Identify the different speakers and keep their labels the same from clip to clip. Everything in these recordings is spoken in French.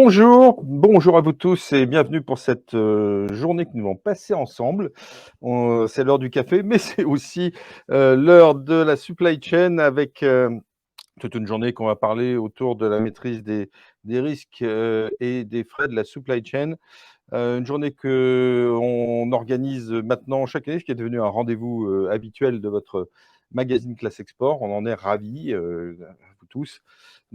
Speaker 1: Bonjour à vous tous et bienvenue pour cette journée que nous allons passer ensemble. C'est l'heure du café, mais c'est aussi l'heure de la supply chain avec toute une journée qu'on va parler autour de la maîtrise des risques et des frais de la supply chain. Une journée qu'on organise maintenant chaque année, ce qui est devenu un rendez-vous habituel de votre magazine Classe Export. On en est ravis, vous tous.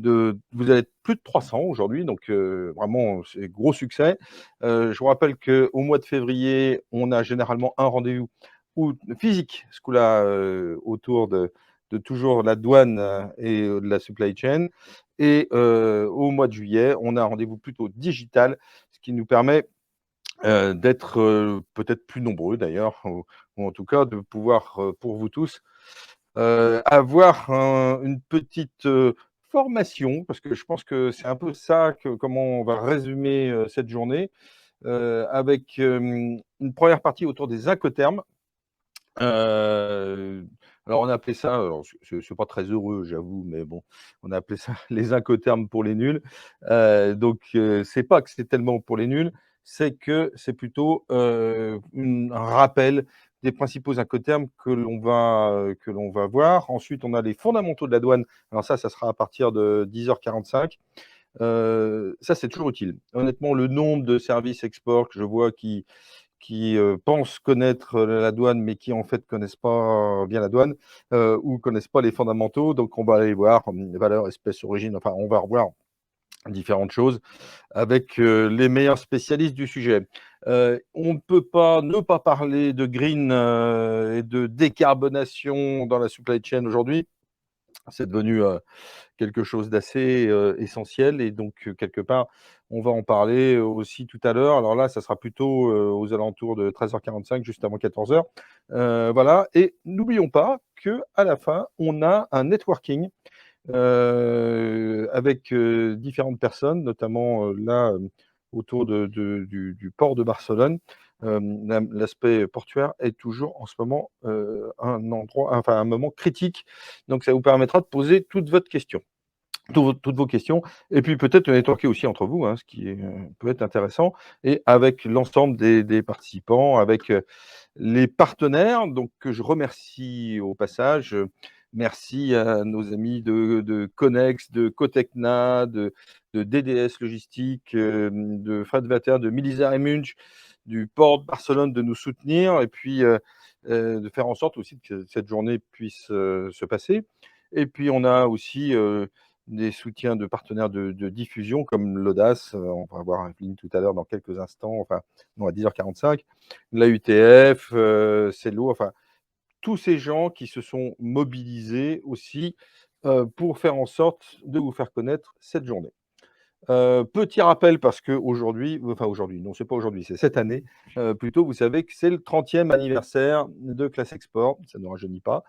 Speaker 1: Vous êtes plus de 300 aujourd'hui, donc vraiment, c'est gros succès. Je vous rappelle qu'au mois de février, on a généralement un rendez-vous physique, ce coup-là, autour de toujours la douane et de la supply chain. Et au mois de juillet, on a un rendez-vous plutôt digital, ce qui nous permet d'être, peut-être plus nombreux d'ailleurs, ou en tout cas de pouvoir, pour vous tous, avoir une petite, formation, parce que je pense que c'est un peu ça comment on va résumer, cette journée, avec, une première partie autour des incoterms. Heu, alors on a appelé ça, alors c'est pas très heureux j'avoue, mais bon, on a appelé ça les incoterms pour les nuls. Donc c'est pas que c'est tellement pour les nuls, c'est que c'est plutôt, un rappel des principaux incoterms que l'on va voir. Ensuite, on a les fondamentaux de la douane. Alors ça sera à partir de 10h45. Ça, c'est toujours utile. Honnêtement, le nombre de services export que je vois qui pensent connaître la douane, mais qui en fait connaissent pas bien la douane, ou connaissent pas les fondamentaux. Donc on va aller voir, valeurs, espèces, origine, enfin on va revoir différentes choses avec, les meilleurs spécialistes du sujet. On ne peut pas ne pas parler de green, et de décarbonation dans la supply chain aujourd'hui. C'est devenu, quelque chose d'assez, essentiel et donc quelque part, on va en parler aussi tout à l'heure. Alors là, ça sera plutôt, aux alentours de 13h45, juste avant 14h. Voilà et n'oublions pas qu'à la fin, on a un networking, avec, différentes personnes, notamment, là, autour du port de Barcelone. L'aspect portuaire est toujours en ce moment, un moment critique, donc ça vous permettra de poser toutes vos questions et puis peut-être networker aussi entre vous, hein, ce qui est, peut être intéressant et avec l'ensemble des participants, avec, les partenaires, donc que je remercie au passage. Merci à nos amis de Connex, de Cotecna, de DDS Logistique, de Fadwater, de Milisa et Munch, du port de Barcelone de nous soutenir et puis, de faire en sorte aussi que cette journée puisse, se passer. Et puis on a aussi, des soutiens de partenaires de diffusion comme l'Audace, on va avoir un ligne tout à l'heure dans quelques instants, enfin non à 10h45, la UTF, Cello, enfin tous ces gens qui se sont mobilisés aussi, pour faire en sorte de vous faire connaître cette journée. Petit rappel parce qu'aujourd'hui, enfin aujourd'hui, non, c'est pas aujourd'hui, c'est cette année, plutôt, vous savez que c'est le 30e anniversaire de Classe Export, ça ne rajeunit pas.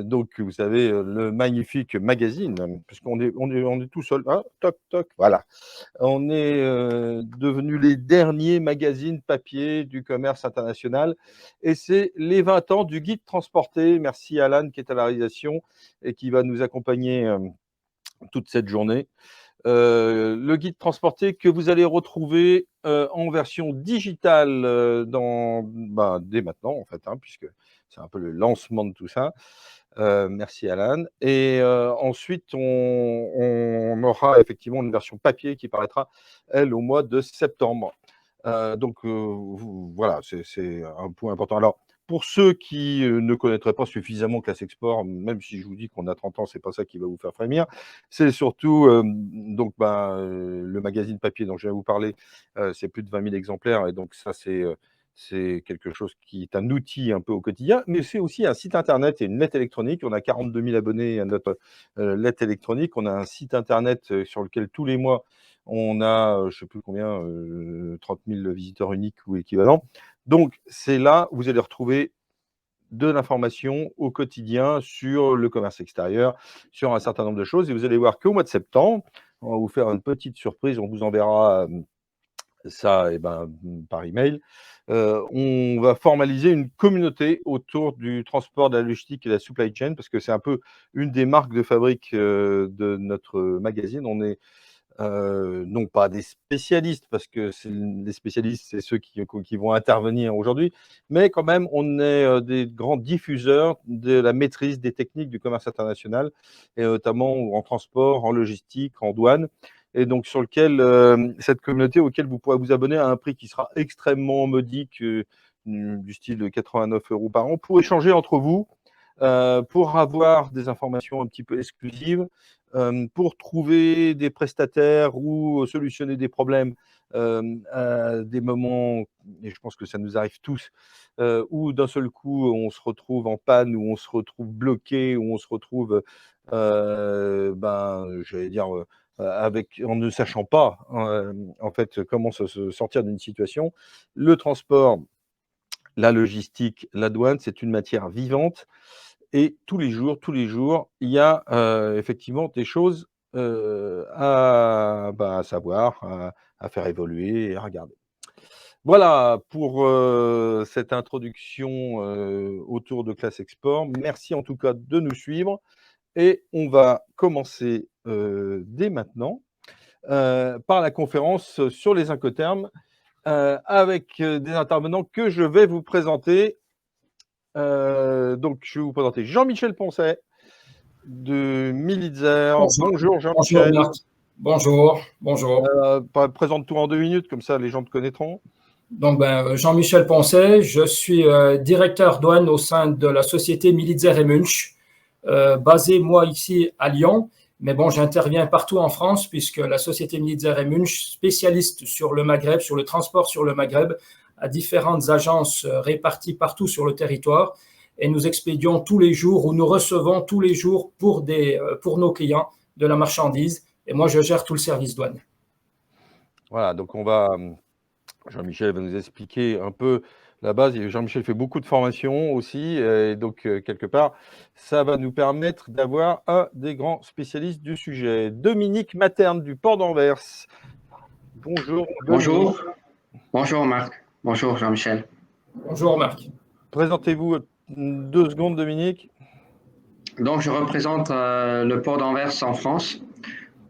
Speaker 1: Donc vous savez, le magnifique magazine, puisqu'on est tout seul, ah, toc toc, voilà. On est, devenus les derniers magazines papier du commerce international et c'est les 20 ans du guide transporté. Merci Alan qui est à la réalisation et qui va nous accompagner, toute cette journée. Le guide transporté que vous allez retrouver, en version digitale, dès maintenant en fait, hein, puisque c'est un peu le lancement de tout ça. Merci Alan et ensuite on aura effectivement une version papier qui paraîtra, elle, au mois de septembre. Donc voilà, c'est un point important. Alors, pour ceux qui, ne connaîtraient pas suffisamment Classe Export, même si je vous dis qu'on a 30 ans, c'est pas ça qui va vous faire frémir. C'est surtout, le magazine papier dont je viens vous parler, c'est plus de 20 000 exemplaires et donc ça, c'est quelque chose qui est un outil un peu au quotidien, mais c'est aussi un site internet et une lettre électronique. On a 42 000 abonnés à notre, lettre électronique. On a un site internet, sur lequel tous les mois on a, je sais plus combien, 30 000 visiteurs uniques ou équivalents. Donc c'est là où vous allez retrouver de l'information au quotidien sur le commerce extérieur, sur un certain nombre de choses et vous allez voir qu'au mois de septembre, on va vous faire une petite surprise, on vous enverra, ça et ben, par email. On va formaliser une communauté autour du transport, de la logistique et de la supply chain parce que c'est un peu une des marques de fabrique, de notre magazine. On est non pas des spécialistes, parce que les spécialistes, c'est ceux qui vont intervenir aujourd'hui, mais quand même, on est des grands diffuseurs de la maîtrise des techniques du commerce international, et notamment en transport, en logistique, en douane, et donc sur lequel cette communauté auquel vous pourrez vous abonner à un prix qui sera extrêmement modique, du style de 89 € par an, pour échanger entre vous, pour avoir des informations un petit peu exclusives, pour trouver des prestataires ou solutionner des problèmes à des moments, et je pense que ça nous arrive tous, où d'un seul coup on se retrouve en panne, où on se retrouve bloqué, où on se retrouve, j'allais dire, en ne sachant pas en fait comment se sortir d'une situation. Le transport, la logistique, la douane, c'est une matière vivante, et tous les jours, il y a effectivement des choses à savoir, à faire évoluer et à regarder. Voilà pour cette introduction autour de Classe Export. Merci en tout cas de nous suivre, et on va commencer dès maintenant par la conférence sur les Incoterms avec des intervenants que je vais vous présenter. Donc, je vais vous présenter Jean-Michel Poncet de Militzer. Bonjour
Speaker 2: Bonjour
Speaker 1: Jean-Michel.
Speaker 2: Marc. Bonjour, bonjour.
Speaker 1: Présente-toi en 2 minutes, comme ça les gens te connaîtront.
Speaker 2: Donc, Jean-Michel Poncet, je suis directeur douane au sein de la société Militzer et Munch, basé moi ici à Lyon. Mais bon, j'interviens partout en France puisque la société Militzer et Munch, spécialiste sur le Maghreb, sur le transport sur le Maghreb, a différentes agences réparties partout sur le territoire. Et nous expédions tous les jours, ou nous recevons tous les jours pour nos clients de la marchandise. Et moi, je gère tout le service douane.
Speaker 1: Voilà, donc Jean-Michel va nous expliquer un peu la base. Et Jean-Michel fait beaucoup de formations aussi, et donc quelque part, ça va nous permettre d'avoir un des grands spécialistes du sujet. Dominique Materne du Port d'Anvers. Bonjour.
Speaker 3: Bonjour. Bonjour Marc. Bonjour Jean-Michel.
Speaker 2: Bonjour Marc.
Speaker 1: Présentez-vous 2 secondes, Dominique.
Speaker 3: Donc, je représente le port d'Anvers en France.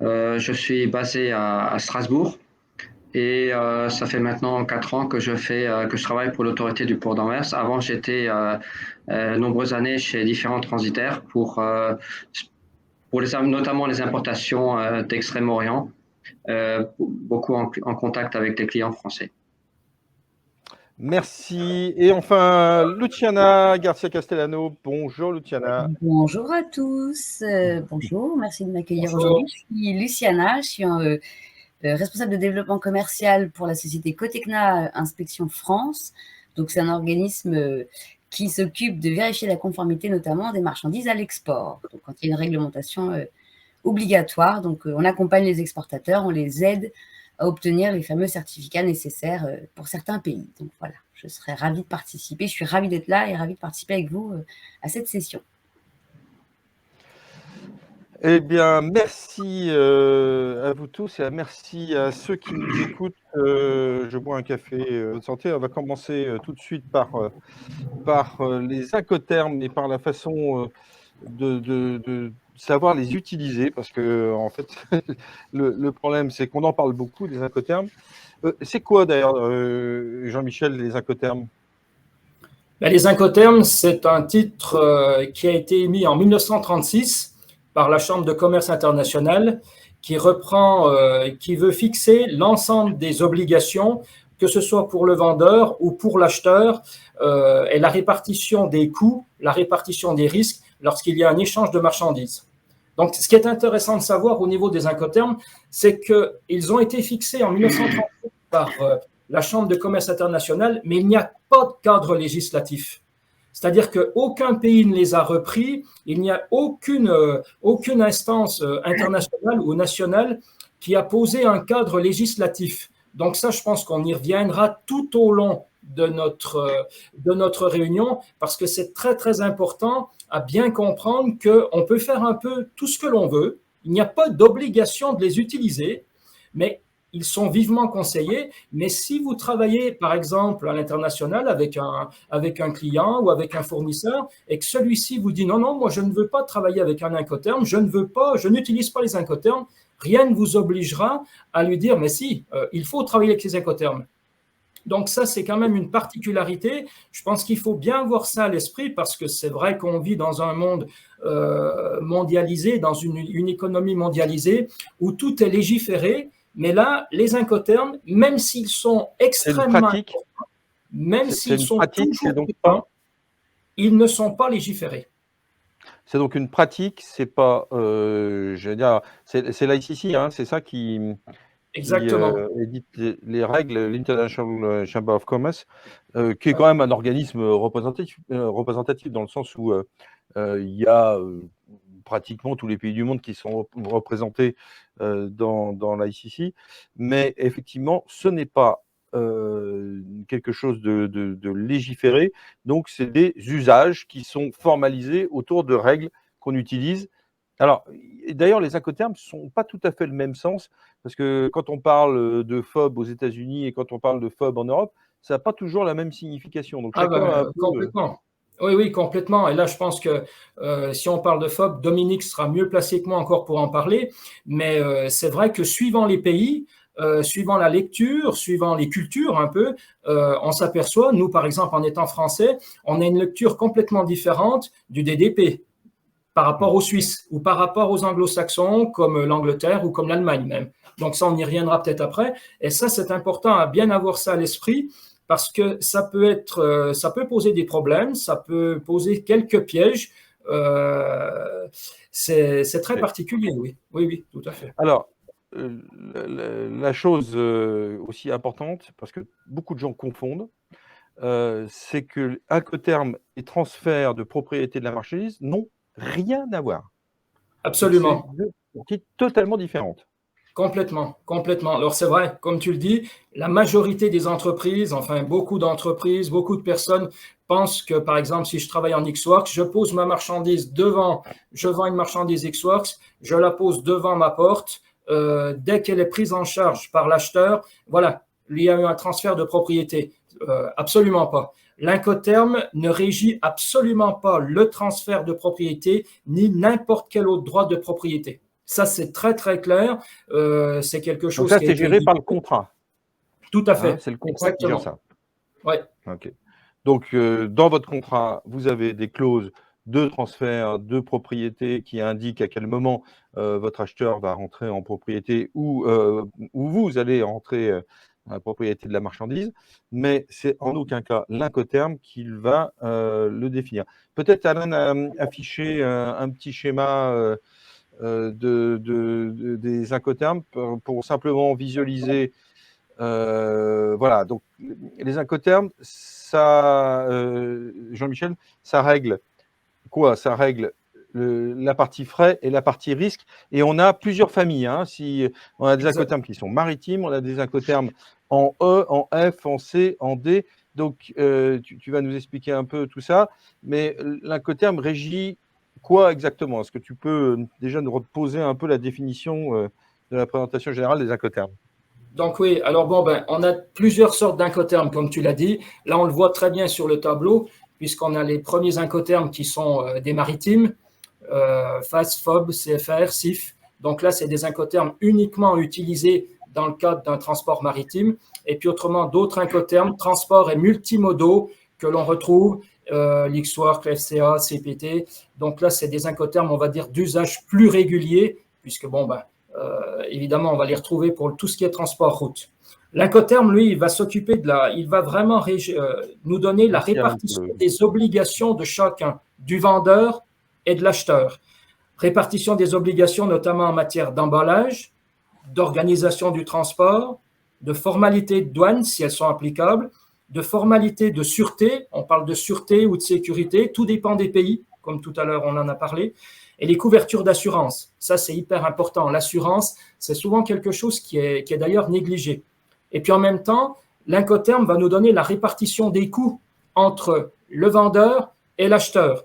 Speaker 3: Je suis basé à Strasbourg, et ça fait maintenant 4 ans que je travaille pour l'autorité du port d'Anvers. Avant, j'étais nombreuses années chez différents transitaires pour notamment les importations d'Extrême-Orient, beaucoup en contact avec les clients français.
Speaker 1: Merci. Et enfin, Luciana Garcia Castellano. Bonjour Luciana.
Speaker 4: Bonjour à tous. Bonjour, merci de m'accueillir aujourd'hui. Je suis Luciana, je suis responsable de développement commercial pour la société Cotecna Inspection France. Donc, c'est un organisme qui s'occupe de vérifier la conformité notamment des marchandises à l'export. Donc, quand il y a une réglementation obligatoire, donc on accompagne les exportateurs, on les aide à obtenir les fameux certificats nécessaires pour certains pays. Donc voilà, je serais ravie de participer, je suis ravie d'être là et ravie de participer avec vous à cette session.
Speaker 1: Eh bien, merci à vous tous, et merci à ceux qui nous écoutent. Je bois un café de santé. On va commencer tout de suite par les Incoterms et par la façon de savoir les utiliser, parce que en fait, le problème, c'est qu'on en parle beaucoup des Incoterms. C'est quoi d'ailleurs, Jean-Michel, les Incoterms?
Speaker 2: Les Incoterms, c'est un titre qui a été émis en 1936 par la Chambre de commerce internationale, qui veut fixer l'ensemble des obligations, que ce soit pour le vendeur ou pour l'acheteur, et la répartition des coûts, la répartition des risques lorsqu'il y a un échange de marchandises. Donc, ce qui est intéressant de savoir au niveau des Incoterms, c'est qu'ils ont été fixés en 1938 par la Chambre de commerce internationale, mais il n'y a pas de cadre législatif. C'est-à-dire qu'aucun pays ne les a repris, il n'y a aucune instance internationale ou nationale qui a posé un cadre législatif. Donc ça, je pense qu'on y reviendra tout au long de notre réunion, parce que c'est très, très important à bien comprendre qu'on peut faire un peu tout ce que l'on veut. Il n'y a pas d'obligation de les utiliser, mais ils sont vivement conseillés. Mais si vous travaillez, par exemple, à l'international avec un client ou avec un fournisseur, et que celui-ci vous dit non, moi je ne veux pas travailler avec un Incoterm, je n'utilise pas les Incoterms, rien ne vous obligera à lui dire, mais si, il faut travailler avec les Incoterms. Donc ça, c'est quand même une particularité. Je pense qu'il faut bien avoir ça à l'esprit parce que c'est vrai qu'on vit dans un monde mondialisé, dans une économie mondialisée où tout est légiféré. Mais là, les Incoterms, même s'ils sont extrêmement importants, même s'ils sont toujours importants, ils ne sont pas légiférés.
Speaker 1: C'est donc une pratique, c'est pas, je veux dire, c'est l'ICC, hein, c'est ça qui édite les règles, l'International Chamber of Commerce, qui est quand même un organisme représentatif dans le sens où il y a pratiquement tous les pays du monde qui sont représentés dans l'ICC, mais effectivement, ce n'est pas quelque chose de légiféré, donc c'est des usages qui sont formalisés autour de règles qu'on utilise. Alors, d'ailleurs, les incoterms ne sont pas tout à fait le même sens, parce que quand on parle de FOB aux États-Unis et quand on parle de FOB en Europe, ça n'a pas toujours la même signification. Donc,
Speaker 2: complètement. Oui, complètement. Et là, je pense que si on parle de FOB, Dominique sera mieux placé que moi encore pour en parler. Mais c'est vrai que suivant les pays, suivant la lecture, suivant les cultures un peu, on s'aperçoit, nous par exemple en étant français, on a une lecture complètement différente du DDP par rapport aux Suisses ou par rapport aux anglo-saxons comme l'Angleterre ou comme l'Allemagne même. Donc ça, on y reviendra peut-être après. Et ça, c'est important à bien avoir ça à l'esprit parce que ça peut poser des problèmes, ça peut poser quelques pièges. C'est très particulier, oui. Oui, tout à fait.
Speaker 1: Alors, la chose aussi importante, parce que beaucoup de gens confondent, c'est que Incoterms et transfert de propriété de la marchandise n'ont rien à voir.
Speaker 2: Absolument.
Speaker 1: C'est deux parties totalement différentes.
Speaker 2: Complètement. Alors c'est vrai, comme tu le dis, la majorité des entreprises, enfin beaucoup d'entreprises, beaucoup de personnes pensent que, par exemple, si je travaille en Xworks, je pose ma marchandise je vends une marchandise Xworks, je la pose devant ma porte, dès qu'elle est prise en charge par l'acheteur, voilà, il y a eu un transfert de propriété. Absolument pas. L'Incoterm ne régit absolument pas le transfert de propriété ni n'importe quel autre droit de propriété. Ça, c'est très, très clair. C'est quelque chose
Speaker 1: qui est géré par le contrat.
Speaker 2: Tout à fait.
Speaker 1: C'est le contrat qui gère ça.
Speaker 2: Oui.
Speaker 1: Okay. Donc, dans votre contrat, vous avez des clauses de transfert de propriété qui indiquent à quel moment votre acheteur va rentrer en propriété ou vous allez rentrer dans la propriété de la marchandise, mais c'est en aucun cas l'Incoterm qui va le définir. Peut-être Alain a affiché un petit schéma des Incoterms pour simplement visualiser. Voilà, donc les Incoterms, ça, Jean-Michel, ça règle quoi? Ça règle la partie frais et la partie risque. Et on a plusieurs familles. Hein. Si on a des Incoterms qui sont maritimes, on a des Incoterms en E, en F, en C, en D. Donc, tu vas nous expliquer un peu tout ça. Mais l'Incoterm régit quoi exactement? Est-ce que tu peux déjà nous reposer un peu la définition de la présentation générale des Incoterms?
Speaker 2: Donc oui, alors on a plusieurs sortes d'Incoterms, comme tu l'as dit. Là, on le voit très bien sur le tableau, puisqu'on a les premiers Incoterms qui sont des maritimes, FAS, FOB, CFR, CIF. Donc là, c'est des Incoterms uniquement utilisés dans le cadre d'un transport maritime. Et puis autrement, d'autres Incoterms, transport et multimodaux, que l'on retrouve, l'Xworks, FCA, CPT. Donc là, c'est des Incoterms, on va dire, d'usage plus régulier, puisque évidemment, on va les retrouver pour tout ce qui est transport route. L'Incoterm, lui, il va s'occuper il va vraiment nous donner la répartition des obligations de chacun, du vendeur et de l'acheteur. Répartition des obligations, notamment en matière d'emballage, d'organisation du transport, de formalités de douane, si elles sont applicables, de formalités de sûreté, on parle de sûreté ou de sécurité, tout dépend des pays, comme tout à l'heure on en a parlé, et les couvertures d'assurance. Ça, c'est hyper important. L'assurance, c'est souvent quelque chose qui est d'ailleurs négligé. Et puis en même temps, l'Incoterm va nous donner la répartition des coûts entre le vendeur et l'acheteur.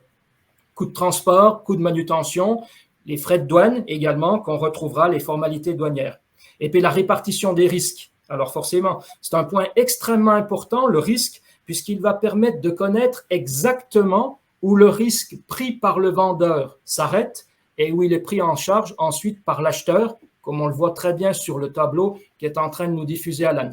Speaker 2: Coûts de transport, coûts de manutention, les frais de douane également, qu'on retrouvera, les formalités douanières. Et puis la répartition des risques. Alors forcément, c'est un point extrêmement important, le risque, puisqu'il va permettre de connaître exactement où le risque pris par le vendeur s'arrête et où il est pris en charge ensuite par l'acheteur comme on le voit très bien sur le tableau qui est en train de nous diffuser Alan.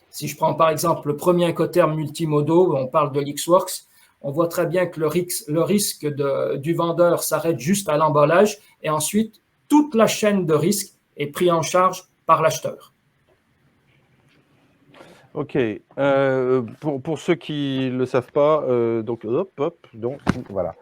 Speaker 2: Si je prends par exemple le premier Incoterm multimodaux, on parle de l'X-Works, on voit très bien que le risque du vendeur s'arrête juste à l'emballage et ensuite toute la chaîne de risque est prise en charge par l'acheteur.
Speaker 1: Ok. Pour ceux qui ne le savent pas, donc voilà.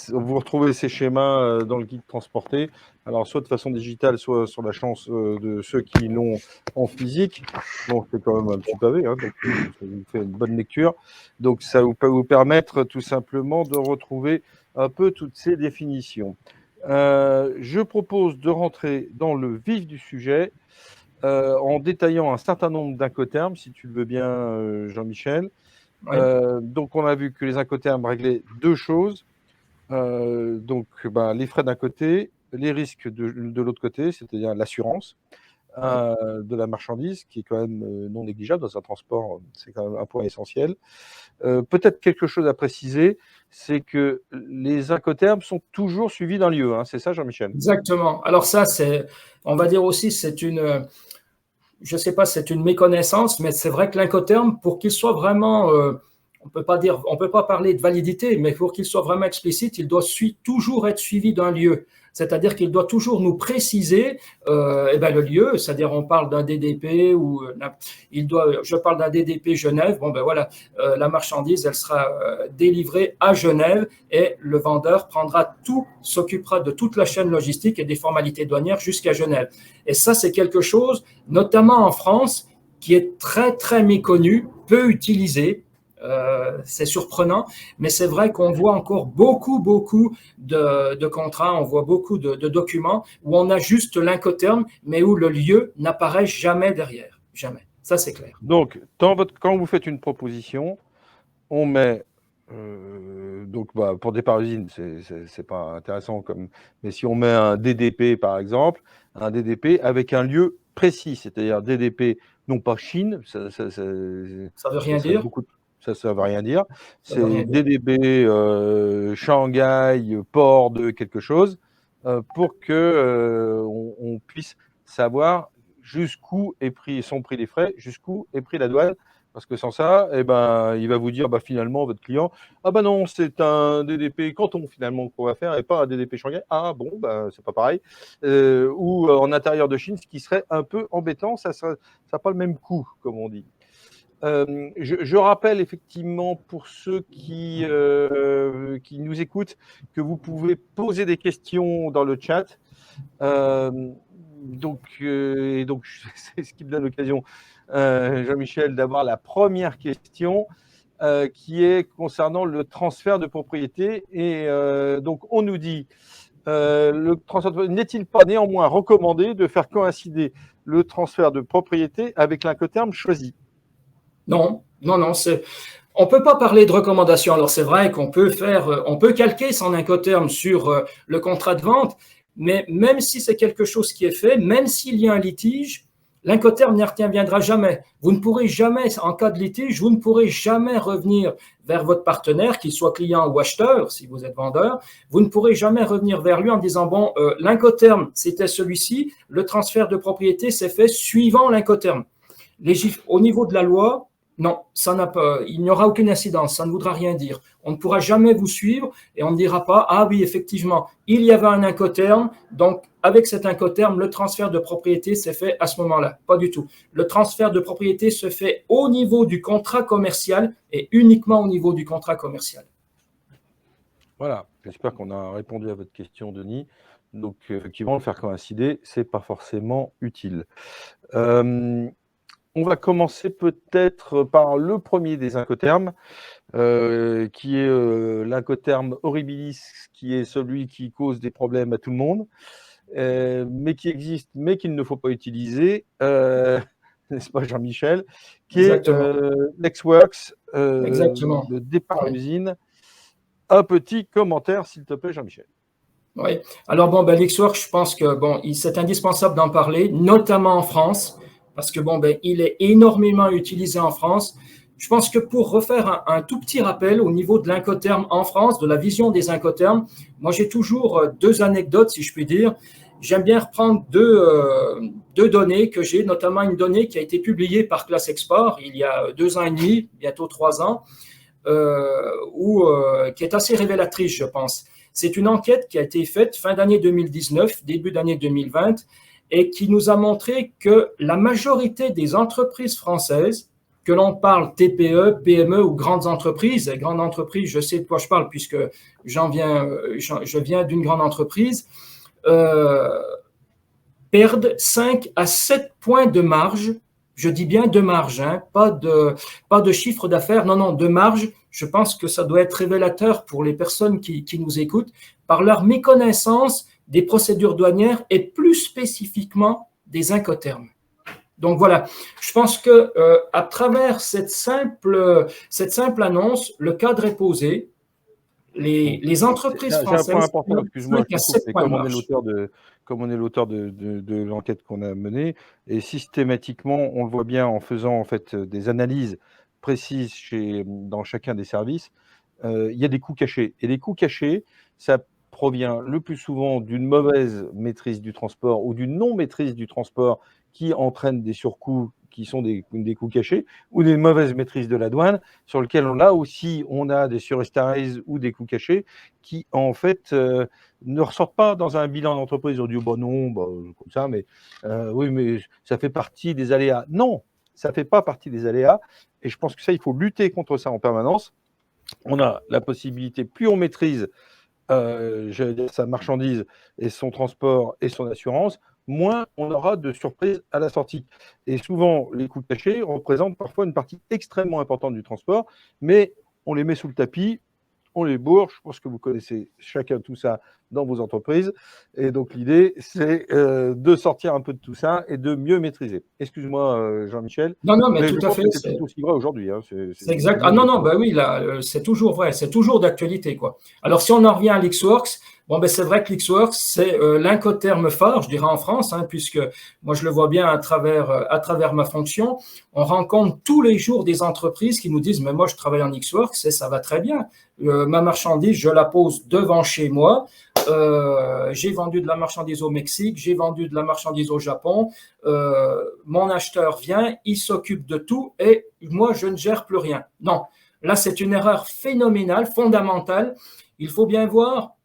Speaker 1: Vous retrouvez ces schémas dans le guide transporté. Alors, soit de façon digitale, soit sur la chance de ceux qui l'ont en physique. Bon, c'est quand même un petit pavé, hein, donc ça vous fait une bonne lecture. Donc, ça peut vous permettre tout simplement de retrouver un peu toutes ces définitions. Je propose de rentrer dans le vif du sujet. En détaillant un certain nombre d'incoterms, si tu le veux bien, Jean-Michel.
Speaker 2: Oui.
Speaker 1: Donc, on a vu que les incoterms réglaient deux choses. Les frais d'un côté, les risques de l'autre côté, c'est-à-dire l'assurance de la marchandise, qui est quand même non négligeable dans un transport, c'est quand même un point essentiel. Peut-être quelque chose à préciser, c'est que les incoterms sont toujours suivis d'un lieu, hein, c'est ça, Jean-Michel?
Speaker 2: Exactement. Alors ça, on va dire aussi, je ne sais pas, c'est une méconnaissance, mais c'est vrai que l'incoterm, pour qu'il soit vraiment, on peut pas parler de validité, mais pour qu'il soit vraiment explicite, il doit toujours être suivi d'un lieu. C'est-à-dire qu'il doit toujours nous préciser le lieu, c'est-à-dire on parle d'un DDP ou je parle d'un DDP Genève, la marchandise, elle sera délivrée à Genève et le vendeur s'occupera de toute la chaîne logistique et des formalités douanières jusqu'à Genève. Et ça, c'est quelque chose, notamment en France, qui est très, très méconnu, peu utilisé. C'est surprenant, mais c'est vrai qu'on voit encore beaucoup de contrats, on voit beaucoup de documents où on a juste l'incoterm, mais où le lieu n'apparaît jamais derrière. Jamais. Ça, c'est clair.
Speaker 1: Donc, quand vous faites une proposition, on met, pour départ usine, c'est pas intéressant, mais si on met un DDP, par exemple, un DDP avec un lieu précis, c'est-à-dire DDP, non pas Chine, ça
Speaker 2: veut rien dire.
Speaker 1: Ça ne veut rien dire. C'est DDB, Shanghai, port de quelque chose, pour que on puisse savoir jusqu'où sont pris les frais, jusqu'où est pris la douane. Parce que sans ça, il va vous dire finalement, votre client, non, c'est un DDP canton finalement qu'on va faire et pas un DDP Shanghai. Ah bon, c'est pas pareil. Ou en intérieur de Chine, ce qui serait un peu embêtant, ça n'a pas le même coût, comme on dit. Je rappelle effectivement pour ceux qui nous écoutent que vous pouvez poser des questions dans le chat. Donc c'est ce qui me donne l'occasion, Jean-Michel, d'avoir la première question qui est concernant le transfert de propriété. Et donc on nous dit le transfert n'est-il pas néanmoins recommandé de faire coïncider le transfert de propriété avec l'incoterm choisi?
Speaker 2: Non. On peut pas parler de recommandation. Alors c'est vrai qu'on peut calquer son incoterm sur le contrat de vente, mais même si c'est quelque chose qui est fait, même s'il y a un litige, l'incoterm n'y reviendra jamais. Vous ne pourrez jamais, en cas de litige, vous ne pourrez jamais revenir vers votre partenaire, qu'il soit client ou acheteur, si vous êtes vendeur. Vous ne pourrez jamais revenir vers lui en disant l'incoterm c'était celui-ci, le transfert de propriété s'est fait suivant l'incoterm. Au niveau de la loi, non, il n'y aura aucune incidence, ça ne voudra rien dire. On ne pourra jamais vous suivre et on ne dira pas « Ah oui, effectivement, il y avait un incoterm, donc avec cet incoterm, le transfert de propriété s'est fait à ce moment-là. » Pas du tout. Le transfert de propriété se fait au niveau du contrat commercial et uniquement au niveau du contrat commercial.
Speaker 1: Voilà, j'espère qu'on a répondu à votre question, Denis. Donc, effectivement, le faire coïncider, ce n'est pas forcément utile. On va commencer peut-être par le premier des incoterms, qui est l'incoterm horribilis, qui est celui qui cause des problèmes à tout le monde, mais qui existe, mais qu'il ne faut pas utiliser, n'est-ce pas, Jean-Michel, qui est l'X-Works, le départ usine. Un petit commentaire, s'il te plaît, Jean-Michel.
Speaker 2: Oui. Alors, l'X-Works, je pense que c'est indispensable d'en parler, notamment en France. Parce que il est énormément utilisé en France. Je pense que pour refaire un tout petit rappel au niveau de l'incoterm en France, de la vision des incoterms, moi j'ai toujours deux anecdotes, si je puis dire. j'aime bien reprendre deux données que j'ai, notamment une donnée qui a été publiée par Class Export il y a 2 ans et demi, bientôt 3 ans, qui est assez révélatrice, je pense. C'est une enquête qui a été faite fin d'année 2019, début d'année 2020, et qui nous a montré que la majorité des entreprises françaises, que l'on parle TPE, PME ou grandes entreprises, je sais de quoi je parle puisque je viens d'une grande entreprise, perdent 5 à 7 points de marge. Je dis bien de marge, hein, pas de chiffre d'affaires, non, de marge. Je pense que ça doit être révélateur pour les personnes qui nous écoutent par leur méconnaissance des procédures douanières et plus spécifiquement des incoterms. Donc voilà, je pense que à travers cette simple annonce, le cadre est posé. Les entreprises françaises.
Speaker 1: J'ai un point important, excuse-moi,
Speaker 2: comme
Speaker 1: on est l'auteur de l'enquête qu'on a menée, et systématiquement, on le voit bien en faisant en fait des analyses précises dans chacun des services, il y a des coûts cachés. Et les coûts cachés, ça provient le plus souvent d'une mauvaise maîtrise du transport ou d'une non-maîtrise du transport qui entraîne des surcoûts qui sont des coûts cachés, ou des mauvaises maîtrises de la douane, sur lesquelles là aussi on a des surestaries ou des coûts cachés qui en fait ne ressortent pas dans un bilan d'entreprise. On dit bah non, comme ça, mais oui, mais ça fait partie des aléas. Non, ça ne fait pas partie des aléas, et je pense que ça, il faut lutter contre ça en permanence. On a la possibilité, plus on maîtrise sa marchandise et son transport et son assurance, moins on aura de surprises à la sortie. Et souvent, les coûts cachés représentent parfois une partie extrêmement importante du transport, mais on les met sous le tapis, on les bourre. Je pense que vous connaissez chacun tout ça dans vos entreprises. Et donc, l'idée, c'est de sortir un peu de tout ça et de mieux maîtriser. Excuse-moi, Jean-Michel.
Speaker 2: Non, mais tout à fait.
Speaker 1: C'est tout aussi vrai aujourd'hui. Hein.
Speaker 2: C'est exact. Ah non, bah oui, là, c'est toujours vrai, c'est toujours d'actualité, quoi. Alors, si on en revient à Lixworks, c'est vrai que Lixworks, c'est l'incoterme phare, je dirais en France, hein, puisque moi, je le vois bien à travers ma fonction. On rencontre tous les jours des entreprises qui nous disent, mais moi, je travaille en Lixworks et ça va très bien. Ma marchandise, je la pose devant chez moi. J'ai vendu de la marchandise au Mexique, j'ai vendu de la marchandise au Japon. Mon acheteur vient, il s'occupe de tout et moi, je ne gère plus rien. Non, là, c'est une erreur phénoménale, fondamentale. Il faut bien voir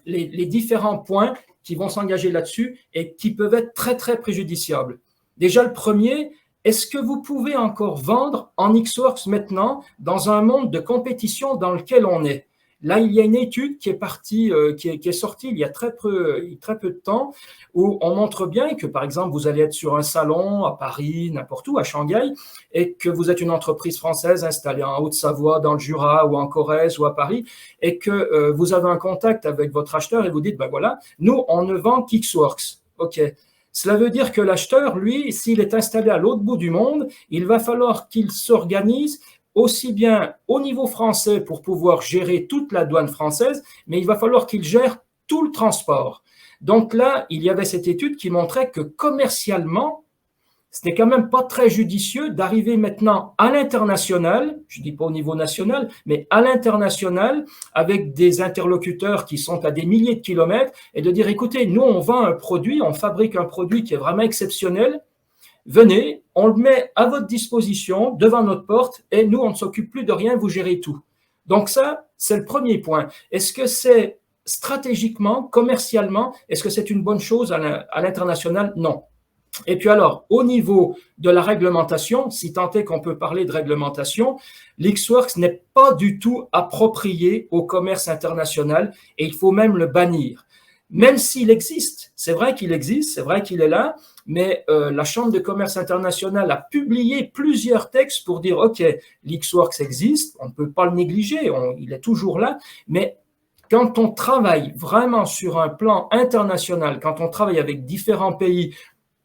Speaker 2: les différents points qui vont s'engager là-dessus et qui peuvent être très, très préjudiciables. Déjà, le premier, est-ce que vous pouvez encore vendre en Lixworks maintenant dans un monde de compétition dans lequel on est? Là, il y a une étude qui est sortie il y a très peu de temps, où on montre bien que, par exemple, vous allez être sur un salon à Paris, n'importe où, à Shanghai, et que vous êtes une entreprise française installée en Haute-Savoie, dans le Jura, ou en Corrèze, ou à Paris, et que vous avez un contact avec votre acheteur et vous dites, ben voilà, nous, on ne vend qu'Xworks. OK. Cela veut dire que l'acheteur, lui, s'il est installé à l'autre bout du monde, il va falloir qu'il s'organise aussi bien au niveau français pour pouvoir gérer toute la douane française, mais il va falloir qu'il gère tout le transport. Donc là, il y avait cette étude qui montrait que commercialement, ce n'est quand même pas très judicieux d'arriver maintenant à l'international, je ne dis pas au niveau national, mais à l'international, avec des interlocuteurs qui sont à des milliers de kilomètres, et de dire, écoutez, nous, on vend un produit, on fabrique un produit qui est vraiment exceptionnel, venez, on le met à votre disposition devant notre porte et nous, on ne s'occupe plus de rien, vous gérez tout. Donc ça, c'est le premier point. Est-ce que c'est stratégiquement, commercialement, est-ce que c'est une bonne chose à l'international? Non. Et puis alors, au niveau de la réglementation, si tant est qu'on peut parler de réglementation, Lixworks n'est pas du tout approprié au commerce international et il faut même le bannir. Même s'il existe, c'est vrai qu'il existe, c'est vrai qu'il est là, mais la Chambre de commerce international a publié plusieurs textes pour dire, OK, Lixworks existe, on ne peut pas le négliger, il est toujours là, mais quand on travaille vraiment sur un plan international, quand on travaille avec différents pays,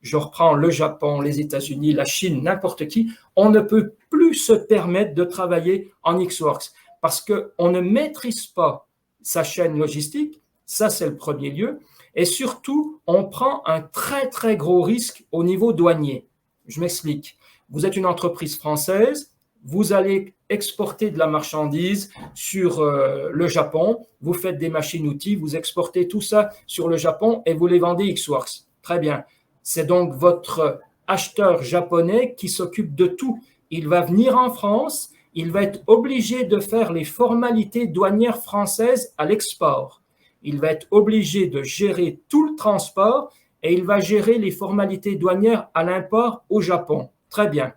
Speaker 2: je reprends le Japon, les États-Unis, la Chine, n'importe qui, on ne peut plus se permettre de travailler en Lixworks parce qu'on ne maîtrise pas sa chaîne logistique. Ça, c'est le premier lieu. Et surtout, on prend un très, très gros risque au niveau douanier. Je m'explique. Vous êtes une entreprise française, vous allez exporter de la marchandise sur le Japon, vous faites des machines-outils, vous exportez tout ça sur le Japon et vous les vendez XWorks. Très bien. C'est donc votre acheteur japonais qui s'occupe de tout. Il va venir en France, il va être obligé de faire les formalités douanières françaises à l'export. Il va être obligé de gérer tout le transport et il va gérer les formalités douanières à l'import au Japon. Très bien.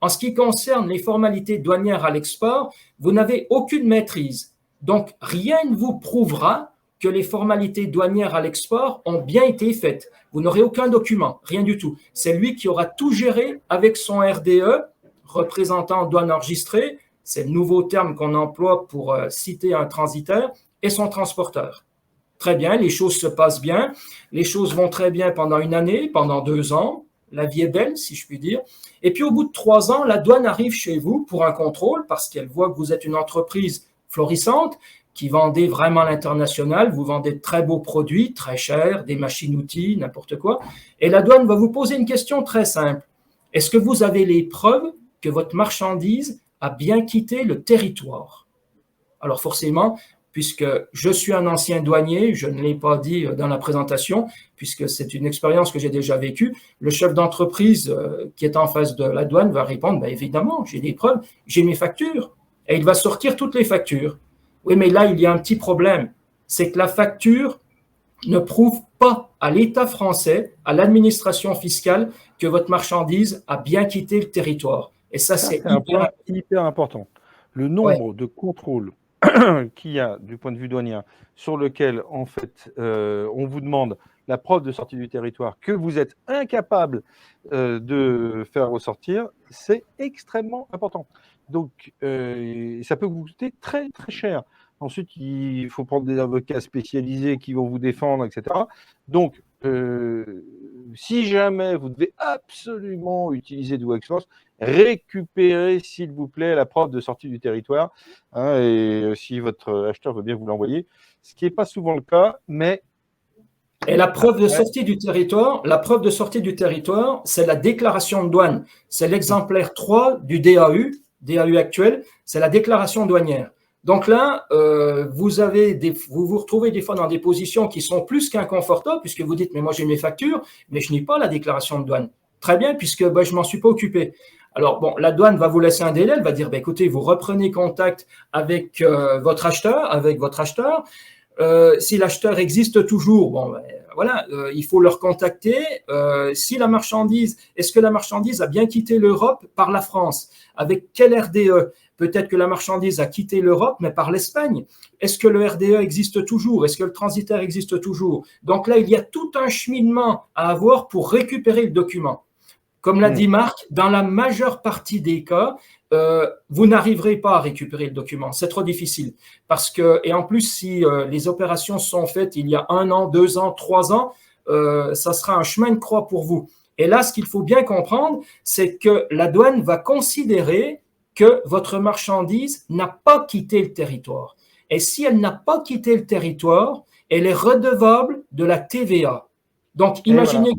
Speaker 2: En ce qui concerne les formalités douanières à l'export, vous n'avez aucune maîtrise. Donc, rien ne vous prouvera que les formalités douanières à l'export ont bien été faites. Vous n'aurez aucun document, rien du tout. C'est lui qui aura tout géré avec son RDE, représentant douane enregistrée, c'est le nouveau terme qu'on emploie pour citer un transitaire, et son transporteur. Très bien, les choses se passent bien, les choses vont très bien pendant une année, pendant 2 ans, la vie est belle, si je puis dire. Et puis, au bout de 3 ans, la douane arrive chez vous pour un contrôle parce qu'elle voit que vous êtes une entreprise florissante qui vendez vraiment à l'international, vous vendez de très beaux produits, très chers, des machines-outils, n'importe quoi. Et la douane va vous poser une question très simple. Est-ce que vous avez les preuves que votre marchandise a bien quitté le territoire? Alors, forcément, puisque je suis un ancien douanier, je ne l'ai pas dit dans la présentation, puisque c'est une expérience que j'ai déjà vécue, le chef d'entreprise qui est en face de la douane va répondre, ben évidemment, j'ai des preuves, j'ai mes factures. Et il va sortir toutes les factures. Oui, mais là, il y a un petit problème, c'est que la facture ne prouve pas à l'État français, à l'administration fiscale, que votre marchandise a bien quitté le territoire. Et ça c'est
Speaker 1: un point hyper important. Le nombre de contrôles qu'il y a du point de vue douanier sur lequel, en fait, on vous demande la preuve de sortie du territoire que vous êtes incapable de faire ressortir, c'est extrêmement important. Donc, ça peut vous coûter très, très cher. Ensuite, il faut prendre des avocats spécialisés qui vont vous défendre, etc. Donc, si jamais vous devez absolument utiliser du XWorks, récupérez, s'il vous plaît, la preuve de sortie du territoire, hein, et si votre acheteur veut bien vous l'envoyer, ce qui n'est pas souvent le cas, mais...
Speaker 2: Et la preuve de sortie du territoire, c'est la déclaration de douane. C'est l'exemplaire 3 du DAU actuel, c'est la déclaration douanière. Donc là, vous vous retrouvez des fois dans des positions qui sont plus qu'inconfortables, puisque vous dites, mais moi j'ai mes factures, mais je n'ai pas la déclaration de douane. Très bien, puisque je ne m'en suis pas occupé. Alors, bon, la douane va vous laisser un délai, elle va dire, écoutez, vous reprenez contact avec votre acheteur, si l'acheteur existe toujours, bon, voilà, il faut le recontacter. Si la marchandise, est-ce que la marchandise a bien quitté l'Europe par la France? Avec quel RDE? Peut-être que la marchandise a quitté l'Europe, mais par l'Espagne. Est-ce que le RDE existe toujours? Est-ce que le transitaire existe toujours? Donc là, il y a tout un cheminement à avoir pour récupérer le document. Comme l'a dit Marc, dans la majeure partie des cas, vous n'arriverez pas à récupérer le document. C'est trop difficile. Parce que, et en plus, si les opérations sont faites il y a 1 an, 2 ans, 3 ans, ça sera un chemin de croix pour vous. Et là, ce qu'il faut bien comprendre, c'est que la douane va considérer que votre marchandise n'a pas quitté le territoire. Et si elle n'a pas quitté le territoire, elle est redevable de la TVA. Donc, imaginez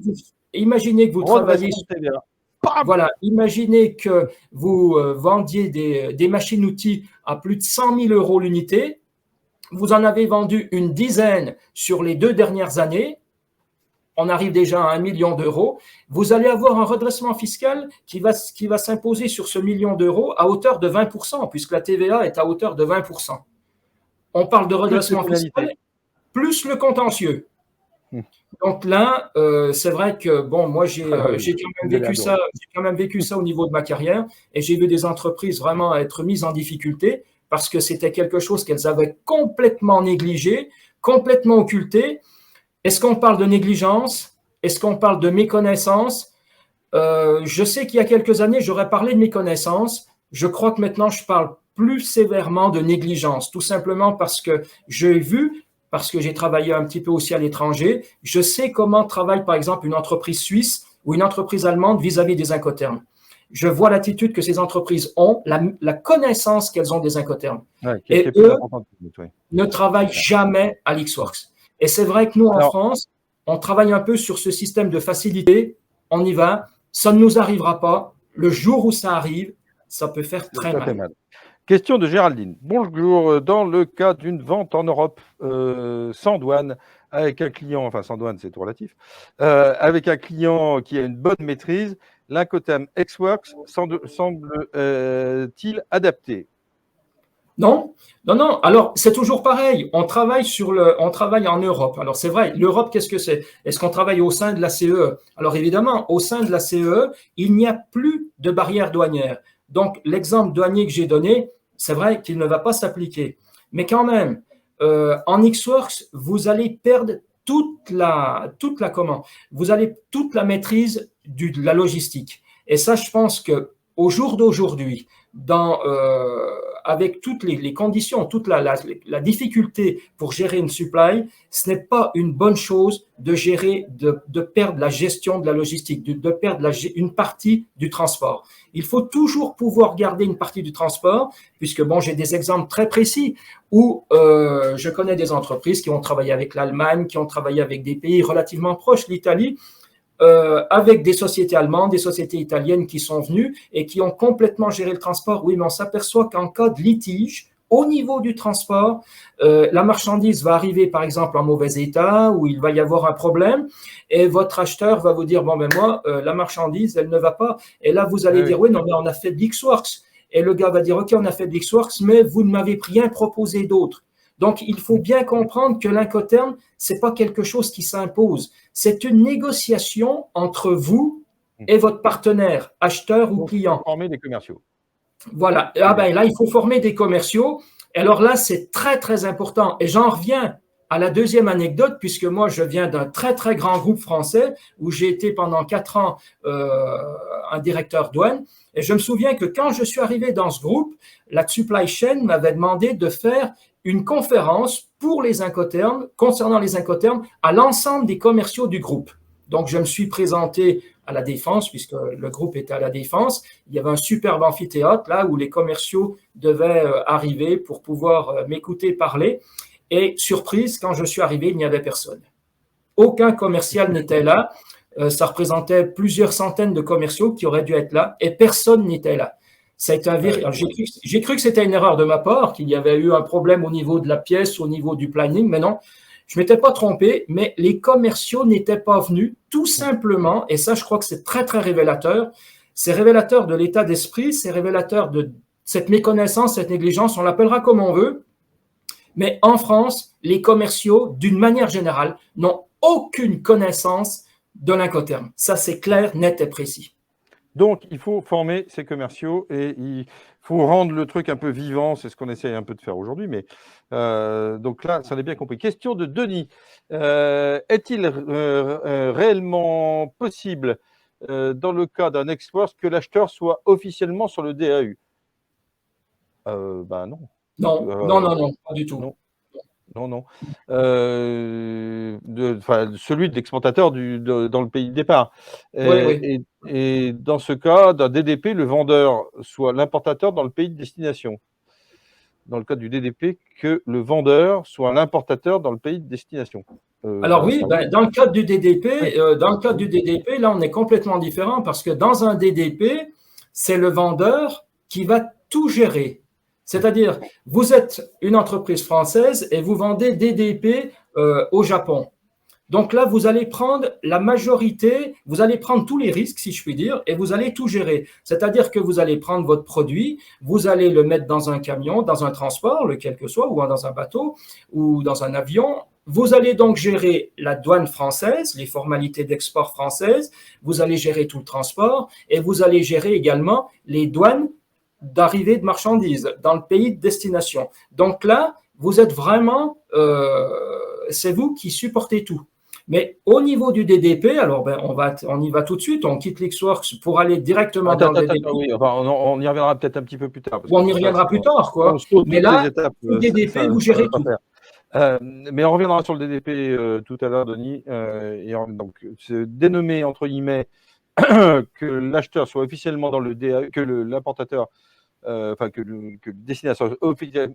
Speaker 2: que vous travaillez sur TVA. Voilà, imaginez que vous vendiez des machines-outils à plus de 100 000 € l'unité. Vous en avez vendu une dizaine sur les 2 dernières années. On arrive déjà à 1 million d'euros. Vous allez avoir un redressement fiscal qui va s'imposer sur ce 1 million d'euros à hauteur de 20%, puisque la TVA est à hauteur de 20%. On parle de redressement fiscal plus le contentieux. Donc là, c'est vrai que bon, moi j'ai quand même vécu ça au niveau de ma carrière, et j'ai vu des entreprises vraiment être mises en difficulté parce que c'était quelque chose qu'elles avaient complètement négligé, complètement occulté. Est-ce qu'on parle de négligence? Est-ce qu'on parle de méconnaissance? Je sais qu'il y a quelques années, j'aurais parlé de méconnaissance. Je crois que maintenant, je parle plus sévèrement de négligence, tout simplement parce que j'ai vu, parce que j'ai travaillé un petit peu aussi à l'étranger, je sais comment travaille par exemple une entreprise suisse ou une entreprise allemande vis-à-vis des Incoterms. Je vois l'attitude que ces entreprises ont, la connaissance qu'elles ont des Incoterms. Et eux ne travaillent jamais à l'XWorks. Et c'est vrai que nous, en France, on travaille un peu sur ce système de facilité. On y va. Ça ne nous arrivera pas. Le jour où ça arrive, ça peut faire très
Speaker 1: Ça fait
Speaker 2: mal.
Speaker 1: mal. Question de Géraldine. Bonjour, dans le cas d'une vente en Europe sans douane, avec un client, enfin sans douane, c'est tout relatif, avec un client qui a une bonne maîtrise, l'Incoterm Xworks semble-t-il adapté?
Speaker 2: Non, non, non. Alors, c'est toujours pareil. On travaille en Europe. Alors, c'est vrai. L'Europe, qu'est-ce que c'est? Est-ce qu'on travaille au sein de la CEE? Alors, évidemment, au sein de la CEE, il n'y a plus de barrière douanière. Donc, l'exemple douanier que j'ai donné, c'est vrai qu'il ne va pas s'appliquer. Mais quand même, en Xworks, vous allez perdre vous allez toute la maîtrise de la logistique. Et ça, je pense que au jour d'aujourd'hui, avec toutes les conditions, toute la difficulté pour gérer une supply, ce n'est pas une bonne chose de perdre la gestion de la logistique, de perdre une partie du transport. Il faut toujours pouvoir garder une partie du transport, puisque bon, j'ai des exemples très précis où je connais des entreprises qui ont travaillé avec l'Allemagne, qui ont travaillé avec des pays relativement proches, l'Italie, avec des sociétés allemandes, des sociétés italiennes qui sont venues et qui ont complètement géré le transport. Oui, mais on s'aperçoit qu'en cas de litige, au niveau du transport, la marchandise va arriver par exemple en mauvais état, où il va y avoir un problème, et votre acheteur va vous dire, bon ben moi, la marchandise, elle ne va pas. Et là, vous allez dire, oui, non, mais on a fait de l'Xworks. Et le gars va dire, ok, on a fait de l'Xworks, mais vous ne m'avez rien proposé d'autre. Donc, il faut bien comprendre que l'Incoterm, c'est pas quelque chose qui s'impose. C'est une négociation entre vous et votre partenaire, acheteur ou client.
Speaker 1: Former des commerciaux.
Speaker 2: Voilà. Ah ben là, il faut former des commerciaux. Et alors là, c'est très, très important. Et j'en reviens à la deuxième anecdote, puisque moi, je viens d'un très, très grand groupe français où j'ai été pendant 4 ans un directeur douane. Et je me souviens que quand je suis arrivé dans ce groupe, la supply chain m'avait demandé de faire une conférence pour les Incoterms, concernant les Incoterms, à l'ensemble des commerciaux du groupe. Donc, je me suis présenté à la Défense, puisque le groupe était à la Défense. Il y avait un superbe amphithéâtre là où les commerciaux devaient arriver pour pouvoir m'écouter parler. Et surprise, quand je suis arrivé, il n'y avait personne. Aucun commercial n'était là. Ça représentait plusieurs centaines de commerciaux qui auraient dû être là et personne n'était là. J'ai cru que c'était une erreur de ma part, qu'il y avait eu un problème au niveau de la pièce, au niveau du planning, mais non, je ne m'étais pas trompé, mais les commerciaux n'étaient pas venus, tout simplement, et ça je crois que c'est très très révélateur, c'est révélateur de l'état d'esprit, c'est révélateur de cette méconnaissance, cette négligence, on l'appellera comme on veut, mais en France, les commerciaux, d'une manière générale, n'ont aucune connaissance de l'Incoterm. Ça c'est clair, net et précis.
Speaker 1: Donc, il faut former ces commerciaux et il faut rendre le truc un peu vivant. C'est ce qu'on essaye un peu de faire aujourd'hui. Mais donc là, ça en est bien compris. Question de Denis. Est-il réellement possible, dans le cas d'un export, que l'acheteur soit officiellement sur le DAU? Ben non.
Speaker 2: Non, non, pas du tout.
Speaker 1: Non. Non. Celui de l'exportateur dans le pays de départ.
Speaker 2: Oui.
Speaker 1: Et dans ce cas, d'un DDP, le vendeur soit l'importateur dans le pays de destination. Dans le cas du DDP, que le vendeur soit l'importateur dans le pays de destination.
Speaker 2: Alors oui, dans le cadre du DDP, là, on est complètement différent parce que dans un DDP, c'est le vendeur qui va tout gérer. C'est-à-dire, vous êtes une entreprise française et vous vendez DDP au Japon. Donc là, vous allez prendre la majorité, vous allez prendre tous les risques, si je puis dire, et vous allez tout gérer. C'est-à-dire que vous allez prendre votre produit, vous allez le mettre dans un camion, dans un transport, lequel que soit, ou dans un bateau, ou dans un avion. Vous allez donc gérer la douane française, les formalités d'export françaises, vous allez gérer tout le transport, et vous allez gérer également les douanes d'arrivée de marchandises dans le pays de destination. Donc là, vous êtes vraiment, c'est vous qui supportez tout. Mais au niveau du DDP, alors on y va tout de suite, on quitte l'Xworks pour aller directement dans le DDP.
Speaker 1: Oui, enfin, on y reviendra peut-être un petit peu plus tard.
Speaker 2: On y reviendra plus tard, quoi. Mais là, le DDP, vous gérez tout.
Speaker 1: Mais on reviendra sur le DDP tout à l'heure, Denis. Donc, c'est dénommé, entre guillemets, que l'acheteur soit officiellement dans le DAU, que l'importateur, que le destinataire soit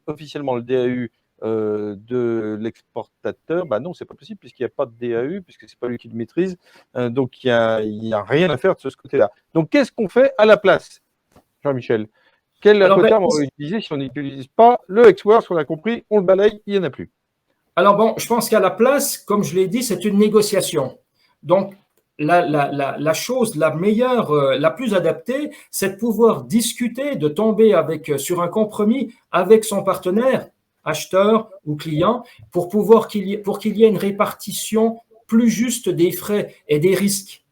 Speaker 1: officiellement le DAU de l'exportateur, non, c'est pas possible puisqu'il n'y a pas de DAU, puisque c'est pas lui qui le maîtrise. Donc, il y a rien à faire de ce côté-là. Donc, qu'est-ce qu'on fait à la place, Jean-Michel? Quel
Speaker 2: Alors,
Speaker 1: incoterm on va utiliser si on n'utilise pas le Hexworks? On a compris, on le balaye, il n'y en a plus.
Speaker 2: Alors bon, je pense qu'à la place, comme je l'ai dit, c'est une négociation. Donc, la chose la meilleure, la plus adaptée, c'est de pouvoir discuter, de tomber sur un compromis avec son partenaire, acheteur ou client, pour qu'il y ait une répartition plus juste des frais et des risques.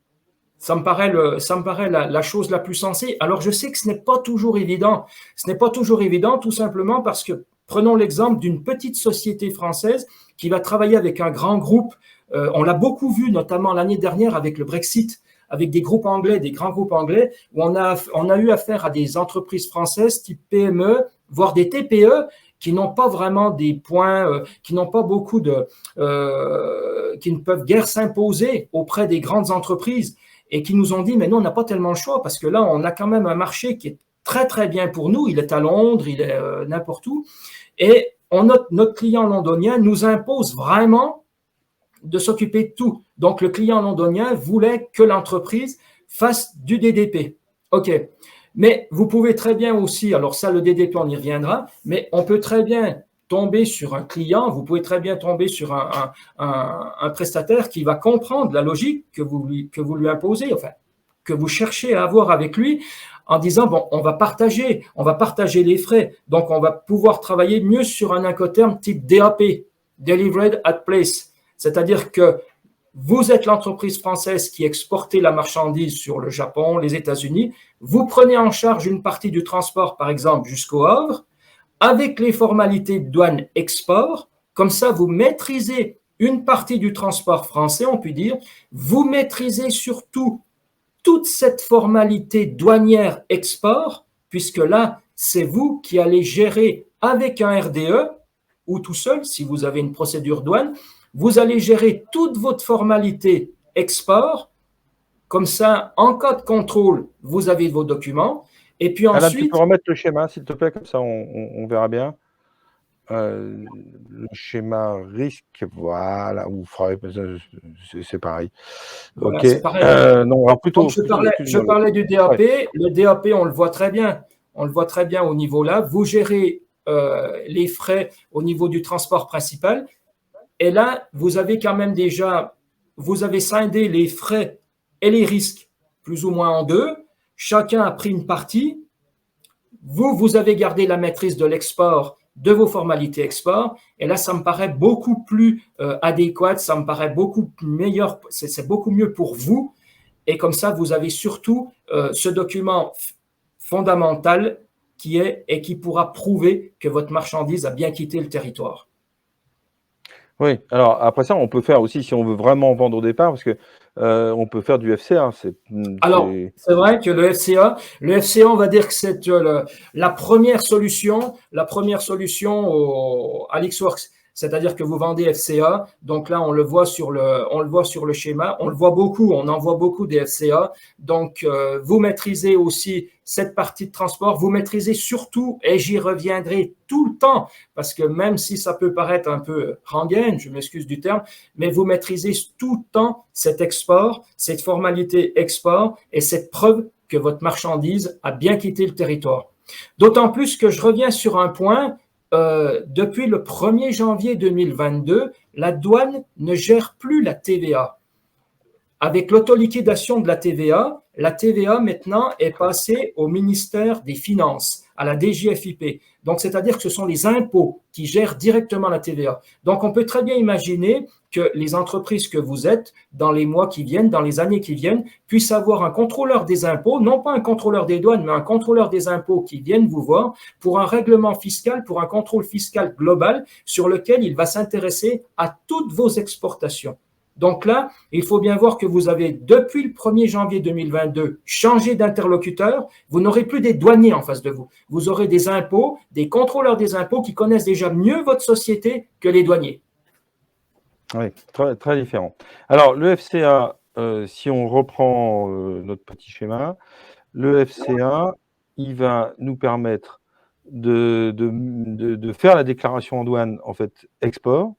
Speaker 2: Ça me paraît la chose la plus sensée. Alors, je sais que ce n'est pas toujours évident. Ce n'est pas toujours évident, tout simplement parce que, prenons l'exemple d'une petite société française qui va travailler avec un grand groupe. On l'a beaucoup vu, notamment l'année dernière avec le Brexit, avec des groupes anglais, des grands groupes anglais, où on a eu affaire à des entreprises françaises type PME, voire des TPE, qui n'ont pas vraiment des points, qui n'ont pas beaucoup qui ne peuvent guère s'imposer auprès des grandes entreprises, et qui nous ont dit, mais nous, on n'a pas tellement le choix, parce que là, on a quand même un marché qui est très, très bien pour nous. Il est à Londres, il est n'importe où. Et notre client londonien nous impose vraiment de s'occuper de tout. Donc, le client londonien voulait que l'entreprise fasse du DDP. OK. Mais vous pouvez très bien aussi, alors ça, le DDP, on y reviendra, mais on peut très bien tomber sur un client, vous pouvez très bien tomber sur un prestataire qui va comprendre la logique que vous lui imposez, enfin, que vous cherchez à avoir avec lui, en disant, bon, on va partager les frais, donc on va pouvoir travailler mieux sur un incoterm type DAP, Delivered at Place, c'est-à-dire que vous êtes l'entreprise française qui exportait la marchandise sur le Japon, les États-Unis, vous prenez en charge une partie du transport, par exemple, jusqu'au Havre, avec les formalités de douane export, comme ça vous maîtrisez une partie du transport français, on peut dire, vous maîtrisez surtout toute cette formalité douanière export, puisque là, c'est vous qui allez gérer avec un RDE, ou tout seul, si vous avez une procédure douane, vous allez gérer toute votre formalité export, comme ça, en cas de contrôle, vous avez vos documents, et puis
Speaker 1: Alain,
Speaker 2: ensuite…
Speaker 1: tu peux remettre le schéma, s'il te plaît, comme ça on verra bien. Le schéma risque, voilà, ou frais, c'est pareil.
Speaker 2: Voilà,
Speaker 1: ok.
Speaker 2: c'est pareil.
Speaker 1: Non, alors plutôt.
Speaker 2: Donc, je parlais du DAP. Ouais. Le DAP, on le voit très bien. On le voit très bien au niveau là. Vous gérez les frais au niveau du transport principal. Et là, vous avez quand même vous avez scindé les frais et les risques plus ou moins en deux. Chacun a pris une partie. Vous avez gardé la maîtrise de l'export, de vos formalités export. Et là, ça me paraît beaucoup plus adéquat, ça me paraît beaucoup meilleur, c'est beaucoup mieux pour vous. Et comme ça, vous avez surtout ce document fondamental qui pourra prouver que votre marchandise a bien quitté le territoire.
Speaker 1: Oui, alors après ça, on peut faire aussi, si on veut vraiment vendre au départ, parce que on peut faire du FCA.
Speaker 2: Alors, c'est vrai que le FCA, on va dire que c'est la première solution à Lixworks. C'est-à-dire que vous vendez FCA, donc là on le voit sur le schéma, on le voit beaucoup, on en voit beaucoup des FCA. Donc vous maîtrisez aussi cette partie de transport, vous maîtrisez surtout, et j'y reviendrai tout le temps, parce que même si ça peut paraître un peu rengaine, je m'excuse du terme, mais vous maîtrisez tout le temps cet export, cette formalité export et cette preuve que votre marchandise a bien quitté le territoire. D'autant plus que je reviens sur un point. Depuis le 1er janvier 2022, la douane ne gère plus la TVA. Avec l'autoliquidation de la TVA maintenant est passée au ministère des Finances, à la DGFiP. Donc, c'est-à-dire que ce sont les impôts qui gèrent directement la TVA. Donc, on peut très bien imaginer que les entreprises que vous êtes, dans les mois qui viennent, dans les années qui viennent, puissent avoir un contrôleur des impôts, non pas un contrôleur des douanes, mais un contrôleur des impôts qui vienne vous voir pour un règlement fiscal, pour un contrôle fiscal global sur lequel il va s'intéresser à toutes vos exportations. Donc là, il faut bien voir que vous avez, depuis le 1er janvier 2022, changé d'interlocuteur. Vous n'aurez plus des douaniers en face de vous. Vous aurez des impôts, des contrôleurs des impôts qui connaissent déjà mieux votre société que les douaniers.
Speaker 1: Oui, très, très différent. Alors, le FCA, si on reprend notre petit schéma, le FCA, il va nous permettre de faire la déclaration en douane, en fait, export.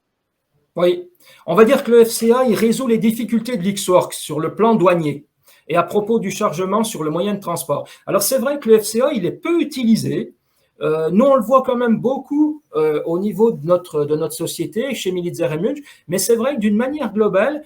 Speaker 2: Oui, on va dire que le FCA, il résout les difficultés de Lixworks sur le plan douanier. et à propos du chargement sur le moyen de transport. Alors c'est vrai que le FCA, il est peu utilisé. Nous, on le voit quand même beaucoup au niveau de notre société, chez Militzer et Munch, mais c'est vrai que d'une manière globale,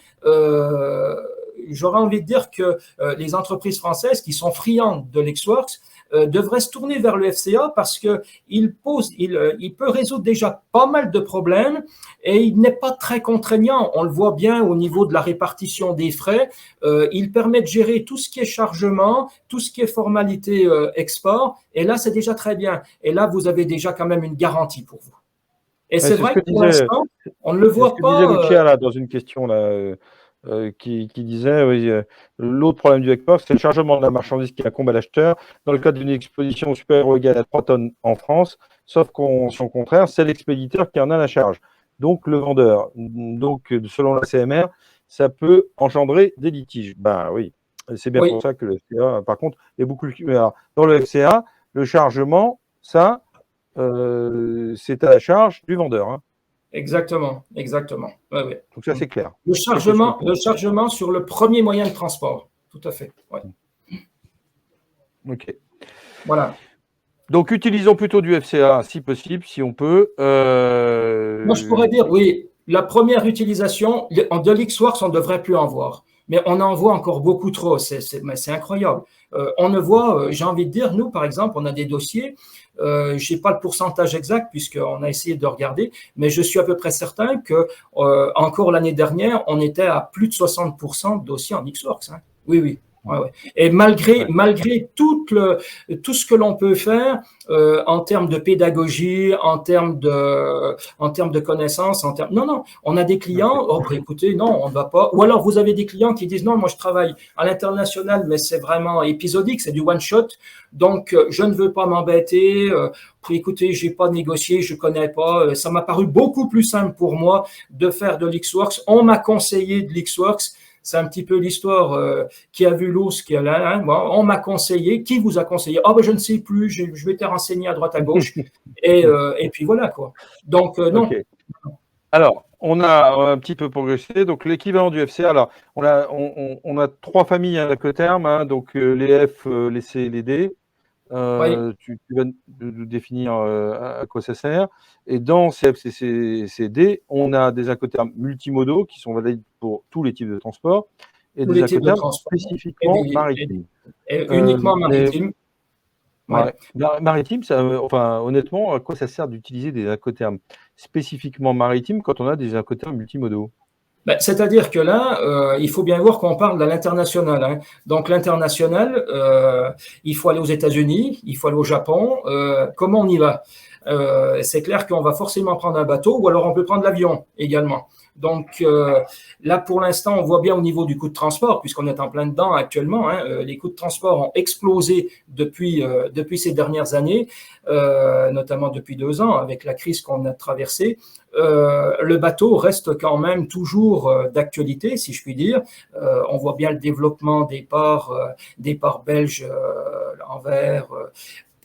Speaker 2: j'aurais envie de dire que les entreprises françaises qui sont friandes de Lixworks devraient se tourner vers le FCA parce qu'il peut résoudre déjà pas mal de problèmes et il n'est pas très contraignant. On le voit bien au niveau de la répartition des frais. Il permet de gérer tout ce qui est chargement, tout ce qui est formalité export. Et là, c'est déjà très bien. Et là, vous avez déjà quand même une garantie pour vous. Et c'est vrai que pour l'instant, on ne le voit pas.
Speaker 1: C'est ce que disait Lucia là, dans une question là, qui disait oui, l'autre problème du export, c'est le chargement de la marchandise qui incombe à l'acheteur dans le cadre d'une exposition supérieure ou égale à 3 tonnes en France, sauf convention contraire, c'est l'expéditeur qui en a la charge. Donc le vendeur. Donc selon la CMR, ça peut engendrer des litiges. Ben oui, c'est bien pour ça que le FCA, par contre, est beaucoup plus. Alors, dans le FCA, le chargement, ça, c'est à la charge du vendeur. Hein.
Speaker 2: Exactement, exactement. Ouais.
Speaker 1: Donc ça, c'est clair.
Speaker 2: Le chargement sur le premier moyen de transport, tout à fait. Ouais.
Speaker 1: Ok.
Speaker 2: Voilà.
Speaker 1: Donc, utilisons plutôt du FCA, si possible, si on peut.
Speaker 2: Moi, je pourrais dire, oui, la première utilisation, de Lixworks, on ne devrait plus en voir. Mais on en voit encore beaucoup trop, c'est incroyable. On ne voit, j'ai envie de dire, nous, par exemple, on a des dossiers, je n'ai pas le pourcentage exact puisqu'on a essayé de regarder, mais je suis à peu près certain que encore l'année dernière, on était à plus de 60% de dossiers en Lixworks. Hein. Oui. Ouais. Et malgré tout ce que l'on peut faire en termes de pédagogie, en termes de connaissances, non, on a des clients, écoutez, non, on ne va pas. Ou alors vous avez des clients qui disent non, moi je travaille à l'international, mais c'est vraiment épisodique, c'est du one shot, donc je ne veux pas m'embêter. Écoutez, j'ai pas négocié, je connais pas. Ça m'a paru beaucoup plus simple pour moi de faire de Lixworks. On m'a conseillé de Lixworks. C'est un petit peu l'histoire qui a vu l'ours, qui a là. Hein, bon, on m'a conseillé. Qui vous a conseillé? Ah ben je ne sais plus. Je m'étais renseigné à droite à gauche. et puis voilà quoi. Donc non.
Speaker 1: Okay. Alors on a un petit peu progressé. Donc l'équivalent du FCA. Alors on a 3 familles à terme. Hein, donc les F, les C, les D. Tu vas nous définir à quoi ça sert. Et dans CFCCD, on a des incoterms multimodaux qui sont valides pour tous les types de transport et des incoterms spécifiquement maritimes.
Speaker 2: Et uniquement maritimes.
Speaker 1: Maritime, enfin, honnêtement, à quoi ça sert d'utiliser des incoterms spécifiquement maritimes quand on a des incoterms multimodaux?
Speaker 2: C'est-à-dire que là, il faut bien voir qu'on parle de l'international. Hein. Donc l'international, il faut aller aux États-Unis, il faut aller au Japon. Comment on y va? C'est clair qu'on va forcément prendre un bateau ou alors on peut prendre l'avion également. Donc là, pour l'instant, on voit bien au niveau du coût de transport, puisqu'on est en plein dedans actuellement. Hein, les coûts de transport ont explosé depuis ces dernières années, notamment depuis 2 ans avec la crise qu'on a traversée. Le bateau reste quand même toujours d'actualité, si je puis dire. On voit bien le développement des ports belges, Anvers,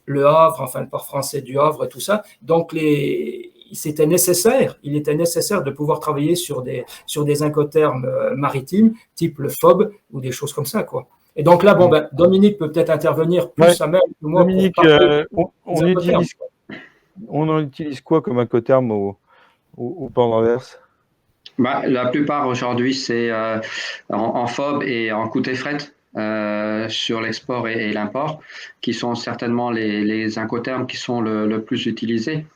Speaker 2: Le Havre, enfin le port français du Havre et tout ça. Donc il était nécessaire de pouvoir travailler sur des incoterms maritimes, type le FOB ou des choses comme ça, quoi. Et donc là, Dominique peut peut-être intervenir plus à même que moi.
Speaker 1: Dominique, on en utilise quoi comme incoterm au port d'Anvers?
Speaker 3: La plupart aujourd'hui, c'est en FOB et en coût et fret. Sur l'export et l'import, qui sont certainement les incoterms qui sont le plus utilisés.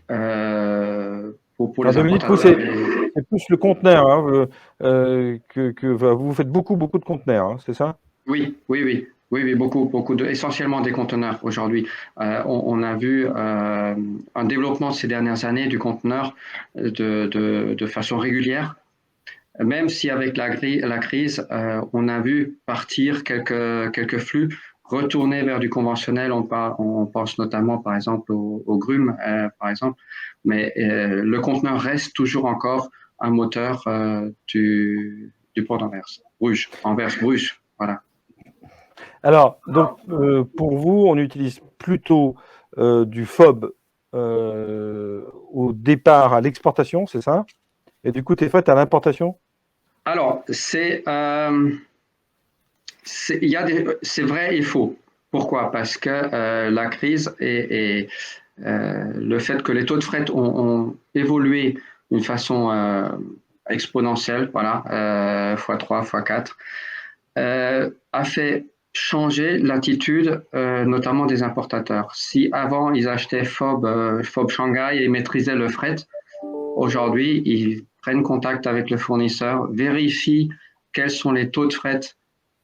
Speaker 3: Pour les
Speaker 1: Dominique, c'est plus le conteneur. Hein, vous faites beaucoup de conteneurs, hein, c'est ça?
Speaker 3: Oui, beaucoup essentiellement des conteneurs aujourd'hui. On a vu un développement ces dernières années du conteneur de façon régulière. Même si avec la crise, on a vu partir quelques flux, retourner vers du conventionnel. On pense notamment, par exemple, au grume, par exemple. Mais le conteneur reste toujours encore un moteur du port d'Anvers. Bruges, voilà.
Speaker 1: Alors, donc, pour vous, on utilise plutôt du FOB au départ à l'exportation, c'est ça? Et du coup, tu es fait à l'importation?
Speaker 3: Alors, c'est vrai et faux. Pourquoi? Parce que la crise et le fait que les taux de fret ont évolué d'une façon exponentielle, voilà, x3, x4, a fait changer l'attitude, notamment des importateurs. Si avant ils achetaient FOB Shanghai et maîtrisaient le fret, aujourd'hui ils prennent contact avec le fournisseur, vérifient quels sont les taux de fret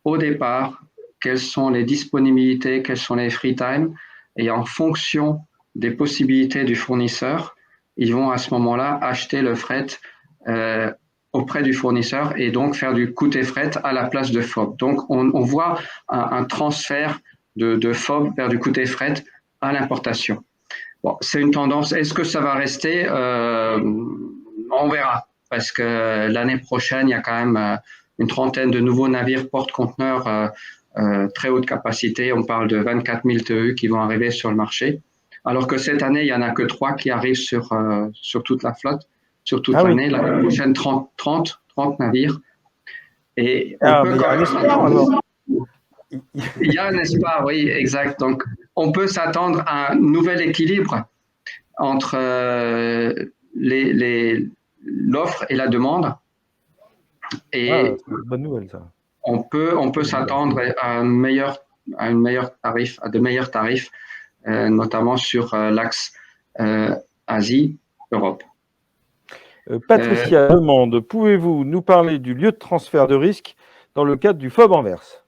Speaker 3: au départ, quelles sont les disponibilités, quels sont les free time, et en fonction des possibilités du fournisseur, ils vont à ce moment-là acheter le fret auprès du fournisseur et donc faire du coûté fret à la place de FOB. Donc, on voit un transfert de FOB vers du coûté fret à l'importation. Bon, c'est une tendance. Est-ce que ça va rester? On verra, parce que l'année prochaine, il y a quand même une trentaine de nouveaux navires porte-conteneurs très haute capacité. On parle de 24 000 TEU qui vont arriver sur le marché. Alors que cette année, il n'y en a que 3 qui arrivent sur toute la flotte, sur toute l'année. Oui. L'année prochaine, 30 navires. Et on peut quand même... Il y a un espoir, oui, exact. Donc, on peut s'attendre à un nouvel équilibre entre l'offre et la demande. Et
Speaker 1: c'est une bonne nouvelle, ça.
Speaker 3: On peut s'attendre à un meilleur tarif, à de meilleurs tarifs, notamment sur l'axe Asie-Europe.
Speaker 1: Patricia demande, pouvez-vous nous parler du lieu de transfert de risque dans le cadre du FOB Anvers?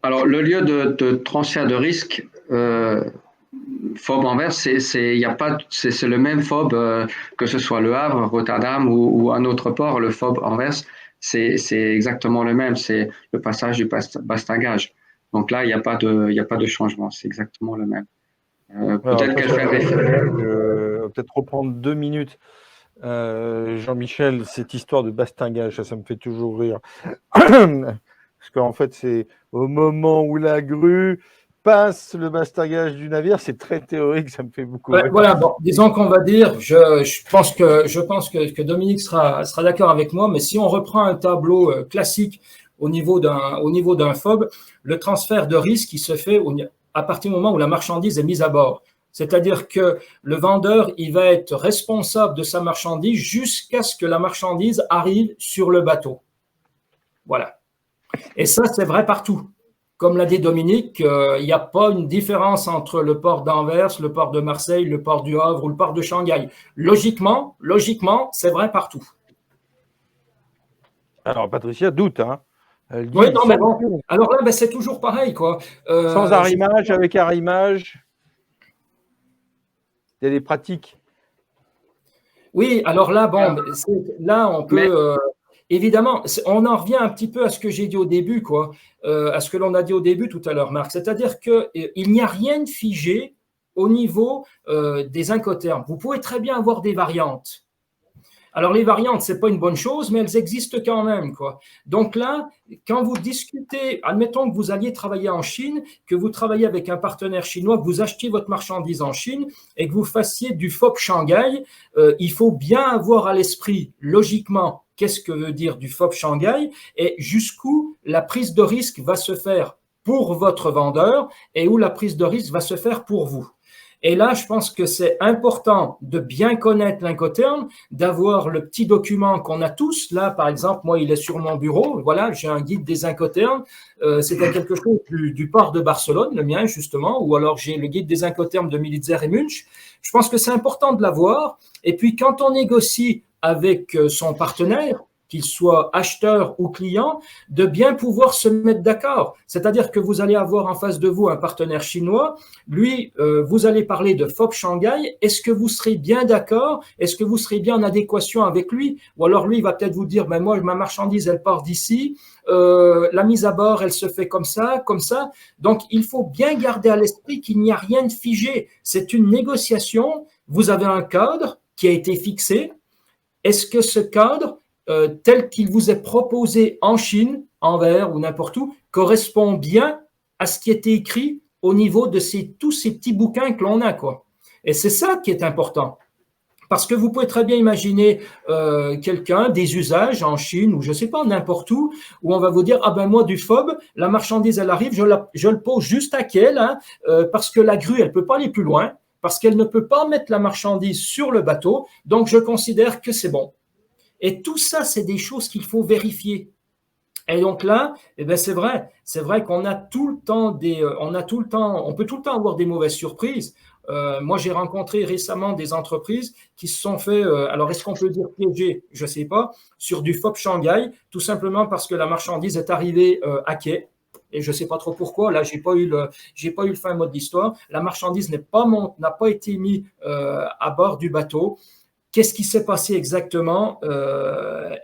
Speaker 3: Alors, le lieu de transfert de risque, FOB Anvers, c'est le même FOB, que ce soit Le Havre, Rotterdam ou un autre port. Le FOB Anvers, c'est exactement le même. C'est le passage du bastingage. Donc là, il n'y a pas de changement. C'est exactement le même. Peut-être qu'elle fait référence.
Speaker 1: Peut-être reprendre 2 minutes. Jean-Michel, cette histoire de bastingage, ça me fait toujours rire. Parce qu'en fait, c'est au moment où la grue passe le bastingage du navire, c'est très théorique, ça me fait beaucoup rire.
Speaker 2: Voilà, bon, disons qu'on va dire, je pense que Dominique sera d'accord avec moi, mais si on reprend un tableau classique au niveau d'un FOB, le transfert de risque, il se fait à partir du moment où la marchandise est mise à bord. C'est-à-dire que le vendeur, il va être responsable de sa marchandise jusqu'à ce que la marchandise arrive sur le bateau. Voilà. Et ça, c'est vrai partout. Comme l'a dit Dominique, il n'y a pas une différence entre le port d'Anvers, le port de Marseille, le port du Havre ou le port de Shanghai. Logiquement, c'est vrai partout.
Speaker 1: Alors, Patricia doute, hein.
Speaker 2: Oui, non, mais bon. Alors là, c'est toujours pareil, quoi.
Speaker 1: Sans arrimage, avec arrimage, il y a des pratiques.
Speaker 2: Oui, alors là, bon, là, on peut... Évidemment, on en revient un petit peu à ce que j'ai dit au début, quoi, à ce que l'on a dit au début tout à l'heure, Marc. C'est-à-dire qu'il n'y a rien de figé au niveau des incoterms. Vous pouvez très bien avoir des variantes. Alors, les variantes, ce n'est pas une bonne chose, mais elles existent quand même, quoi. Donc là, quand vous discutez, admettons que vous alliez travailler en Chine, que vous travaillez avec un partenaire chinois, que vous achetiez votre marchandise en Chine et que vous fassiez du FOB Shanghai, il faut bien avoir à l'esprit, logiquement, qu'est-ce que veut dire du FOB Shanghai et jusqu'où la prise de risque va se faire pour votre vendeur et où la prise de risque va se faire pour vous. Et là, je pense que c'est important de bien connaître l'Incoterm, d'avoir le petit document qu'on a tous. Là, par exemple, moi, il est sur mon bureau. Voilà, j'ai un guide des Incoterms. C'était quelque chose du port de Barcelone, le mien, justement, ou alors j'ai le guide des Incoterms de Militzer et Munch. Je pense que c'est important de l'avoir. Et puis, quand on négocie avec son partenaire, qu'il soit acheteur ou client, de bien pouvoir se mettre d'accord. C'est-à-dire que vous allez avoir en face de vous un partenaire chinois, lui, vous allez parler de FOB Shanghai, est-ce que vous serez bien d'accord? Est-ce que vous serez bien en adéquation avec lui? Ou alors lui, il va peut-être vous dire, ben moi, ma marchandise, elle part d'ici, la mise à bord, elle se fait comme ça, comme ça. Donc, il faut bien garder à l'esprit qu'il n'y a rien de figé. C'est une négociation, vous avez un cadre qui a été fixé. Est-ce que ce cadre, tel qu'il vous est proposé en Chine, Anvers ou n'importe où, correspond bien à ce qui était écrit au niveau de tous ces petits bouquins que l'on a, quoi. Et c'est ça qui est important. Parce que vous pouvez très bien imaginer des usages en Chine ou je ne sais pas, n'importe où on va vous dire, ah ben moi du FOB, la marchandise elle arrive, je le pose juste à quel, hein, parce que la grue elle peut pas aller plus loin, parce qu'elle ne peut pas mettre la marchandise sur le bateau, donc je considère que c'est bon. Et tout ça, c'est des choses qu'il faut vérifier. Et donc là, eh ben c'est vrai qu'on a tout le temps on peut tout le temps avoir des mauvaises surprises. Moi, j'ai rencontré récemment des entreprises qui se sont fait, alors est-ce qu'on peut dire piéger? Je ne sais pas, sur du FOB Shanghai, tout simplement parce que la marchandise est arrivée à quai. Et je ne sais pas trop pourquoi. Là, j'ai pas eu le fin mot de l'histoire. La marchandise n'a pas été mise à bord du bateau. Qu'est-ce qui s'est passé exactement?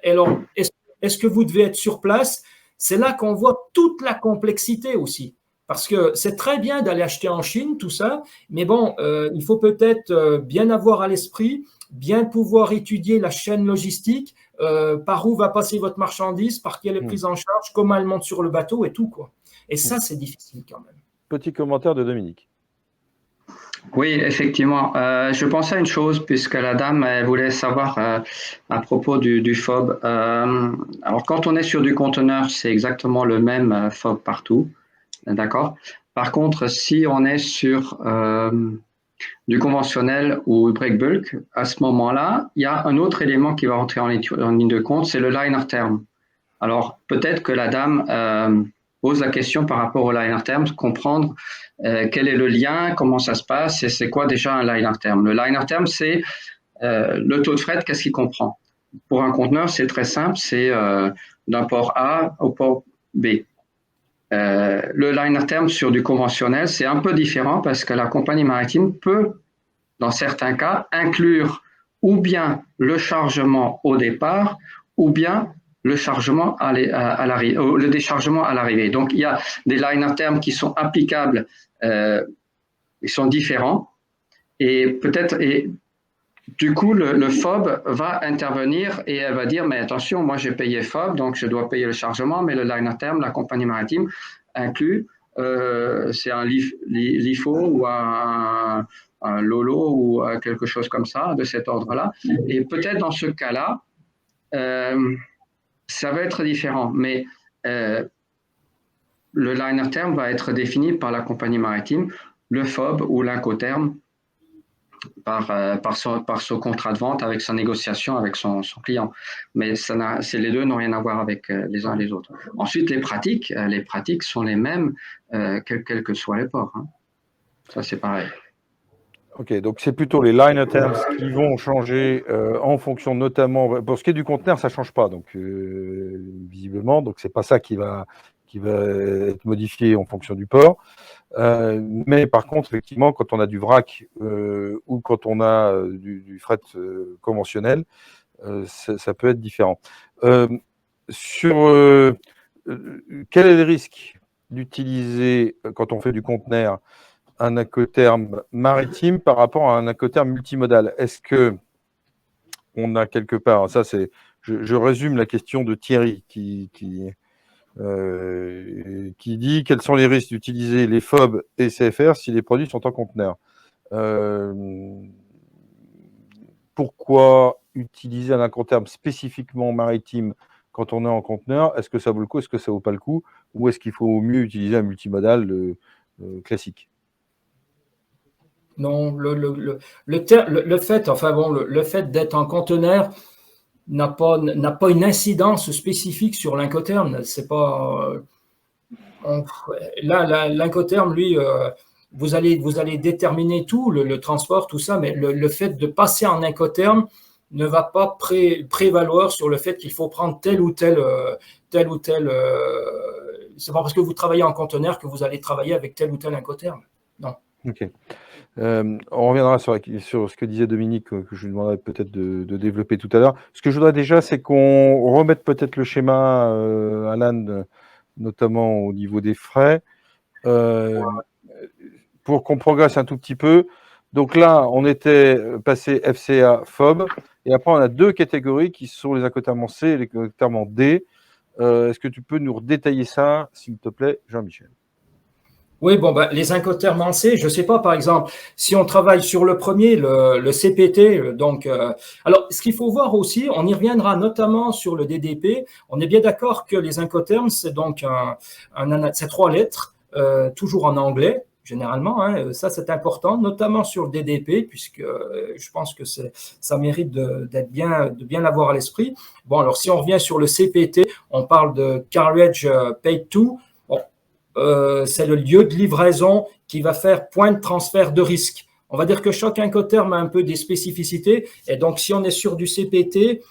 Speaker 2: Alors, est-ce que vous devez être sur place? C'est là qu'on voit toute la complexité aussi. Parce que c'est très bien d'aller acheter en Chine, tout ça, mais bon, il faut peut-être bien avoir à l'esprit, bien pouvoir étudier la chaîne logistique, par où va passer votre marchandise, par qui elle est prise en charge, comment elle monte sur le bateau et tout, quoi. Et ça, c'est difficile quand même.
Speaker 1: Petit commentaire de Dominique.
Speaker 3: Oui, effectivement. Je pensais à une chose, puisque la dame elle voulait savoir à propos du FOB. Alors, quand on est sur du conteneur, c'est exactement le même FOB partout. D'accord? Par contre, si on est sur du conventionnel ou break bulk, à ce moment-là, il y a un autre élément qui va rentrer en ligne de compte, c'est le liner term. Alors, peut-être que la dame pose la question par rapport au liner term, comprendre quel est le lien, comment ça se passe et c'est quoi déjà un liner term. Le liner term, c'est le taux de fret, qu'est-ce qu'il comprend? Pour un conteneur, c'est très simple, c'est d'un port A au port B. Le liner term sur du conventionnel, c'est un peu différent parce que la compagnie maritime peut, dans certains cas, inclure ou bien le chargement au départ ou bien le chargement le déchargement à l'arrivée. Donc, il y a des liner terms qui sont applicables, ils sont différents et peut-être, et du coup, le FOB va intervenir et elle va dire, mais attention, moi j'ai payé FOB, donc je dois payer le chargement, mais le liner term, la compagnie maritime inclut, c'est un LIFO ou un LOLO ou quelque chose comme ça, de cet ordre-là. Et peut-être dans ce cas-là, ça va être différent, mais le liner term va être défini par la compagnie maritime, le FOB ou l'Incoterm, par son contrat de vente, avec sa négociation avec son client. Mais les deux n'ont rien à voir avec les uns et les autres. Ensuite, les pratiques sont les mêmes, quel que soit les ports. Hein. Ça, c'est pareil.
Speaker 1: Ok, donc c'est plutôt les liner terms qui vont changer en fonction notamment. Pour ce qui est du conteneur, ça ne change pas, donc visiblement, donc c'est pas ça qui va être modifié en fonction du port. Mais par contre, effectivement, quand on a du vrac ou quand on a du fret conventionnel, ça peut être différent. Quel est le risque d'utiliser, quand on fait du conteneur, un incoterm maritime par rapport à un incoterm multimodal? Est-ce que on a quelque part, ça c'est, je résume la question de Thierry qui dit quels sont les risques d'utiliser les FOB et CFR si les produits sont en conteneur. Pourquoi utiliser un incoterm spécifiquement maritime quand on est en conteneur? Est-ce que ça vaut le coup? Est-ce que ça vaut pas le coup? Ou est-ce qu'il faut mieux utiliser un multimodal classique?
Speaker 2: Non, le fait d'être en conteneur n'a pas une incidence spécifique sur l'Incoterm. C'est pas là l'Incoterm, lui, vous allez déterminer tout, le transport, tout ça, mais le fait de passer en Incoterm ne va pas prévaloir sur le fait qu'il faut prendre tel ou tel. C'est pas parce que vous travaillez en conteneur que vous allez travailler avec tel ou tel Incoterm. Non.
Speaker 1: Ok. On reviendra sur ce que disait Dominique, que je lui demanderai peut-être de développer tout à l'heure. Ce que je voudrais déjà, c'est qu'on remette peut-être le schéma, Alan, notamment au niveau des frais, pour qu'on progresse un tout petit peu. Donc là, on était passé FCA, FOB, et après on a deux catégories qui sont les incoterms C et les incoterms D. Est-ce que tu peux nous redétailler ça, s'il te plaît, Jean-Michel?
Speaker 2: Oui, bon, ben, les incoterms en C, je ne sais pas, par exemple, si on travaille sur le premier, le CPT, alors, ce qu'il faut voir aussi, on y reviendra notamment sur le DDP, on est bien d'accord que les incoterms, c'est donc c'est 3 lettres, toujours en anglais, généralement, hein, ça c'est important, notamment sur le DDP, puisque je pense que ça mérite de bien l'avoir à l'esprit. Bon, alors si on revient sur le CPT, on parle de Carriage Paid To. Bon, c'est le lieu de livraison qui va faire point de transfert de risque. On va dire que chaque incoterm a un peu des spécificités. Et donc, si on est sur du CPT,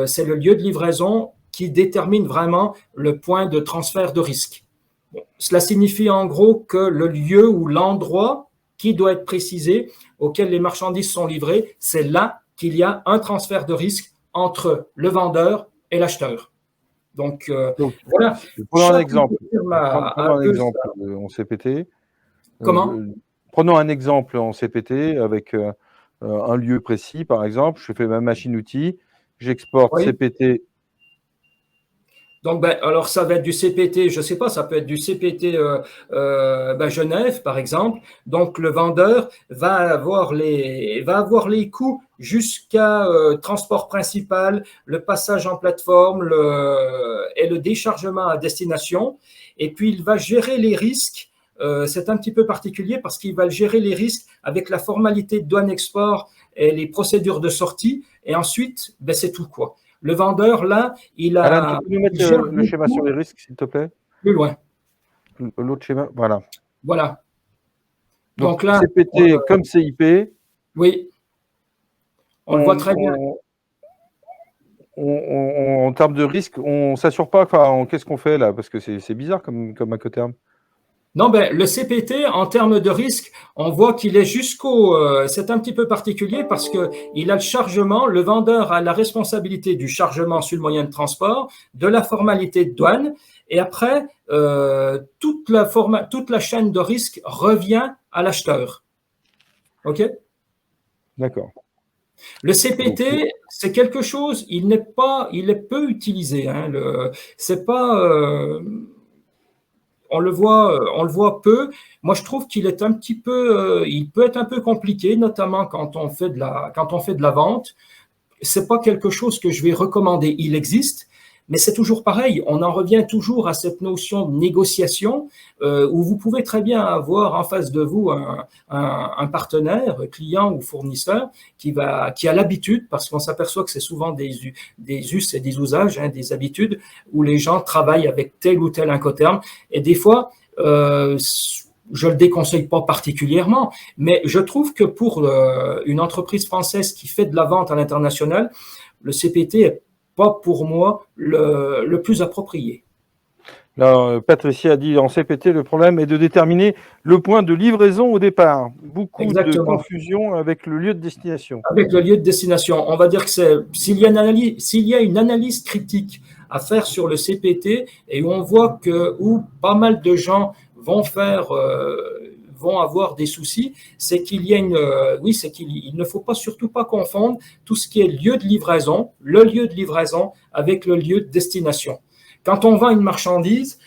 Speaker 2: c'est le lieu de livraison qui détermine vraiment le point de transfert de risque. Bon, cela signifie en gros que le lieu ou l'endroit qui doit être précisé, auquel les marchandises sont livrées, c'est là qu'il y a un transfert de risque entre le vendeur et l'acheteur. Donc,
Speaker 1: Donc,
Speaker 2: voilà.
Speaker 1: prenons un
Speaker 2: Chaque
Speaker 1: exemple.
Speaker 2: incoterm
Speaker 1: Prenons
Speaker 2: a
Speaker 1: un
Speaker 2: un peu
Speaker 1: exemple en CPT.
Speaker 2: Comment?
Speaker 1: Prenons un exemple en CPT avec un lieu précis, par exemple. Je fais ma machine-outil, j'exporte
Speaker 2: Oui.
Speaker 1: CPT.
Speaker 2: Donc, ben, alors, ça va être du CPT, je ne sais pas, ça peut être du CPT Genève, par exemple. Donc, le vendeur va avoir les coûts jusqu'à transport principal, le passage en plateforme et le déchargement à destination. Et puis, il va gérer les risques. C'est un petit peu particulier parce qu'il va gérer les risques avec la formalité de douane-export et les procédures de sortie. Et ensuite, ben, c'est tout, quoi. Le vendeur, là,
Speaker 1: Alan, tu peux nous mettre
Speaker 2: il gère
Speaker 1: le
Speaker 2: les
Speaker 1: schéma sur
Speaker 2: coûts
Speaker 1: les risques, s'il te plaît?
Speaker 2: plus loin.
Speaker 1: L'autre schéma, voilà.
Speaker 2: Voilà.
Speaker 1: Donc,
Speaker 2: Donc là,
Speaker 1: CPT comme CIP,
Speaker 2: oui, on le voit très bien.
Speaker 1: en termes de risque, on ne s'assure pas. Enfin, qu'est-ce qu'on fait là? Parce que c'est bizarre comme incoterm.
Speaker 2: Non, ben, le CPT, en termes de risque, on voit qu'il est c'est un petit peu particulier parce que il a le chargement, le vendeur a la responsabilité du chargement sur le moyen de transport, de la formalité de douane, et après, toute la chaîne de risque revient à l'acheteur. OK?
Speaker 1: D'accord.
Speaker 2: Le
Speaker 1: Donc,
Speaker 2: CPT, c'est quelque chose, il est peu utilisé. Hein, c'est pas, on le voit peu. Moi, je trouve qu'il est un petit peu, il peut être un peu compliqué, notamment quand on fait de la vente. C'est pas quelque chose que je vais recommander. Il existe, mais c'est toujours pareil. On en revient toujours à cette notion de négociation où vous pouvez très bien avoir en face de vous un partenaire, client ou fournisseur qui a l'habitude, parce qu'on s'aperçoit que c'est souvent des us et des usages, hein, des habitudes où les gens travaillent avec tel ou tel incoterm. Et des fois, je le déconseille pas particulièrement, mais je trouve que pour une entreprise française qui fait de la vente à l'international, le CPT est pas pour moi le plus approprié.
Speaker 1: là, Patricia a dit en CPT, le problème est de déterminer le point de livraison au départ. Beaucoup de
Speaker 2: Exactement.
Speaker 1: confusion avec le lieu de destination.
Speaker 2: Avec le lieu de destination, on va dire que s'il y a une analyse critique à faire sur le CPT et où on voit où pas mal de gens vont avoir des soucis, c'est qu'il y a c'est qu'il ne faut pas surtout pas confondre tout ce qui est lieu de livraison, le lieu de livraison avec le lieu de destination. Quand on vend une marchandise,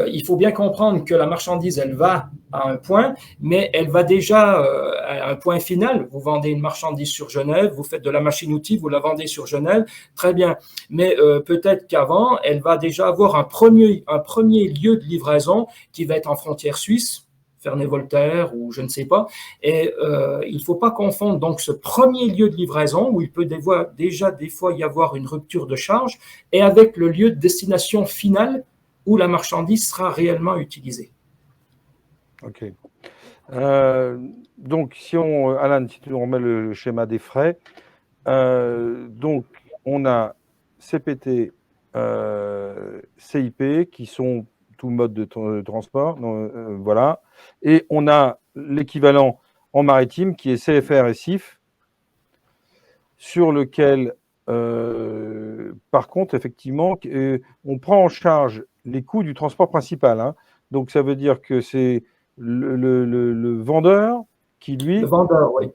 Speaker 2: il faut bien comprendre que la marchandise, elle va à un point, mais elle va déjà à un point final. Vous vendez une marchandise sur Genève, vous faites de la machine-outil, vous la vendez sur Genève, très bien. Mais peut-être qu'avant, elle va déjà avoir un premier lieu de livraison qui va être en frontière suisse, Ferney-Voltaire ou je ne sais pas. Et il ne faut pas confondre donc ce premier lieu de livraison où il peut déjà des fois y avoir une rupture de charge et avec le lieu de destination final où la marchandise sera réellement utilisée.
Speaker 1: OK. Donc, Alan, si tu nous remets le schéma des frais, donc on a CPT, CIP qui sont tout mode de transport, voilà. Et on a l'équivalent en maritime qui est CFR et CIF, sur lequel, par contre, effectivement, on prend en charge les coûts du transport principal. Hein. Donc, ça veut dire que c'est le vendeur qui, lui,
Speaker 2: Le vendeur, oui.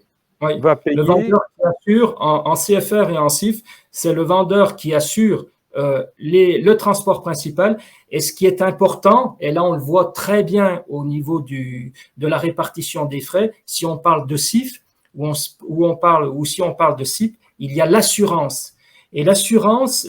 Speaker 1: va
Speaker 2: Le
Speaker 1: payer.
Speaker 2: vendeur qui assure en CFR et en CIF, c'est le vendeur qui assure le transport principal. Et ce qui est important, et là on le voit très bien au niveau de la répartition des frais, si on parle de CIF ou si on parle de CIP, il y a l'assurance. Et l'assurance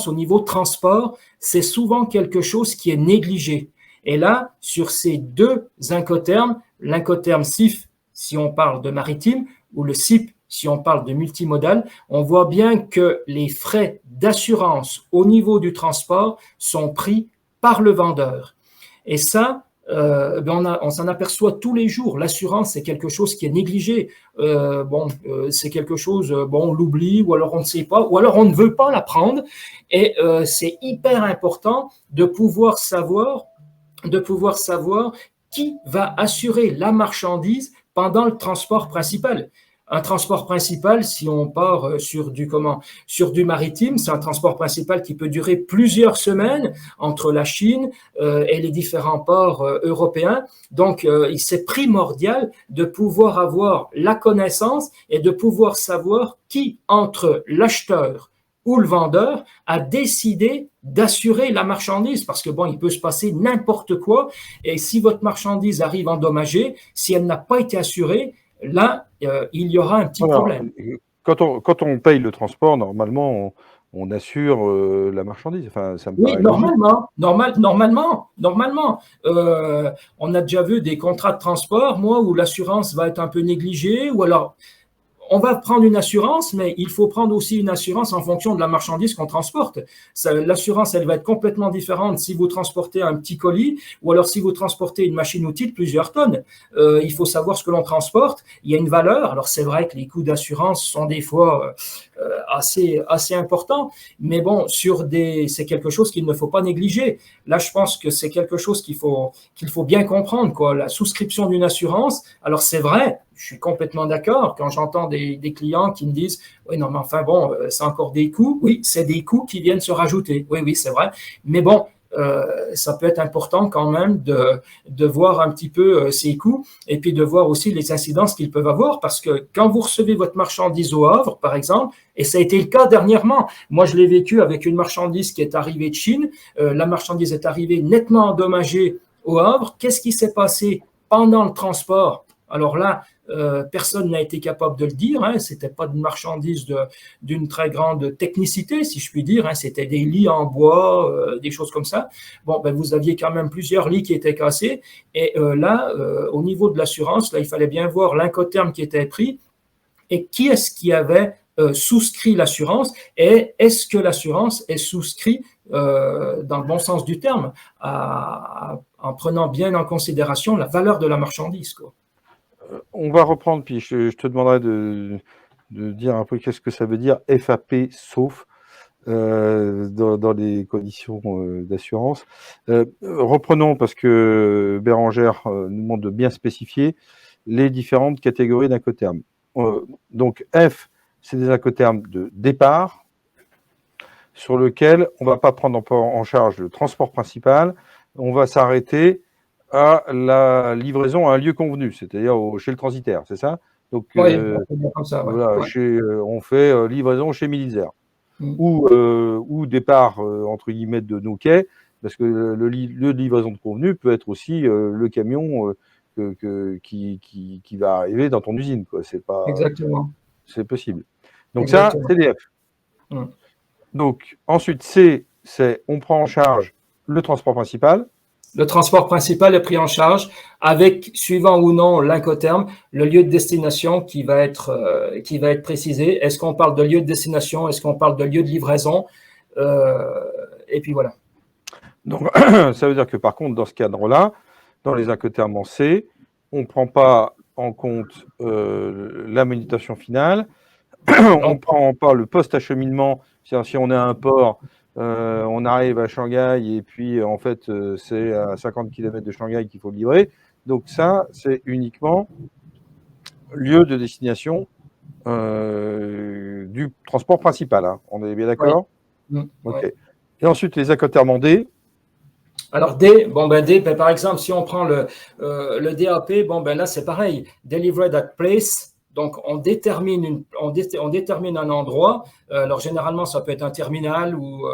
Speaker 2: au niveau transport, c'est souvent quelque chose qui est négligé. Et là, sur ces deux incoterms, l'incoterme CIF, si on parle de maritime, ou le CIP, si on parle de multimodal, on voit bien que les frais d'assurance au niveau du transport sont pris par le vendeur. Et ça, on s'en aperçoit tous les jours. L'assurance, c'est quelque chose qui est négligé. C'est quelque chose, on l'oublie, ou alors on ne sait pas, ou alors on ne veut pas la prendre. Et c'est hyper important de pouvoir savoir qui va assurer la marchandise pendant le transport principal. Un transport principal, si on part sur du maritime, c'est un transport principal qui peut durer plusieurs semaines entre la Chine et les différents ports européens. Donc, c'est primordial de pouvoir avoir la connaissance et de pouvoir savoir qui, entre l'acheteur ou le vendeur, a décidé d'assurer la marchandise, parce que il peut se passer n'importe quoi, et si votre marchandise arrive endommagée, si elle n'a pas été assurée, là, il y aura un petit problème.
Speaker 1: Quand on paye le transport, normalement, on assure la marchandise. Enfin, ça me paraît
Speaker 2: normalement. On a déjà vu des contrats de transport, où l'assurance va être un peu négligée, ou alors on va prendre une assurance, mais il faut prendre aussi une assurance en fonction de la marchandise qu'on transporte. L'assurance, elle va être complètement différente si vous transportez un petit colis ou alors si vous transportez une machine-outil de plusieurs tonnes. Il faut savoir ce que l'on transporte. Il y a une valeur. Alors, c'est vrai que les coûts d'assurance sont des fois assez importants, mais c'est quelque chose qu'il ne faut pas négliger. Là, je pense que c'est quelque chose qu'il faut bien comprendre, quoi. La souscription d'une assurance, alors c'est vrai, je suis complètement d'accord quand j'entends des clients qui me disent « Oui, non, mais enfin, c'est encore des coûts. » Oui, c'est des coûts qui viennent se rajouter. Oui, c'est vrai. Mais ça peut être important quand même de voir un petit peu ces coûts et puis de voir aussi les incidences qu'ils peuvent avoir, parce que quand vous recevez votre marchandise au Havre, par exemple, et ça a été le cas dernièrement, moi je l'ai vécu avec une marchandise qui est arrivée de Chine, la marchandise est arrivée nettement endommagée au Havre. Qu'est-ce qui s'est passé pendant le transport? Alors là, personne n'a été capable de le dire. C'était pas une marchandise d'une très grande technicité, si je puis dire. C'était des lits en bois, des choses comme ça. Vous aviez quand même plusieurs lits qui étaient cassés. Et là, au niveau de l'assurance, là, il fallait bien voir l'incoterm qui était pris et qui est-ce qui avait souscrit l'assurance, et est-ce que l'assurance est souscrite dans le bon sens du terme, en prenant bien en considération la valeur de la marchandise, quoi.
Speaker 1: On va reprendre, puis je te demanderai de dire un peu qu'est-ce que ça veut dire FAP sauf dans les conditions d'assurance. Reprenons, parce que Bérangère nous demande de bien spécifier les différentes catégories d'incoterms. Donc F, c'est des incoterms de départ sur lequel on ne va pas prendre en charge le transport principal, on va s'arrêter à la livraison à un lieu convenu, c'est-à-dire chez le transitaire, c'est ça? Donc,
Speaker 2: comme ça, ouais.
Speaker 1: Voilà, on fait livraison chez Militaire. Ou départ, entre guillemets, de nos quais, parce que le lieu de livraison de convenu peut être aussi le camion qui va arriver dans ton usine, quoi. C'est pas,
Speaker 2: exactement.
Speaker 1: C'est possible. Donc
Speaker 2: exactement.
Speaker 1: Ça, c'est des F. Donc ensuite, C, c'est on prend en charge le transport principal.
Speaker 2: Le transport principal est pris en charge avec, suivant ou non l'incoterm, le lieu de destination qui va être précisé. Est-ce qu'on parle de lieu de destination? Est-ce qu'on parle de lieu de livraison? Et puis voilà.
Speaker 1: Donc, ça veut dire que par contre, dans ce cadre-là, dans les incoterms en C, on ne prend pas en compte la manutention finale, on ne prend pas le post-acheminement. C'est-à-dire, si on est à un port, on arrive à Shanghai et puis en fait c'est à 50 km de Shanghai qu'il faut livrer. Donc ça, c'est uniquement lieu de destination du transport principal. On est bien d'accord?
Speaker 2: Oui.
Speaker 1: Ok. Et ensuite, les incoterms en D.
Speaker 2: Alors D, D, par exemple, si on prend le DAP, là c'est pareil. Delivered at place, Donc, on détermine un endroit. Alors, généralement, ça peut être un terminal ou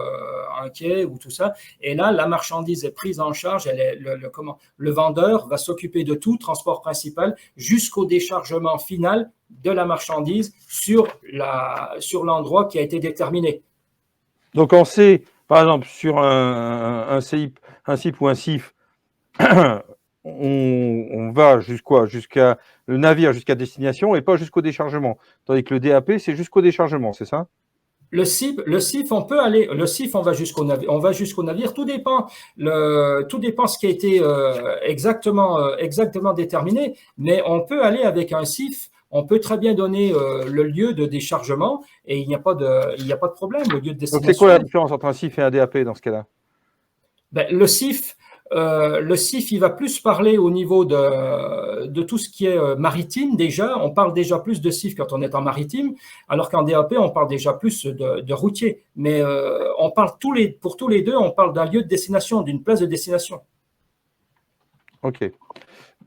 Speaker 2: un quai ou tout ça. Et là, la marchandise est prise en charge. Le vendeur va s'occuper de tout, transport principal, jusqu'au déchargement final de la marchandise sur l'endroit qui a été déterminé.
Speaker 1: Donc, on sait, par exemple, sur un CIP ou un CIF, on va jusqu'à le navire, jusqu'à destination et pas jusqu'au déchargement. Tandis que le DAP, c'est jusqu'au déchargement, c'est ça?
Speaker 2: Le CIF, on peut aller. Le CIF, on va jusqu'au navire. Tout dépend ce qui a été exactement déterminé. Mais on peut aller avec un CIF. On peut très bien donner le lieu de déchargement et il n'y a pas de problème. Le lieu de destination.
Speaker 1: Donc, c'est quoi la différence entre un CIF et un DAP dans ce cas-là?
Speaker 2: Ben, le CIF, il va plus parler au niveau de tout ce qui est maritime déjà. On parle déjà plus de CIF quand on est en maritime, alors qu'en DAP, on parle déjà plus de routier. Mais on parle pour tous les deux, on parle d'un lieu de destination, d'une place de destination.
Speaker 1: Ok.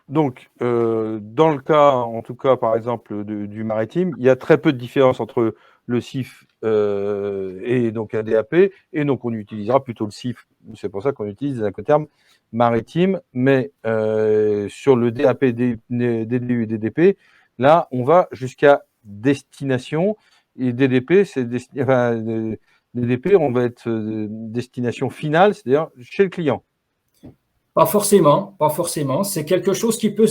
Speaker 1: Donc, dans le cas, en tout cas, par exemple, du maritime, il y a très peu de différence entre le CIF et donc un DAP, et donc on utilisera plutôt le CIF. C'est pour ça qu'on utilise les incoterms maritime, mais sur le DAP, DDU et DDP, là, on va jusqu'à destination, et DDP, DDP, on va être destination finale, c'est-à-dire chez le client.
Speaker 2: Pas forcément. C'est quelque chose qui peut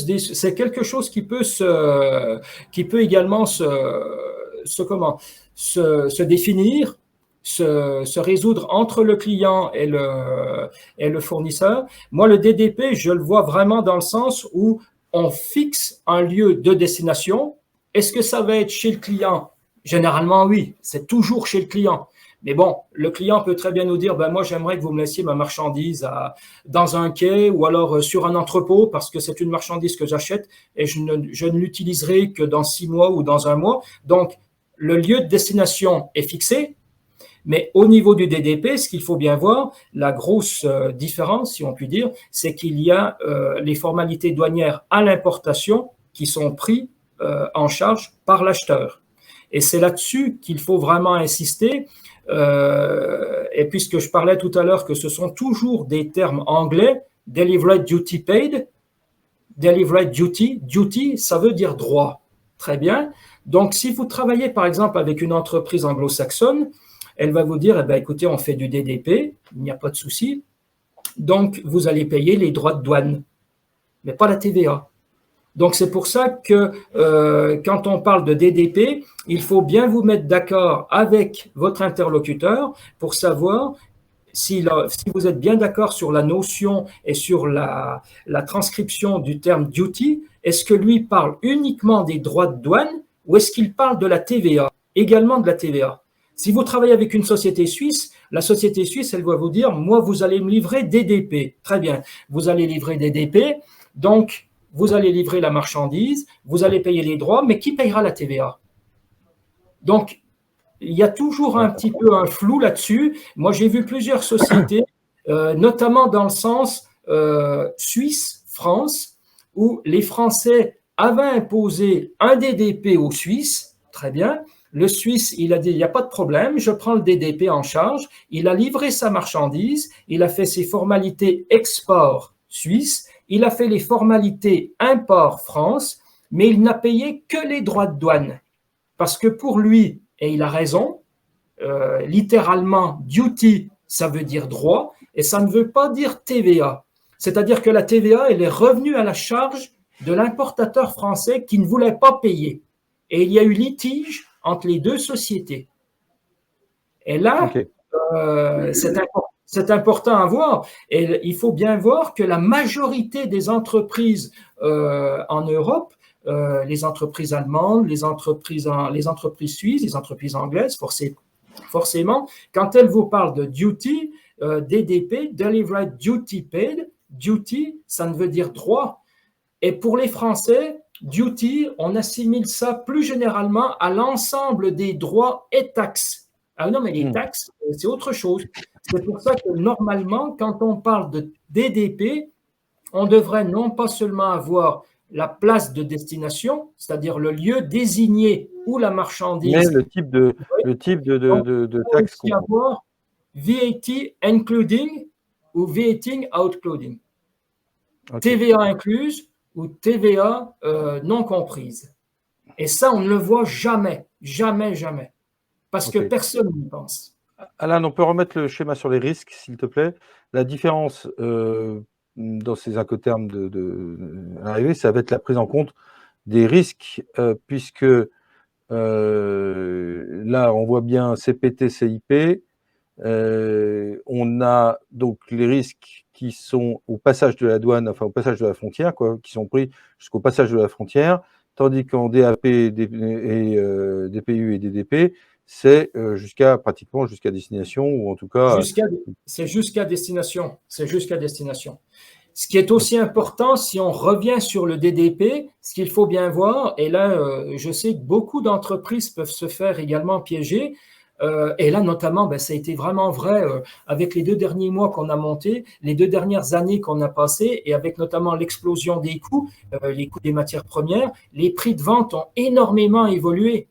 Speaker 2: également se définir, se résoudre entre le client et le fournisseur. Moi, le DDP, je le vois vraiment dans le sens où on fixe un lieu de destination. Est-ce que ça va être chez le client? Généralement, oui, c'est toujours chez le client. Mais bon, le client peut très bien nous dire, moi, j'aimerais que vous me laissiez ma marchandise dans un quai ou alors sur un entrepôt parce que c'est une marchandise que j'achète et je ne l'utiliserai que dans 6 mois ou dans 1 mois. Donc, le lieu de destination est fixé. Mais au niveau du DDP, ce qu'il faut bien voir, la grosse différence, si on peut dire, c'est qu'il y a les formalités douanières à l'importation qui sont prises en charge par l'acheteur. Et c'est là-dessus qu'il faut vraiment insister. Et puisque je parlais tout à l'heure que ce sont toujours des termes anglais, delivery duty paid, delivery duty, ça veut dire droit. Très bien. Donc, si vous travaillez par exemple avec une entreprise anglo-saxonne, elle va vous dire, écoutez, on fait du DDP, il n'y a pas de souci. Donc, vous allez payer les droits de douane, mais pas la TVA. Donc, c'est pour ça que quand on parle de DDP, il faut bien vous mettre d'accord avec votre interlocuteur pour savoir si vous êtes bien d'accord sur la notion et sur la transcription du terme duty. Est-ce que lui parle uniquement des droits de douane ou est-ce qu'il parle de la TVA, également de la TVA? Si vous travaillez avec une société suisse, la société suisse, elle va vous dire, moi, vous allez me livrer DDP. Très bien, vous allez livrer DDP, donc vous allez livrer la marchandise, vous allez payer les droits, mais qui payera la TVA? Donc, il y a toujours un petit peu un flou là-dessus. Moi, j'ai vu plusieurs sociétés, notamment dans le sens Suisse, France, où les Français avaient imposé un DDP aux Suisses. Très bien. Le Suisse, il a dit, il n'y a pas de problème, je prends le DDP en charge. Il a livré sa marchandise, il a fait ses formalités export suisse, il a fait les formalités import France, mais il n'a payé que les droits de douane. Parce que pour lui, et il a raison, littéralement, duty, ça veut dire droit, et ça ne veut pas dire TVA. C'est-à-dire que la TVA, elle est revenue à la charge de l'importateur français qui ne voulait pas payer. Et il y a eu litige entre les deux sociétés. Et là, c'est important à voir. Et il faut bien voir que la majorité des entreprises en Europe, les entreprises allemandes, les entreprises suisses, les entreprises anglaises, forcément, quand elles vous parlent de duty, DDP, Delivery Duty Paid, duty, ça ne veut dire droit. Et pour les Français, duty, on assimile ça plus généralement à l'ensemble des droits et taxes. Ah non, mais les taxes, c'est autre chose. C'est pour ça que normalement, quand on parle de DDP, on devrait non pas seulement avoir la place de destination, c'est-à-dire le lieu désigné où la
Speaker 1: Mais
Speaker 2: marchandise.
Speaker 1: le type de,
Speaker 2: Oui.
Speaker 1: le type
Speaker 2: Donc,
Speaker 1: de
Speaker 2: il faut
Speaker 1: taxe
Speaker 2: aussi
Speaker 1: qu'on...
Speaker 2: avoir VAT including ou VAT outcluding.
Speaker 1: Ok.
Speaker 2: TVA incluse ou TVA non comprise. Et ça, on ne le voit jamais, jamais, jamais. Parce que
Speaker 1: Ok.
Speaker 2: personne n'y pense.
Speaker 1: Alain, on peut remettre le schéma sur les risques, s'il te plaît. La différence dans ces incoterms à l'arrivée, ça va être la prise en compte des risques, puisque là, on voit bien CPT, CIP. On a donc les risques qui sont au passage de la douane, enfin au passage de la frontière, quoi, qui sont pris jusqu'au passage de la frontière, tandis qu'en DAP et DPU et DDP, c'est pratiquement jusqu'à destination, ou en tout cas.
Speaker 2: C'est jusqu'à destination. C'est jusqu'à destination. Ce qui est aussi important, si on revient sur le DDP, ce qu'il faut bien voir, et là, je sais que beaucoup d'entreprises peuvent se faire également piéger, et là, notamment, ben, ça a été vraiment vrai avec les 2 derniers mois qu'on a montés, les 2 dernières années qu'on a passées, et avec notamment l'explosion des coûts, les coûts des matières premières, les prix de vente ont énormément évolué.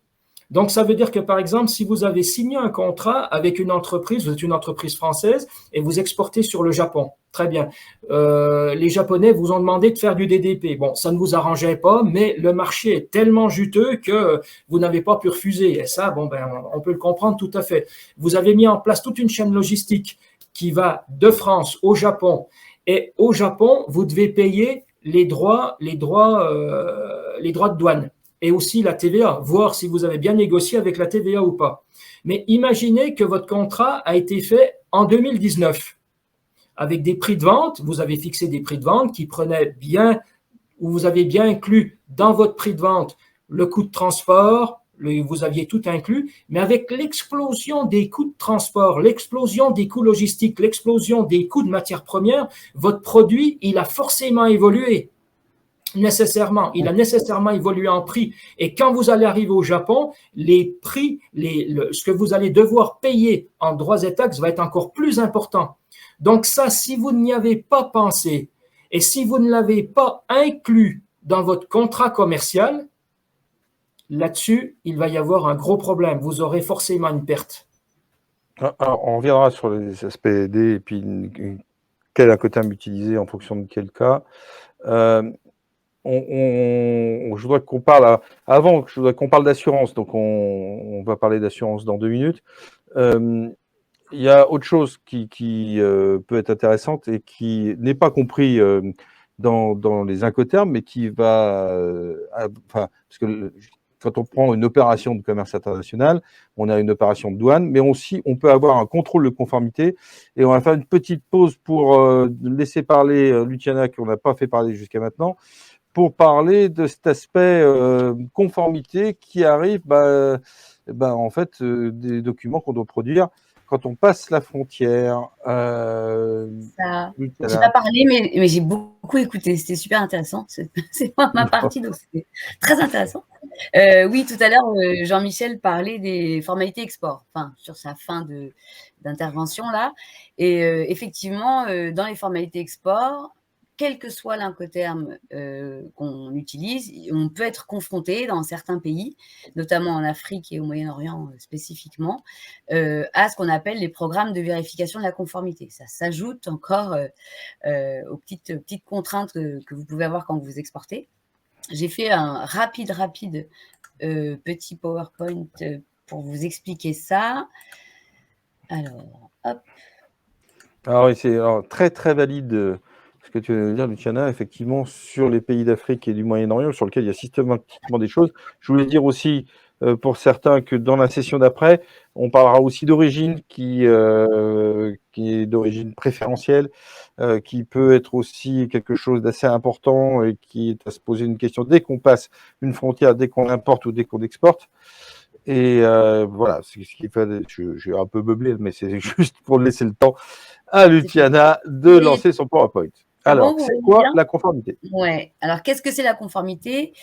Speaker 2: Donc, ça veut dire que, par exemple, si vous avez signé un contrat avec une entreprise, vous êtes une entreprise française et vous exportez sur le Japon. Très bien. Les Japonais vous ont demandé de faire du DDP. Bon, ça ne vous arrangeait pas, mais le marché est tellement juteux que vous n'avez pas pu refuser. Et ça, bon, ben, on peut le comprendre tout à fait. Vous avez mis en place toute une chaîne logistique qui va de France au Japon. Et au Japon, vous devez payer les droits de douane et aussi la TVA, voir si vous avez bien négocié avec la TVA ou pas. Mais imaginez que votre contrat a été fait en 2019 avec des prix de vente, vous avez fixé des prix de vente qui prenaient bien, ou vous avez bien inclus dans votre prix de vente le coût de transport, vous aviez tout inclus, mais avec l'explosion des coûts de transport, l'explosion des coûts logistiques, l'explosion des coûts de matières premières, votre produit, il a forcément évolué. Nécessairement, il a nécessairement évolué en prix. Et quand vous allez arriver au Japon, les prix, ce que vous allez devoir payer en droits et taxes va être encore plus important. Donc ça, si vous n'y avez pas pensé et si vous ne l'avez pas inclus dans votre contrat commercial, là-dessus, il va y avoir un gros problème. Vous aurez forcément une perte.
Speaker 1: Alors, on reviendra sur les aspects aidés et puis quel incoterm utiliser en fonction de quel cas. Je voudrais qu'on parle avant, je voudrais qu'on parle d'assurance. Donc, on va parler d'assurance dans 2 minutes. Il y a autre chose qui peut être intéressante et qui n'est pas compris dans les incoterms, mais qui va, enfin, parce que quand on prend une opération de commerce international, on a une opération de douane, mais aussi on peut avoir un contrôle de conformité. Et on va faire une petite pause pour laisser parler Luciana, qu'on n'a pas fait parler jusqu'à maintenant, pour parler de cet aspect conformité qui arrive, en fait, des documents qu'on doit produire quand on passe la frontière.
Speaker 4: J'ai pas parlé, mais j'ai beaucoup écouté. C'était super intéressant. C'est pas ma partie, donc c'était très intéressant. Oui, tout à l'heure, Jean-Michel parlait des formalités export, enfin, sur sa fin d'intervention là. Et effectivement, dans les formalités export, quel que soit l'incoterm qu'on utilise, on peut être confronté dans certains pays, notamment en Afrique et au Moyen-Orient spécifiquement, à ce qu'on appelle les programmes de vérification de la conformité. Ça s'ajoute encore aux petites contraintes que vous pouvez avoir quand vous exportez. J'ai fait un rapide petit PowerPoint pour vous expliquer ça. Alors, hop.
Speaker 1: Alors, oui, c'est très, très valide ce que tu viens de dire, Luciana, effectivement, sur les pays d'Afrique et du Moyen-Orient, sur lesquels il y a systématiquement des choses. Je voulais dire aussi, pour certains, que dans la session d'après, on parlera aussi d'origine, qui est d'origine préférentielle, qui peut être aussi quelque chose d'assez important et qui est à se poser une question dès qu'on passe une frontière, dès qu'on importe ou dès qu'on exporte. Et voilà, c'est ce qui fait. Je suis un peu meublé, mais c'est juste pour laisser le temps à Luciana de lancer son PowerPoint. Alors,
Speaker 4: bon,
Speaker 1: c'est quoi la conformité?
Speaker 4: Ouais. Alors, qu'est-ce que c'est la conformité?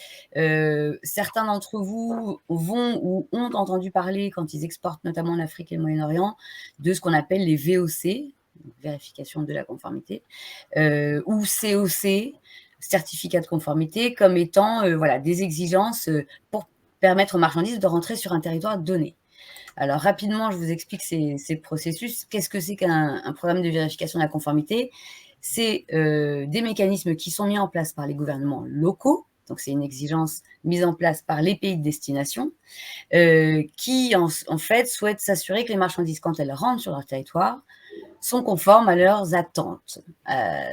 Speaker 4: Certains d'entre vous vont ou ont entendu parler, quand ils exportent notamment en Afrique et le Moyen-Orient, de ce qu'on appelle les VOC, vérification de la conformité, ou COC, certificats de conformité comme étant voilà, des exigences pour permettre aux marchandises de rentrer sur un territoire donné. Alors rapidement, je vous explique ces processus. Qu'est-ce que c'est qu'un programme de vérification de la conformité? C'est des mécanismes qui sont mis en place par les gouvernements locaux, donc c'est une exigence mise en place par les pays de destination, qui en fait souhaitent s'assurer que les marchandises, quand elles rentrent sur leur territoire, sont conformes à leurs attentes.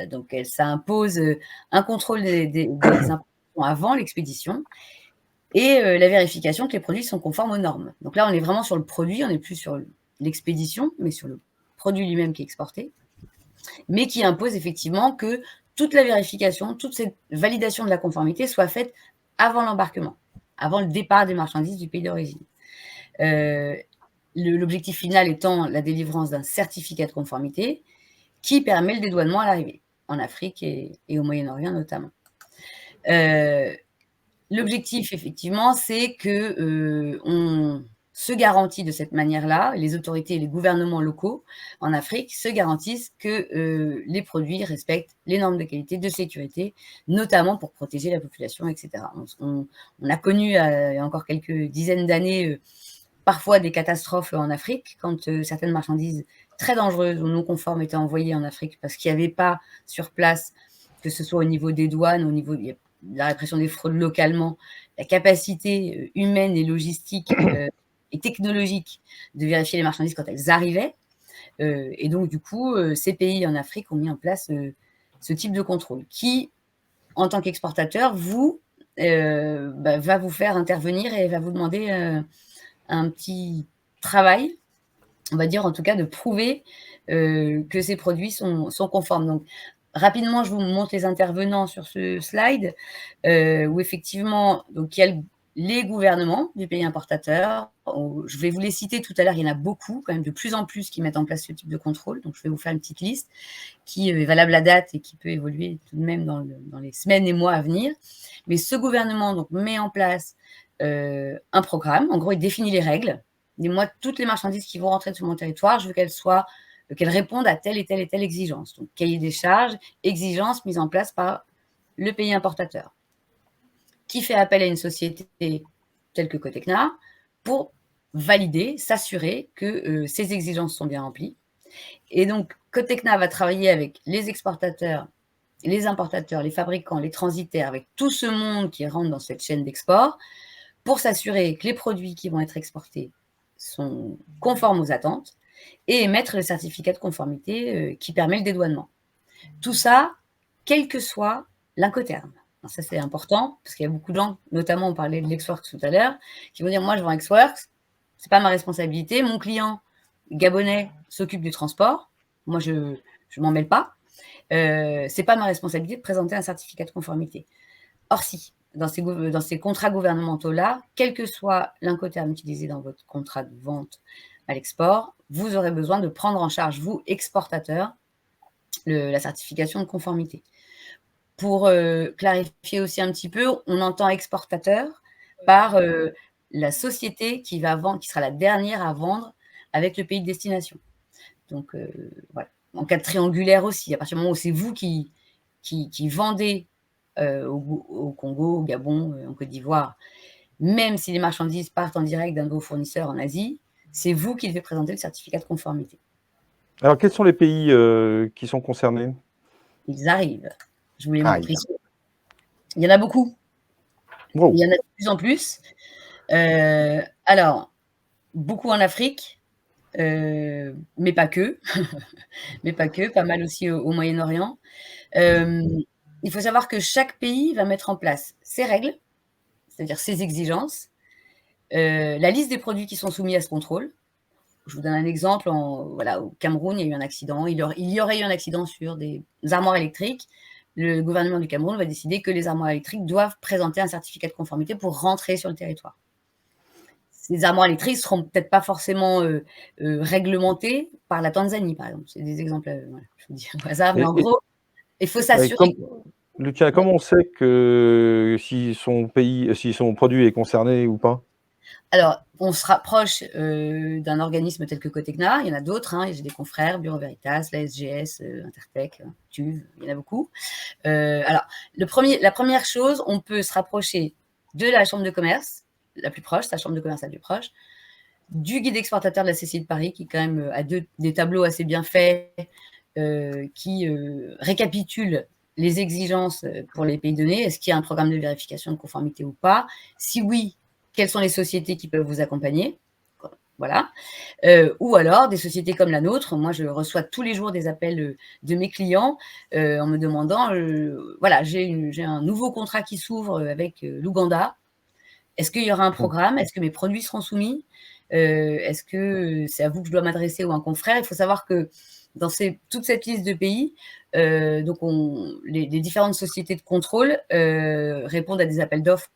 Speaker 4: Donc ça impose un contrôle des importations avant l'expédition, et la vérification que les produits sont conformes aux normes. Donc là, on est vraiment sur le produit, on n'est plus sur l'expédition, mais sur le produit lui-même qui est exporté, mais qui impose effectivement que toute la vérification, toute cette validation de la conformité soit faite avant l'embarquement, avant le départ des marchandises du pays d'origine. L'objectif final étant la délivrance d'un certificat de conformité qui permet le dédouanement à l'arrivée, en Afrique et au Moyen-Orient notamment. L'objectif, effectivement, c'est qu'on se garantit de cette manière-là, les autorités et les gouvernements locaux en Afrique se garantissent que les produits respectent les normes de qualité, de sécurité, notamment pour protéger la population, etc. On a connu, il y a encore quelques dizaines d'années, parfois des catastrophes en Afrique, quand certaines marchandises très dangereuses ou non conformes étaient envoyées en Afrique parce qu'il n'y avait pas sur place, que ce soit au niveau des douanes, au niveau de la répression des fraudes localement, la capacité humaine et logistique et technologique de vérifier les marchandises quand elles arrivaient. Et donc, du coup, ces pays en Afrique ont mis en place ce type de contrôle qui, en tant qu'exportateur, va vous faire intervenir et va vous demander un petit travail, on va dire en tout cas, de prouver que ces produits sont conformes. Donc, rapidement, je vous montre les intervenants sur ce slide, où effectivement, donc, il y a les gouvernements du pays importateur. Je vais vous les citer tout à l'heure, il y en a beaucoup, quand même de plus en plus, qui mettent en place ce type de contrôle. Donc, je vais vous faire une petite liste qui est valable à date et qui peut évoluer tout de même dans les semaines et mois à venir. Mais ce gouvernement donc, met en place un programme. En gros, il définit les règles. Dis-moi, toutes les marchandises qui vont rentrer sur mon territoire, je veux qu'elles répondent à telle et telle et telle exigence. Donc, cahier des charges, exigences mises en place par le pays importateur, qui fait appel à une société telle que Cotecna pour valider, s'assurer que ces exigences sont bien remplies. Et donc, Cotecna va travailler avec les exportateurs, les importateurs, les fabricants, les transitaires, avec tout ce monde qui rentre dans cette chaîne d'export, pour s'assurer que les produits qui vont être exportés sont conformes aux attentes et émettre le certificat de conformité qui permet le dédouanement. Tout ça, quel que soit l'incoterm. Alors ça, c'est important, parce qu'il y a beaucoup de gens, notamment on parlait de Lexworks tout à l'heure, qui vont dire, moi, je vends Lexworks, c'est pas ma responsabilité, mon client gabonais s'occupe du transport, moi, je m'en mêle pas, c'est pas ma responsabilité de présenter un certificat de conformité. Or, si, dans ces contrats gouvernementaux-là, quel que soit l'incoterm utilisé dans votre contrat de vente à l'export, vous aurez besoin de prendre en charge, vous, exportateur, la certification de conformité. Pour clarifier aussi un petit peu, on entend exportateur par la société qui sera la dernière à vendre avec le pays de destination. Donc, voilà. En cas de triangulaire aussi, à partir du moment où c'est vous qui vendez au Congo, au Gabon, en Côte d'Ivoire, même si les marchandises partent en direct d'un de vos fournisseurs en Asie, c'est vous qui devez présenter le certificat de conformité.
Speaker 1: Alors, quels sont les pays qui sont concernés?
Speaker 4: Ils arrivent. Je vous les montre ici. Il y en a beaucoup. Wow. Il y en a de plus en plus. Alors, beaucoup en Afrique, mais pas que. Mais pas que, pas mal aussi au Moyen-Orient. Il faut savoir que chaque pays va mettre en place ses règles, c'est-à-dire ses exigences, la liste des produits qui sont soumis à ce contrôle. Je vous donne un exemple. Au Cameroun, il y a eu un accident. Il y aurait eu un accident sur des armoires électriques. Le gouvernement du Cameroun va décider que les armoires électriques doivent présenter un certificat de conformité pour rentrer sur le territoire. Ces armoires électriques ne seront peut-être pas forcément réglementées par la Tanzanie, par exemple. C'est des exemples, voilà, je vous dis au hasard, mais en gros, il faut s'assurer.
Speaker 1: Lucas, comment on sait que si son produit est concerné ou pas?
Speaker 4: Alors, on se rapproche d'un organisme tel que Cotecna. Il y en a d'autres. J'ai des confrères, Bureau Veritas, la SGS, Intertech, TUV, il y en a beaucoup. Alors, la première chose, on peut se rapprocher de la chambre de commerce la plus proche, sa chambre de commerce la plus proche, du guide exportateur de la CCI de Paris, qui quand même a des tableaux assez bien faits, qui récapitulent les exigences pour les pays donnés. Est-ce qu'il y a un programme de vérification de conformité ou pas? Si oui, quelles sont les sociétés qui peuvent vous accompagner? Voilà. Ou alors des sociétés comme la nôtre. Moi, je reçois tous les jours des appels de mes clients en me demandant, voilà, j'ai un nouveau contrat qui s'ouvre avec l'Ouganda. Est-ce qu'il y aura un programme? Est-ce que mes produits seront soumis? Est-ce que c'est à vous que je dois m'adresser ou à un confrère? Il faut savoir que dans toute cette liste de pays, donc les différentes sociétés de contrôle répondent à des appels d'offres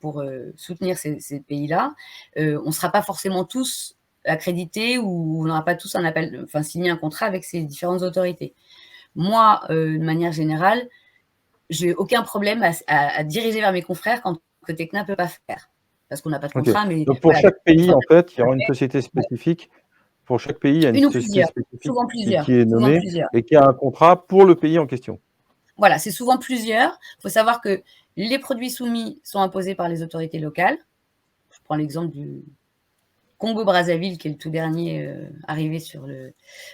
Speaker 4: pour soutenir ces pays-là. On ne sera pas forcément tous accrédités ou on n'aura pas tous signé un contrat avec ces différentes autorités. Moi, de manière générale, j'ai aucun problème à diriger vers mes confrères quand Cotecna ne peut pas faire. Parce qu'on n'a pas de contrat.
Speaker 1: Mais donc pour chaque pays, en fait, il y aura une société spécifique. Pour chaque pays, il y a une société spécifique qui est nommée et qui a un contrat pour le pays en question.
Speaker 4: Voilà, c'est souvent plusieurs. Il faut savoir que les produits soumis sont imposés par les autorités locales. Je prends l'exemple du Congo-Brazzaville, qui est le tout dernier arrivé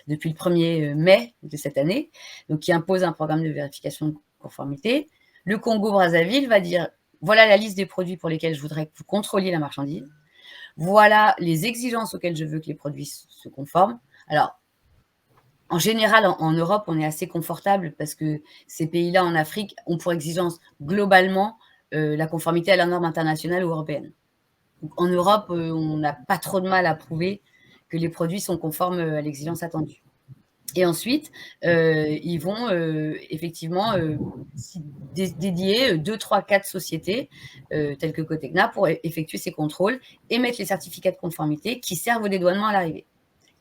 Speaker 4: depuis le 1er mai de cette année, donc qui impose un programme de vérification de conformité. Le Congo-Brazzaville va dire, voilà la liste des produits pour lesquels je voudrais que vous contrôliez la marchandise. Voilà les exigences auxquelles je veux que les produits se conforment. Alors, en général, en Europe, on est assez confortable parce que ces pays-là, en Afrique, ont pour exigence globalement la conformité à la norme internationale ou européenne. Donc, en Europe, on n'a pas trop de mal à prouver que les produits sont conformes à l'exigence attendue. Et ensuite, ils vont effectivement dédier 2, 3, 4 sociétés telles que Cotecna pour effectuer ces contrôles et mettre les certificats de conformité qui servent au dédouanement à l'arrivée,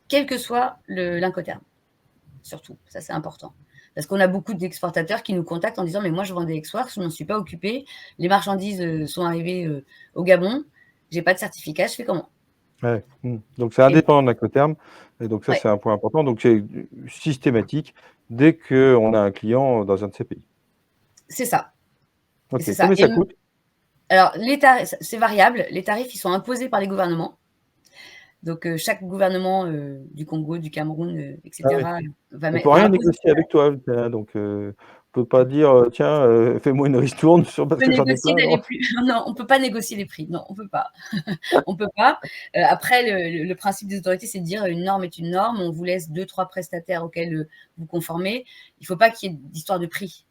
Speaker 4: quel que soit l'Incoterm. Surtout, ça c'est important. Parce qu'on a beaucoup d'exportateurs qui nous contactent en disant « mais moi je vends des exports, je n'en suis pas occupé, les marchandises sont arrivées au Gabon, je n'ai pas de certificat, je fais comment ?»
Speaker 1: Ouais. Donc c'est indépendant de l'Incoterm, et donc ça c'est un point important. Donc c'est systématique dès qu'on a un client dans un de ces pays.
Speaker 4: C'est ça.
Speaker 1: Ok. Combien ça coûte?
Speaker 4: Alors c'est variable. Les tarifs ils sont imposés par les gouvernements. Donc chaque gouvernement du Congo, du Cameroun, etc.
Speaker 1: va mettre. On peut rien négocier avec toi, donc on peut pas dire tiens fais-moi une ristourne sur parce que j'en ai plein.
Speaker 4: Non, on peut pas négocier les prix. Non, on peut pas. On peut pas. Après, le principe des autorités, c'est de dire une norme est une norme. On vous laisse 2, 3 prestataires auxquels vous conformez. Il faut pas qu'il y ait d'histoire de prix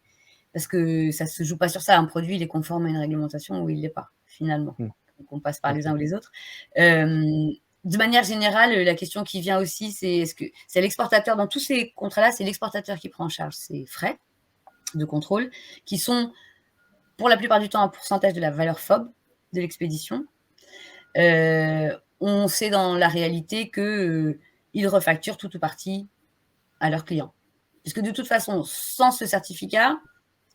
Speaker 4: parce que ça se joue pas sur ça. Un produit, il est conforme à une réglementation ou il l'est pas finalement. Donc on passe par les uns ou les autres. De manière générale, la question qui vient aussi, c'est est-ce que c'est l'exportateur, dans tous ces contrats-là, c'est l'exportateur qui prend en charge ces frais de contrôle, qui sont pour la plupart du temps un pourcentage de la valeur FOB de l'expédition. On sait dans la réalité qu'ils refacturent tout ou partie à leurs clients. Puisque de toute façon, sans ce certificat,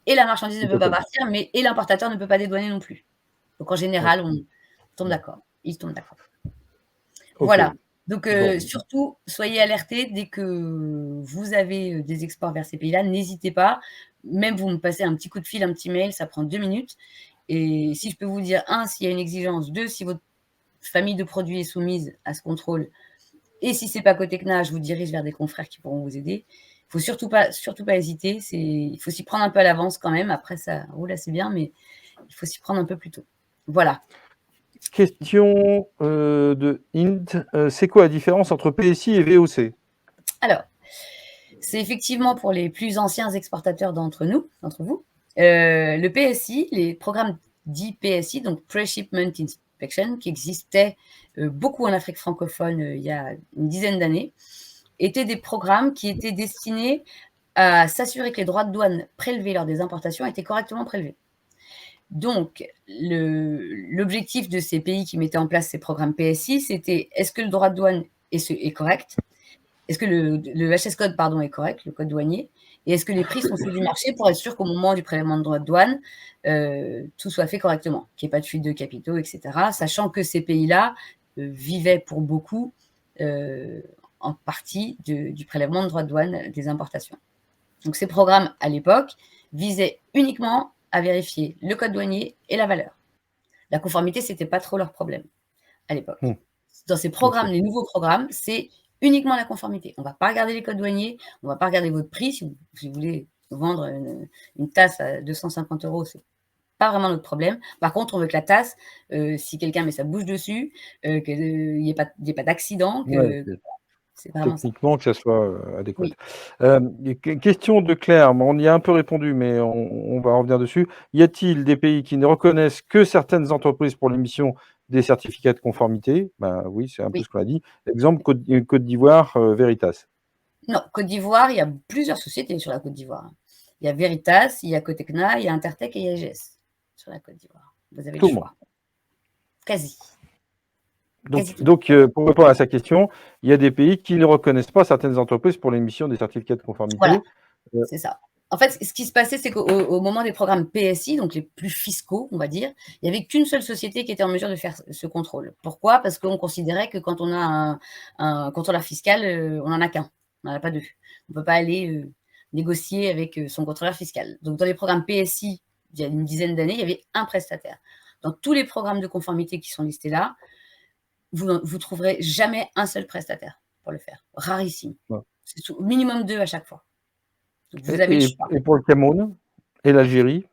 Speaker 4: et la marchandise ne peut pas partir, et l'importateur ne peut pas dédouaner non plus. Donc en général, on tombe d'accord. Ils tombent d'accord. Voilà. Donc, surtout, soyez alertés dès que vous avez des exports vers ces pays-là. N'hésitez pas. Même vous me passez un petit coup de fil, un petit mail, ça prend 2 minutes. Et si je peux vous dire, 1, s'il y a une exigence, 2, si votre famille de produits est soumise à ce contrôle, et si ce n'est pas Cotecna, je vous dirige vers des confrères qui pourront vous aider. Il ne faut surtout pas hésiter. Il faut s'y prendre un peu à l'avance quand même. Après, ça roule assez bien, mais il faut s'y prendre un peu plus tôt. Voilà.
Speaker 1: Question de Int, c'est quoi la différence entre PSI et VOC?
Speaker 4: Alors, c'est effectivement pour les plus anciens exportateurs d'entre vous. Le PSI, les programmes dits PSI, donc Pre-Shipment Inspection, qui existaient beaucoup en Afrique francophone il y a une dizaine d'années, étaient des programmes qui étaient destinés à s'assurer que les droits de douane prélevés lors des importations étaient correctement prélevés. Donc, l'objectif de ces pays qui mettaient en place ces programmes PSI, c'était est-ce que le droit de douane est correct? Est-ce que le HS code est correct, le code douanier? Et est-ce que les prix sont ceux du marché pour être sûr qu'au moment du prélèvement de droits de douane, tout soit fait correctement, qu'il n'y ait pas de fuite de capitaux, etc. Sachant que ces pays-là vivaient pour beaucoup en partie du prélèvement de droits de douane des importations. Donc ces programmes, à l'époque, visaient uniquement à vérifier le code douanier et la valeur. La conformité, ce n'était pas trop leur problème à l'époque. Dans ces programmes, les nouveaux programmes, c'est uniquement la conformité. On ne va pas regarder les codes douaniers, on ne va pas regarder votre prix. Si vous voulez vendre une tasse à 250 €, ce n'est pas vraiment notre problème. Par contre, on veut que la tasse, si quelqu'un met sa bouche dessus, qu'il n'y ait pas d'accident, c'est vraiment
Speaker 1: techniquement, que ça soit adéquat.
Speaker 4: Oui.
Speaker 1: Question de Claire, on y a un peu répondu, mais on va revenir dessus. Y a-t-il des pays qui ne reconnaissent que certaines entreprises pour l'émission des certificats de conformité? Ben oui, c'est un peu
Speaker 4: Oui.
Speaker 1: ce qu'on a dit. Exemple, Côte d'Ivoire, Veritas.
Speaker 4: Non, Côte d'Ivoire, il y a plusieurs sociétés sur la Côte d'Ivoire. Il y a Veritas, il y a Cotecna, il y a Intertech et il y a EGS sur la Côte d'Ivoire. Vous avez
Speaker 1: Tout
Speaker 4: le
Speaker 1: le
Speaker 4: choix. Quasi.
Speaker 1: Donc, pour répondre à sa question, il y a des pays qui ne reconnaissent pas certaines entreprises pour l'émission des certificats de conformité.
Speaker 4: Voilà, c'est ça. En fait, ce qui se passait, c'est qu'au moment des programmes PSI, donc les plus fiscaux, on va dire, il n'y avait qu'une seule société qui était en mesure de faire ce contrôle. Pourquoi? Parce qu'on considérait que quand on a un contrôleur fiscal, on n'en a qu'un, on n'en a pas deux. On ne peut pas aller négocier avec son contrôleur fiscal. Donc, dans les programmes PSI, il y a une dizaine d'années, il y avait un prestataire. Dans tous les programmes de conformité qui sont listés là, vous trouverez jamais un seul prestataire pour le faire. Rarissime.
Speaker 1: Ouais.
Speaker 4: C'est au minimum 2 à chaque fois. Donc vous avez le choix.
Speaker 1: Et pour le Cameroun et l'Algérie?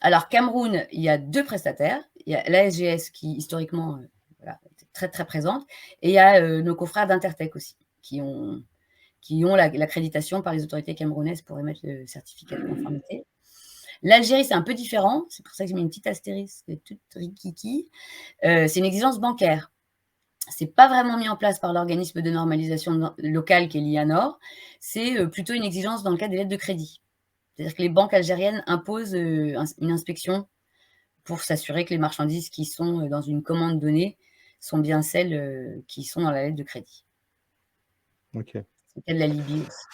Speaker 4: Alors, Cameroun, il y a 2 prestataires. Il y a l'ASGS qui, historiquement, était très, très présente. Et il y a nos confrères d'Intertech aussi, qui ont l'accréditation par les autorités camerounaises pour émettre le certificat de conformité. L'Algérie, c'est un peu différent. C'est pour ça que j'ai mis une petite astérisque toute rikiki. C'est une exigence bancaire. Ce n'est pas vraiment mis en place par l'organisme de normalisation local qui est l'IANOR. C'est plutôt une exigence dans le cadre des lettres de crédit. C'est-à-dire que les banques algériennes imposent une inspection pour s'assurer que les marchandises qui sont dans une commande donnée sont bien celles qui sont dans la lettre de crédit.
Speaker 1: Ok.
Speaker 4: C'est le cas de la Libye aussi.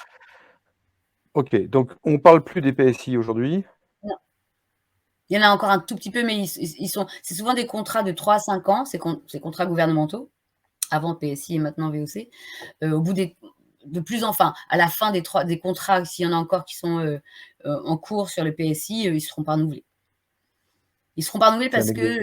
Speaker 1: Ok, donc on ne parle plus des PSI aujourd'hui?
Speaker 4: Non. Il y en a encore un tout petit peu, mais c'est souvent des contrats de 3 à 5 ans, ces contrats gouvernementaux, avant PSI et maintenant VOC. Au bout à la fin des contrats, s'il y en a encore qui sont en cours sur le PSI, ils ne seront pas renouvelés. Ils seront pas renouvelés parce que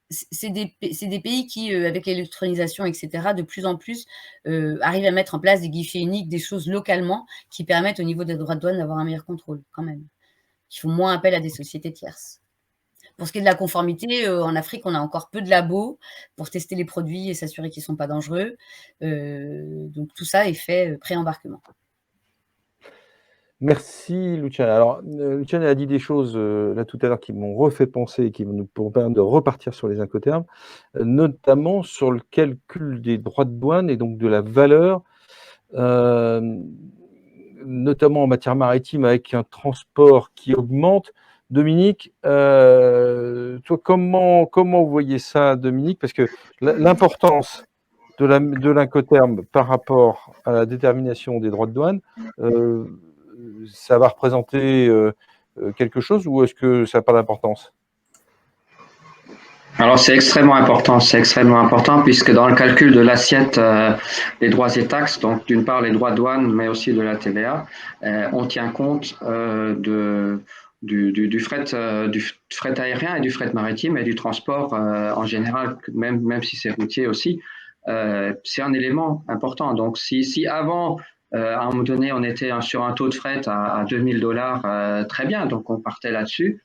Speaker 4: c'est des pays qui, avec l'électronisation, etc., de plus en plus arrivent à mettre en place des guichets uniques, des choses localement qui permettent au niveau des droits de douane d'avoir un meilleur contrôle quand même. Ils font moins appel à des sociétés tierces. Pour ce qui est de la conformité, en Afrique, on a encore peu de labos pour tester les produits et s'assurer qu'ils ne sont pas dangereux. Donc tout ça est fait pré-embarquement.
Speaker 1: Merci Luciana. Alors, Luciana a dit des choses là tout à l'heure qui m'ont refait penser et qui vont nous permettre de repartir sur les incoterms, notamment sur le calcul des droits de douane et donc de la valeur, notamment en matière maritime avec un transport qui augmente. Dominique, toi, comment vous voyez ça, Dominique? Parce que l'importance de l'incoterm par rapport à la détermination des droits de douane, ça va représenter quelque chose ou est-ce que ça n'a pas d'importance?
Speaker 3: Alors c'est extrêmement important puisque dans le calcul de l'assiette des droits et taxes, donc d'une part les droits de douane mais aussi de la TVA, on tient compte du fret aérien et du fret maritime et du transport en général, même si c'est routier aussi. C'est un élément important. Donc si avant, à un moment donné, on était sur un taux de fret à $2000, très bien, donc on partait là-dessus.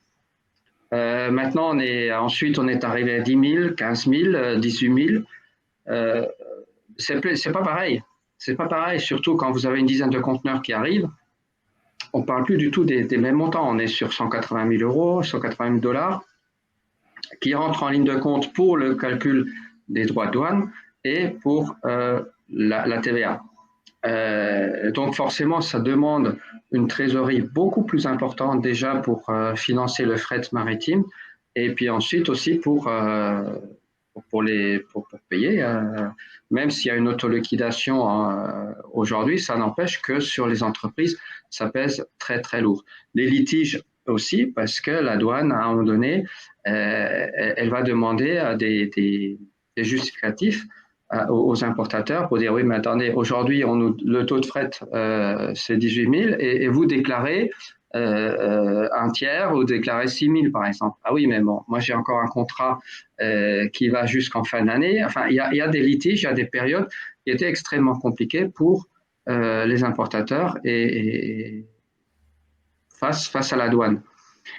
Speaker 3: Maintenant, ensuite, on est arrivé à 10 000, 15 000, 18 000. C'est pas pareil. C'est pas pareil, surtout quand vous avez une dizaine de conteneurs qui arrivent. On parle plus du tout des mêmes montants. On est sur 180 000 €, 180 000 $ qui rentrent en ligne de compte pour le calcul des droits de douane et pour la TVA. Donc forcément, ça demande une trésorerie beaucoup plus importante déjà pour financer le fret maritime et puis ensuite aussi pour pour payer. Même s'il y a une autoliquidation aujourd'hui, ça n'empêche que sur les entreprises, ça pèse très, très lourd. Les litiges aussi, parce que la douane, à un moment donné, elle va demander des justificatifs aux importateurs pour dire oui, mais attendez, aujourd'hui, le taux de fret, c'est 18 000 et vous déclarez un tiers ou déclarer 6 000 par exemple. Ah oui, mais bon, moi j'ai encore un contrat qui va jusqu'en fin d'année. Enfin, il y a des litiges, il y a des périodes qui étaient extrêmement compliquées pour les importateurs et face à la douane.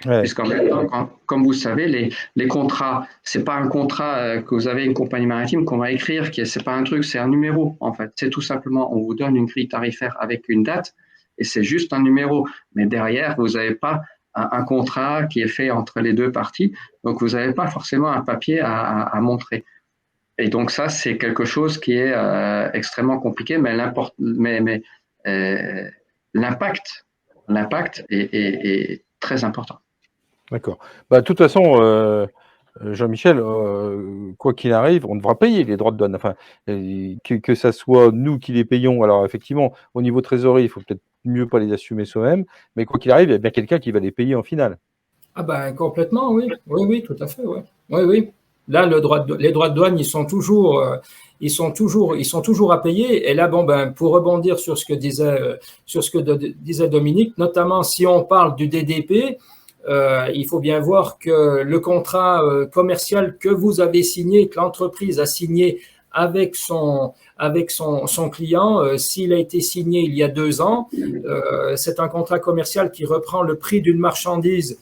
Speaker 1: Ouais.
Speaker 3: Puisqu'en même temps, comme vous savez, les contrats, c'est pas un contrat que vous avez une compagnie maritime qu'on va écrire, c'est pas un truc, c'est un numéro en fait. C'est tout simplement, on vous donne une grille tarifaire avec une date et c'est juste un numéro. Mais derrière, vous n'avez pas un contrat qui est fait entre les deux parties, donc vous n'avez pas forcément un papier à montrer. Et donc ça, c'est quelque chose qui est extrêmement compliqué, mais l'impact est très important.
Speaker 1: D'accord. Bah, de toute façon, Jean-Michel, quoi qu'il arrive, on devra payer les droits de douane. Enfin, que ça soit nous qui les payons. Alors, effectivement, au niveau trésorerie, il faut peut-être mieux pas les assumer soi-même, mais quoi qu'il arrive, il y a bien quelqu'un qui va les payer en finale.
Speaker 2: Ah ben complètement, oui. Oui, oui, tout à fait, oui. Oui, oui. Là, les droits de douane, ils sont toujours à payer. Et là, bon, ben, pour rebondir sur ce que disait Dominique, notamment si on parle du DDP, il faut bien voir que le contrat commercial que vous avez signé, que l'entreprise a signé avec son client, s'il a été signé il y a 2 ans, c'est un contrat commercial qui reprend le prix d'une marchandise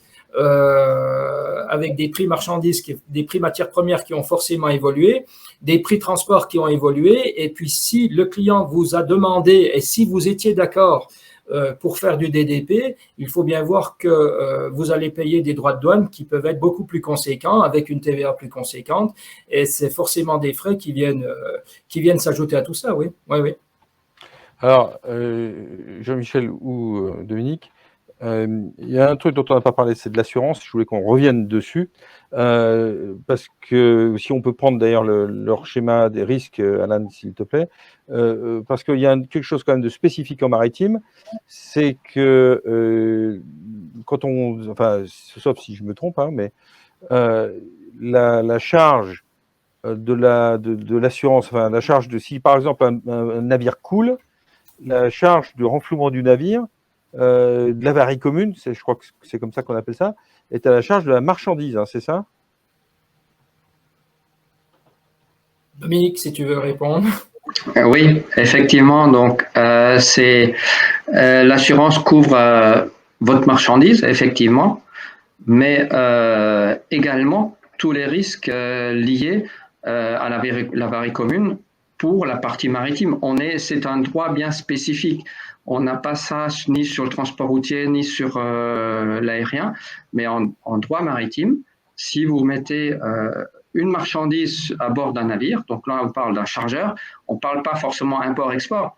Speaker 2: avec des prix marchandises, des prix matières premières qui ont forcément évolué, des prix transport qui ont évolué. Et puis, si le client vous a demandé et si vous étiez d'accord pour faire du DDP, il faut bien voir que vous allez payer des droits de douane qui peuvent être beaucoup plus conséquents, avec une TVA plus conséquente. Et c'est forcément des frais qui viennent s'ajouter à tout ça, oui. Oui, oui.
Speaker 1: Alors, Jean-Michel ou Dominique, il y a un truc dont on n'a pas parlé, c'est de l'assurance. Je voulais qu'on revienne dessus, parce que si on peut prendre d'ailleurs leur schéma des risques, Alan, s'il te plaît, parce qu'il y a quelque chose quand même de spécifique en maritime, c'est que quand enfin, sauf si je me trompe, hein, mais la charge de l'assurance, enfin la charge de si par exemple un navire coule, la charge de renflouement du navire, de l'avarie commune, je crois que c'est comme ça qu'on appelle ça, est à la charge de la marchandise, hein, c'est ça?
Speaker 2: Dominique, si tu veux répondre.
Speaker 3: Oui, effectivement. Donc, l'assurance couvre votre marchandise, effectivement, mais également tous les risques liés à l'avarie commune pour la partie maritime. C'est un droit bien spécifique. On n'a pas ça ni sur le transport routier ni sur l'aérien, mais en droit maritime, si vous mettez une marchandise à bord d'un navire, donc là on parle d'un chargeur, on ne parle pas forcément import-export,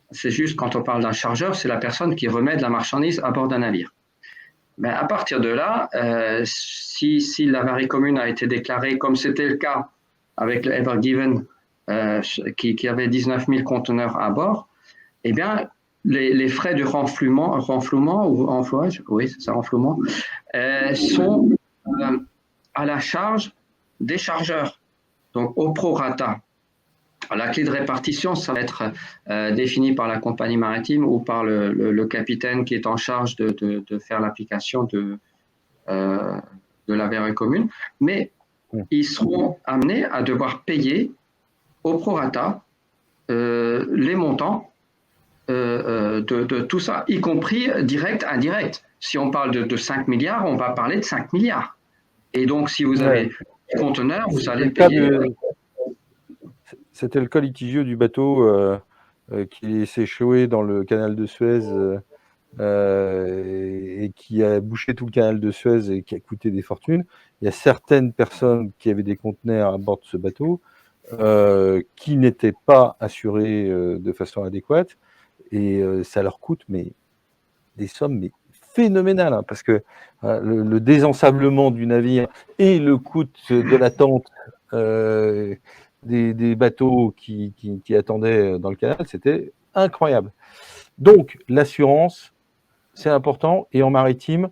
Speaker 3: c'est juste quand on parle d'un chargeur, c'est la personne qui remet de la marchandise à bord d'un navire. Mais à partir de là, si l'avarie commune a été déclarée, comme c'était le cas avec le Ever Given, qui avait 19 000 conteneurs à bord, eh bien, les frais de renflouement ou enflouage, oui, c'est ça, renflouement, sont à la charge des chargeurs, donc au prorata. La clé de répartition, ça va être défini par la compagnie maritime ou par le capitaine qui est en charge de faire l'application de l'avarie commune, mais ils seront amenés à devoir payer au prorata les montants de tout ça, y compris direct, indirect. Si on parle de 5 milliards, on va parler de 5 milliards. Et donc, si vous avez des conteneurs, vous allez payer.
Speaker 1: C'était le cas litigieux du bateau qui s'est échoué dans le canal de Suez et qui a bouché tout le canal de Suez et qui a coûté des fortunes. Il y a certaines personnes qui avaient des conteneurs à bord de ce bateau qui n'étaient pas assurés de façon adéquate et ça leur coûte des sommes phénoménal, hein, parce que le désensablement du navire et le coût de l'attente des bateaux qui attendaient dans le canal, c'était incroyable. Donc, l'assurance, c'est important, et en maritime,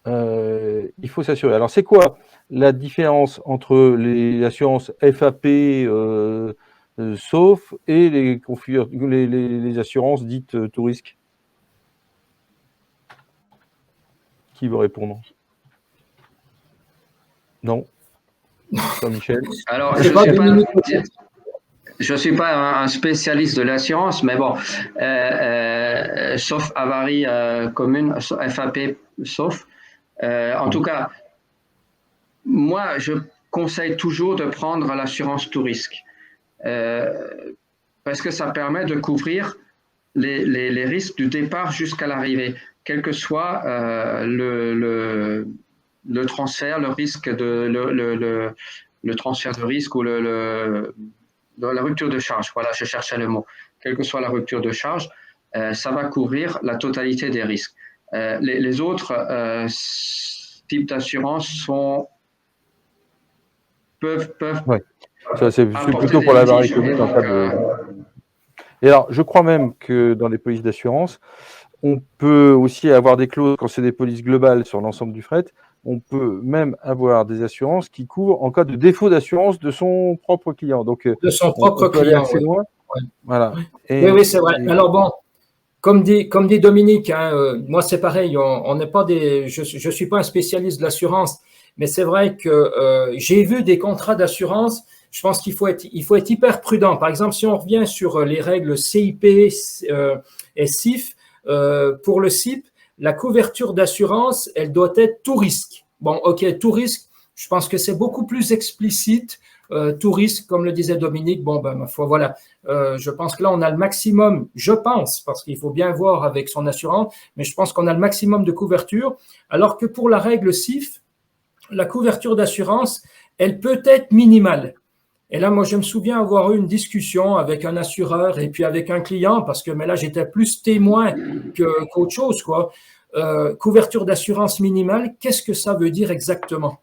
Speaker 1: il faut s'assurer. Alors, c'est quoi la différence entre les assurances FAP sauf et les assurances dites tout risque? Qui veut répondre? Non? Jean-Michel?
Speaker 3: Alors,
Speaker 2: C'est pas Dominique, peut-être.
Speaker 3: je suis pas un spécialiste de l'assurance, mais bon, sauf avarie commune, FAP, sauf. En tout cas, moi, je conseille toujours de prendre l'assurance tout risque, parce que ça permet de couvrir les risques du départ jusqu'à l'arrivée, quel que soit le transfert, le risque le transfert de risque ou la rupture de charge. Voilà, je cherchais le mot. Quelle que soit la rupture de charge, ça va couvrir la totalité des risques. Les autres types d'assurance peuvent
Speaker 1: Ouais. Ça, c'est
Speaker 3: apporter
Speaker 1: plutôt
Speaker 3: des
Speaker 1: pour la
Speaker 3: litiges.
Speaker 1: commune
Speaker 3: Et
Speaker 1: en
Speaker 3: donc,
Speaker 1: cas de... Et alors, je crois même que dans les polices d'assurance, on peut aussi avoir des clauses, quand c'est des polices globales sur l'ensemble du fret, on peut même avoir des assurances qui couvrent en cas de défaut d'assurance de son propre client. Donc,
Speaker 2: De son propre
Speaker 1: on peut aller
Speaker 2: client,
Speaker 1: assez
Speaker 2: oui.
Speaker 1: loin.
Speaker 2: Ouais.
Speaker 1: Voilà.
Speaker 2: Oui, c'est vrai. Alors bon, comme dit Dominique, hein, moi c'est pareil, on n'est pas je suis pas un spécialiste de l'assurance, mais c'est vrai que j'ai vu des contrats d'assurance. Je pense qu'il faut être hyper prudent. Par exemple, si on revient sur les règles CIP et CIF, pour le CIP, la couverture d'assurance, elle doit être tout risque. Bon, ok, tout risque, je pense que c'est beaucoup plus explicite. Tout risque, comme le disait Dominique, bon, ben, ma foi, voilà. Je pense que là, on a le maximum, je pense, parce qu'il faut bien voir avec son assurance, mais je pense qu'on a le maximum de couverture, alors que pour la règle CIF, la couverture d'assurance, elle peut être minimale. Et là, moi, je me souviens avoir eu une discussion avec un assureur et puis avec un client, parce que mais là, j'étais plus témoin qu'autre chose, quoi. Couverture d'assurance minimale, qu'est-ce que ça veut dire exactement?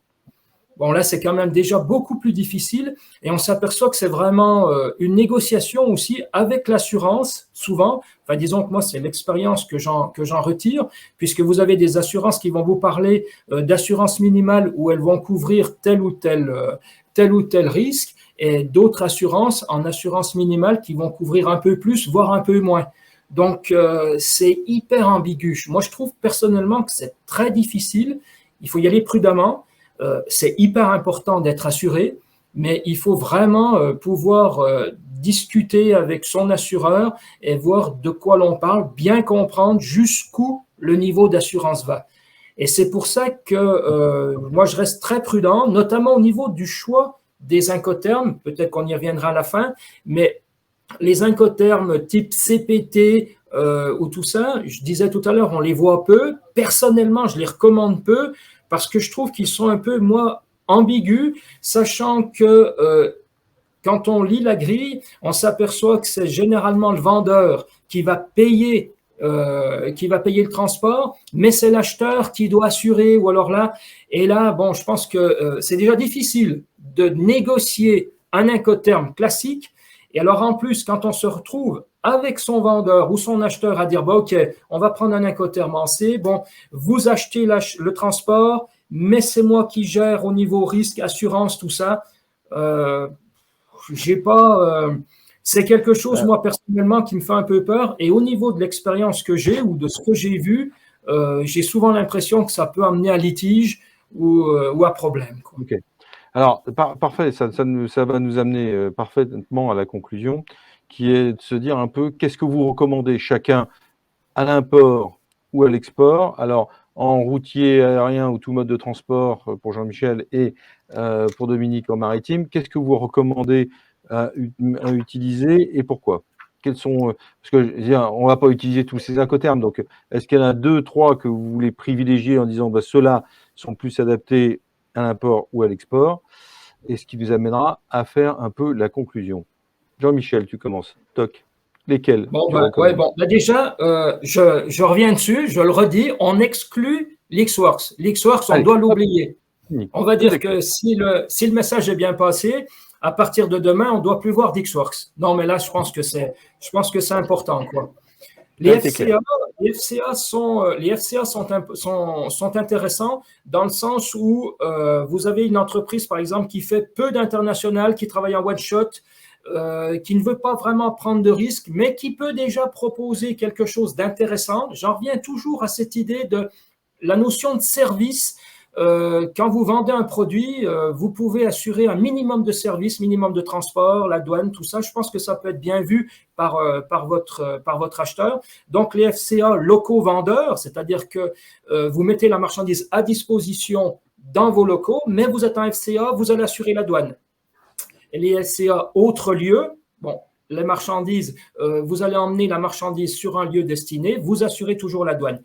Speaker 2: Bon, là, c'est quand même déjà beaucoup plus difficile et on s'aperçoit que c'est vraiment une négociation aussi avec l'assurance, souvent. Enfin, disons que moi, c'est l'expérience que j'en retire, puisque vous avez des assurances qui vont vous parler d'assurance minimale où elles vont couvrir tel ou tel risque et d'autres assurances en assurance minimale qui vont couvrir un peu plus, voire un peu moins. Donc, c'est hyper ambigu. Moi, je trouve personnellement que c'est très difficile. Il faut y aller prudemment. C'est hyper important d'être assuré, mais il faut vraiment pouvoir discuter avec son assureur et voir de quoi l'on parle, bien comprendre jusqu'où le niveau d'assurance va. Et c'est pour ça que moi, je reste très prudent, notamment au niveau du choix des incoterms. Peut-être qu'on y reviendra à la fin, mais les incoterms type CPT ou tout ça, je disais tout à l'heure, on les voit peu. Personnellement, je les recommande peu parce que je trouve qu'ils sont un peu, moi, ambigus, sachant que quand on lit la grille, on s'aperçoit que c'est généralement le vendeur qui va payer le transport, mais c'est l'acheteur qui doit assurer, ou alors là, et là, bon, je pense que c'est déjà difficile de négocier un incoterm classique, et alors en plus, quand on se retrouve avec son vendeur ou son acheteur à dire, bah, ok, on va prendre un incoterm en C, bon, vous achetez le transport, mais c'est moi qui gère au niveau risque, assurance, tout ça, j'ai pas, c'est quelque chose, moi, personnellement, qui me fait un peu peur. Et au niveau de l'expérience que j'ai ou de ce que j'ai vu, j'ai souvent l'impression que ça peut amener à litige ou à problème, quoi.
Speaker 1: Ok. Alors, parfait, ça va nous amener parfaitement à la conclusion, qui est de se dire un peu qu'est-ce que vous recommandez chacun à l'import ou à l'export. Alors, en routier, aérien ou tout mode de transport pour Jean-Michel et pour Dominique en maritime, qu'est-ce que vous recommandez à utiliser et pourquoi? Quels sont, parce que on ne va pas utiliser tous ces incoterms, donc est-ce qu'il y en a 2, 3 que vous voulez privilégier en disant bah, ceux-là sont plus adaptés à l'import ou à l'export, et ce qui nous amènera à faire un peu la conclusion. Jean-Michel, tu commences. Toc. Lesquels?
Speaker 2: Bon, déjà, je reviens dessus, je le redis, on exclut l'Xworks. L'Xworks, on doit l'oublier. On va dire que si le message est bien passé, à partir de demain, on ne doit plus voir d'Xworks. Non, mais là, je pense que c'est important, quoi. Les FCA sont intéressants dans le sens où vous avez une entreprise, par exemple, qui fait peu d'international, qui travaille en one-shot, qui ne veut pas vraiment prendre de risques, mais qui peut déjà proposer quelque chose d'intéressant. J'en reviens toujours à cette idée de la notion de service. Quand vous vendez un produit, vous pouvez assurer un minimum de service, minimum de transport, la douane, tout ça. Je pense que ça peut être bien vu par votre acheteur. Donc, les FCA locaux vendeurs, c'est-à-dire que vous mettez la marchandise à disposition dans vos locaux, mais vous êtes un FCA, vous allez assurer la douane. Et les FCA autres lieux, bon, les marchandises, vous allez emmener la marchandise sur un lieu destiné, vous assurez toujours la douane.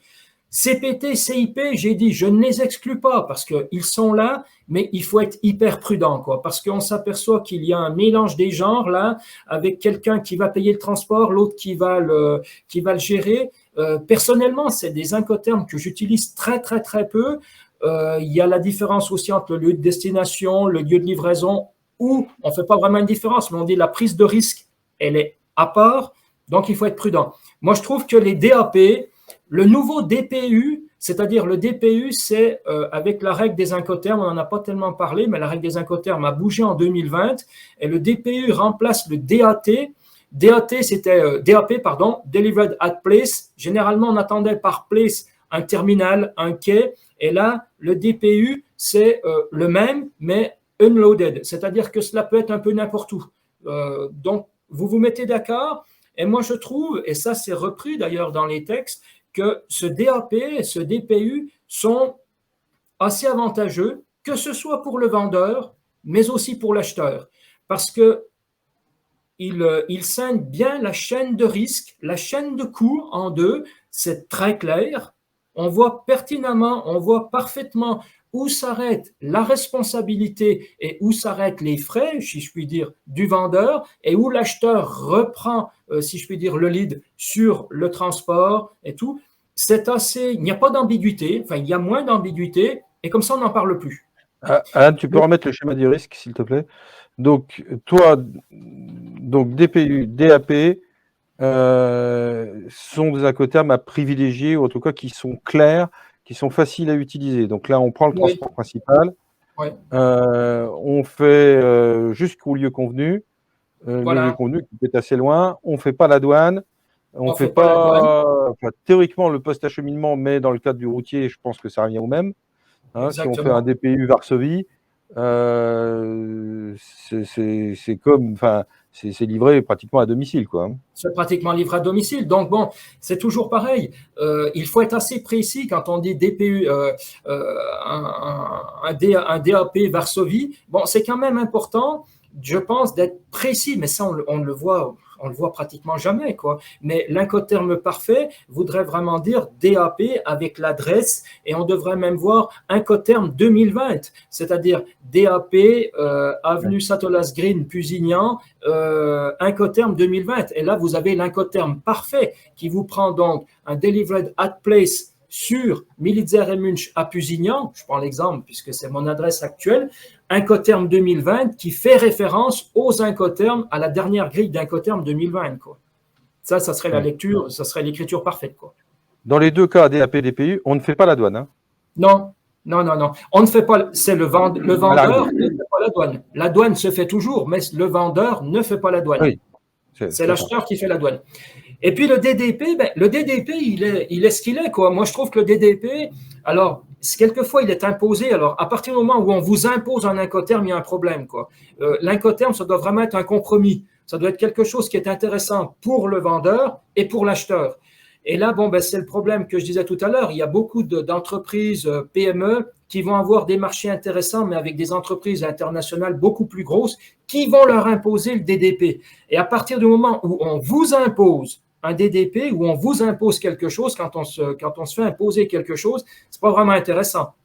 Speaker 2: CPT, CIP, j'ai dit, je ne les exclus pas parce qu'ils sont là, mais il faut être hyper prudent, quoi, parce qu'on s'aperçoit qu'il y a un mélange des genres là, avec quelqu'un qui va payer le transport, l'autre qui va le gérer. Personnellement, c'est des incoterms que j'utilise très, très, très peu. Il y a la différence aussi entre le lieu de destination, le lieu de livraison, où on ne fait pas vraiment une différence, mais on dit la prise de risque, elle est à part, donc il faut être prudent. Moi, je trouve que les DAP, le nouveau DPU, c'est-à-dire le DPU, c'est avec la règle des incoterms, on n'en a pas tellement parlé, mais la règle des incoterms a bougé en 2020 et le DPU remplace le DAT. DAT, c'était DAP, pardon, Delivered at Place. Généralement, on attendait par place un terminal, un quai, et là, le DPU, c'est le même, mais unloaded, c'est-à-dire que cela peut être un peu n'importe où. Donc, vous vous mettez d'accord, et moi je trouve, et ça c'est repris d'ailleurs dans les textes, que ce DAP et ce DPU sont assez avantageux, que ce soit pour le vendeur, mais aussi pour l'acheteur, parce que il scinde bien la chaîne de risque, la chaîne de coûts en deux, c'est très clair, on voit pertinemment, on voit parfaitement où s'arrête la responsabilité et où s'arrêtent les frais, si je puis dire, du vendeur et où l'acheteur reprend, si je puis dire, le lead sur le transport et tout. C'est assez, il n'y a pas d'ambiguïté, enfin il y a moins d'ambiguïté et comme ça on n'en parle plus.
Speaker 1: Anne, tu peux remettre le schéma du risque, s'il te plaît. Donc, toi, DPU, DAP sont des incoterms à privilégier, ou en tout cas qui sont clairs, qui sont faciles à utiliser. Donc là, on prend le transport principal, on fait jusqu'au lieu convenu, le lieu convenu qui peut être assez loin, on ne fait pas la douane, on ne fait pas théoriquement le post-acheminement, mais dans le cadre du routier, je pense que ça revient au même. Hein, si on fait un DPU Varsovie, c'est comme, enfin, c'est livré pratiquement à domicile, quoi.
Speaker 2: C'est pratiquement livré à domicile. Donc bon, c'est toujours pareil. Il faut être assez précis quand on dit DPU, un DAP Varsovie. Bon, c'est quand même important, je pense, d'être précis, mais ça on le voit pratiquement jamais, quoi. Mais l'incoterme parfait voudrait vraiment dire DAP avec l'adresse et on devrait même voir incoterme 2020, c'est-à-dire DAP avenue Satolas Green, Pusignan, incoterme 2020. Et là, vous avez l'incoterme parfait qui vous prend donc un delivered at place sur Militzer et Munch à Pusignan, je prends l'exemple puisque c'est mon adresse actuelle, incoterme 2020 qui fait référence aux incotermes, à la dernière grille d'incoterme 2020. Quoi. Ça serait la lecture, ça serait l'écriture parfaite. Quoi.
Speaker 1: Dans les deux cas, DAP, DPU, on ne fait pas la douane. Hein.
Speaker 2: Non. On ne fait pas, c'est le vendeur ne fait pas la douane. La douane se fait toujours, mais le vendeur ne fait pas la douane. Oui, c'est l'acheteur qui fait la douane. Et puis le DDP, il est ce qu'il est, quoi. Moi, je trouve que le DDP, alors, quelquefois, il est imposé. Alors, à partir du moment où on vous impose un incoterme, il y a un problème, quoi. L'incoterme, ça doit vraiment être un compromis. Ça doit être quelque chose qui est intéressant pour le vendeur et pour l'acheteur. Et là, c'est le problème que je disais tout à l'heure. Il y a beaucoup d'entreprises PME qui vont avoir des marchés intéressants, mais avec des entreprises internationales beaucoup plus grosses qui vont leur imposer le DDP. Et à partir du moment où on vous impose un DDP, où on vous impose quelque chose, quand on se fait imposer quelque chose, c'est pas vraiment intéressant.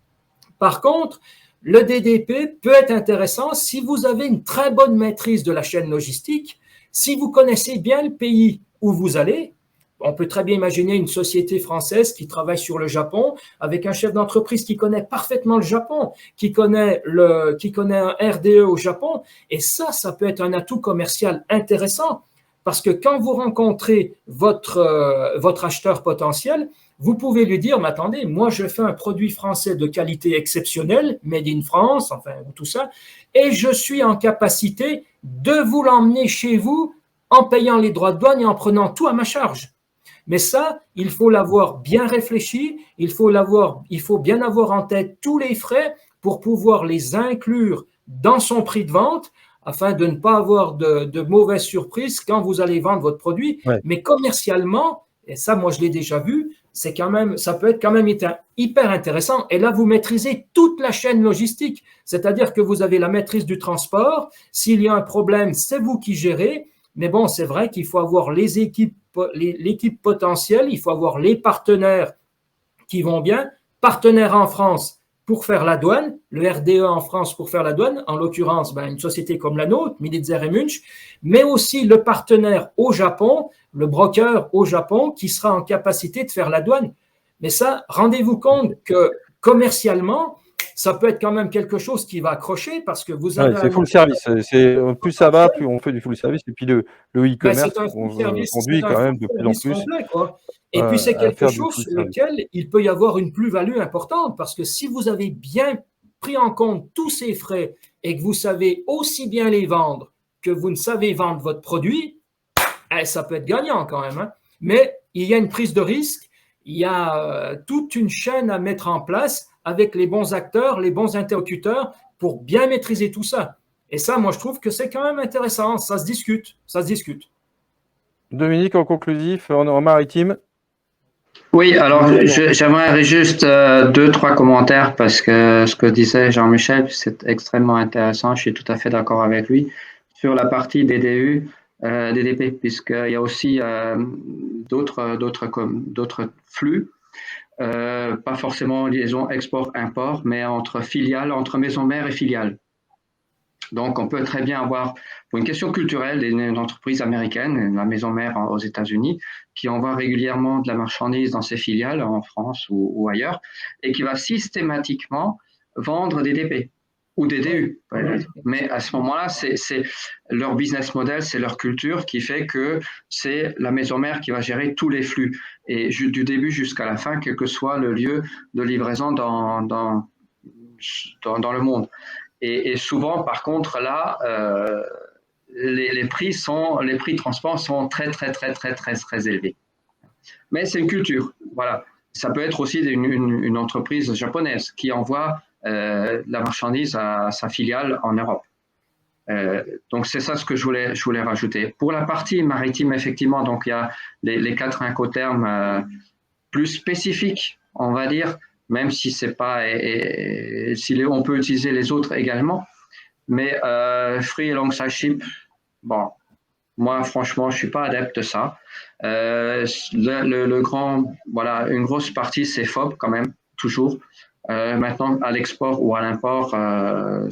Speaker 2: Par contre, le DDP peut être intéressant si vous avez une très bonne maîtrise de la chaîne logistique, si vous connaissez bien le pays où vous allez. On peut très bien imaginer une société française qui travaille sur le Japon avec un chef d'entreprise qui connaît parfaitement le Japon, qui connaît un RDE au Japon. Et ça peut être un atout commercial intéressant parce que quand vous rencontrez votre acheteur potentiel, vous pouvez lui dire, mais attendez, moi je fais un produit français de qualité exceptionnelle, made in France, enfin tout ça, et je suis en capacité de vous l'emmener chez vous en payant les droits de douane et en prenant tout à ma charge. Mais ça, il faut l'avoir bien réfléchi, il faut bien avoir en tête tous les frais pour pouvoir les inclure dans son prix de vente afin de ne pas avoir de mauvaises surprises quand vous allez vendre votre produit.
Speaker 1: Ouais.
Speaker 2: Mais commercialement, et ça, moi, je l'ai déjà vu, ça peut être quand même hyper intéressant. Et là, vous maîtrisez toute la chaîne logistique, c'est-à-dire que vous avez la maîtrise du transport. S'il y a un problème, c'est vous qui gérez. Mais bon, c'est vrai qu'il faut avoir l'équipe potentielle, il faut avoir les partenaires qui vont bien, partenaires en France pour faire la douane, le RDE en France pour faire la douane, en l'occurrence une société comme la nôtre, Militzer et Munch, mais aussi le partenaire au Japon, le broker au Japon qui sera en capacité de faire la douane. Mais ça, rendez-vous compte que commercialement, ça peut être quand même quelque chose qui va accrocher parce que vous avez…
Speaker 1: c'est full service. Plus ça va, plus on fait du full service. Et puis le e-commerce conduit quand même de plus en plus
Speaker 2: complet, quoi. Et puis c'est quelque chose sur lequel il peut y avoir une plus-value importante parce que si vous avez bien pris en compte tous ces frais et que vous savez aussi bien les vendre que vous ne savez vendre votre produit, ça peut être gagnant quand même. Hein. Mais il y a une prise de risque, il y a toute une chaîne à mettre en place avec les bons acteurs, les bons interlocuteurs pour bien maîtriser tout ça. Et ça, moi, je trouve que c'est quand même intéressant. Ça se discute.
Speaker 1: Dominique, en conclusif, en maritime.
Speaker 3: Oui, alors j'aimerais juste 2-3 commentaires parce que ce que disait Jean-Michel, c'est extrêmement intéressant. Je suis tout à fait d'accord avec lui sur la partie DDU, DDP, puisqu'il y a aussi d'autres flux. Pas forcément liaison export-import, mais entre filiales, entre maison mère et filiales. Donc, on peut très bien avoir, pour une question culturelle, une entreprise américaine, la maison mère aux États-Unis, qui envoie régulièrement de la marchandise dans ses filiales en France ou ailleurs, et qui va systématiquement vendre des DP ou des DU. Mais à ce moment-là, c'est leur business model, c'est leur culture qui fait que c'est la maison mère qui va gérer tous les flux, et du début jusqu'à la fin, quel que soit le lieu de livraison dans le monde. Et souvent, par contre, là, les prix de transport sont très élevés. Mais c'est une culture, voilà. Ça peut être aussi une entreprise japonaise qui envoie la marchandise à sa filiale en Europe. Donc c'est ça ce que je voulais rajouter. Pour la partie maritime, effectivement, donc il y a les 4 incoterms plus spécifiques, on va dire, même si c'est pas, on peut utiliser les autres également. Mais free et long size ship, bon, moi franchement, je suis pas adepte de ça. Voilà, une grosse partie c'est FOB quand même, toujours. Maintenant, à l'export ou à l'import,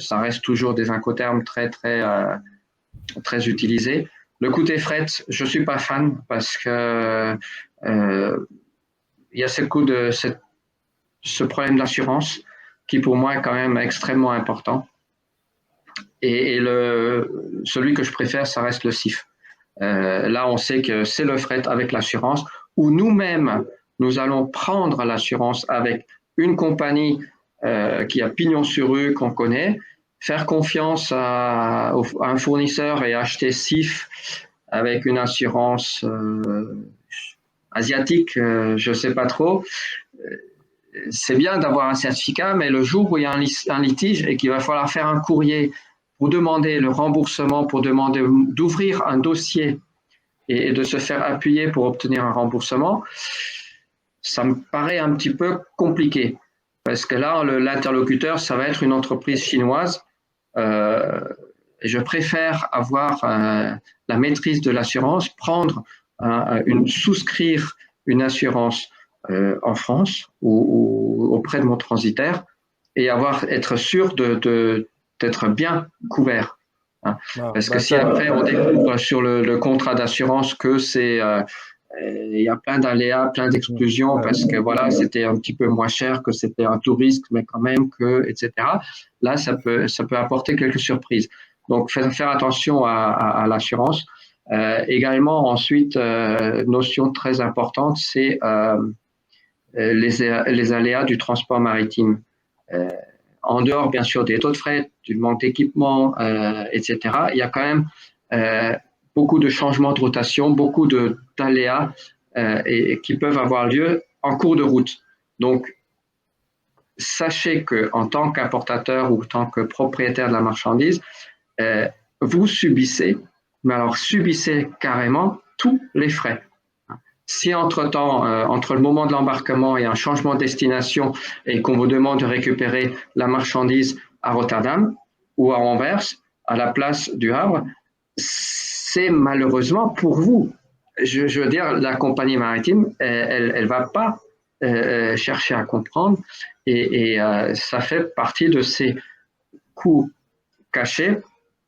Speaker 3: ça reste toujours des incoterms très utilisés. Le coût des fret, je suis pas fan parce que il y a ce problème d'assurance qui pour moi est quand même extrêmement important. Et celui que je préfère, ça reste le CIF. Là, on sait que c'est le fret avec l'assurance, où nous-mêmes, nous allons prendre l'assurance avec une compagnie qui a pignon sur rue, qu'on connaît, faire confiance à un fournisseur et acheter CIF avec une assurance asiatique, je ne sais pas trop. C'est bien d'avoir un certificat, mais le jour où il y a un litige et qu'il va falloir faire un courrier pour demander le remboursement, pour demander d'ouvrir un dossier et de se faire appuyer pour obtenir un remboursement, ça me paraît un petit peu compliqué. Parce que là, l'interlocuteur, ça va être une entreprise chinoise. Je préfère avoir la maîtrise de l'assurance, souscrire une assurance en France ou auprès de mon transitaire et être sûr d'être bien couvert. Hein. Parce que si après on découvre sur le contrat d'assurance que il y a plein d'aléas, plein d'exclusions, parce que voilà, c'était un petit peu moins cher, que c'était un tout risque, mais quand même que, etc. Là, ça peut apporter quelques surprises. Donc, faire attention à l'assurance. Également, ensuite, notion très importante, c'est les aléas du transport maritime. En dehors, bien sûr, des taux de fret, du manque d'équipement, etc., il y a quand même beaucoup de changements de rotation, beaucoup d'aléas et qui peuvent avoir lieu en cours de route. Donc, sachez qu'en tant qu'importateur ou en tant que propriétaire de la marchandise, vous subissez, mais alors subissez carrément tous les frais. Si entre-temps, entre le moment de l'embarquement et un changement de destination et qu'on vous demande de récupérer la marchandise à Rotterdam ou à Anvers, à la place du Havre, c'est malheureusement pour vous. Je veux dire, la compagnie maritime, elle va pas chercher à comprendre et ça fait partie de ces coûts cachés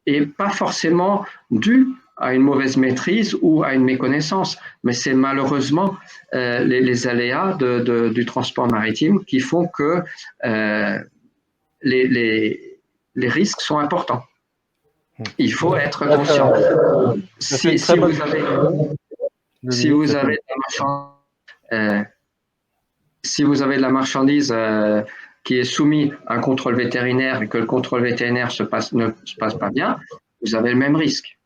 Speaker 3: et pas forcément dus à une mauvaise maîtrise ou à une méconnaissance, mais c'est malheureusement les aléas du transport maritime qui font que les risques sont importants. Il faut être conscient. Si vous avez de la marchandise qui est soumise à un contrôle vétérinaire et que le contrôle vétérinaire ne se passe pas bien, vous avez le même risque.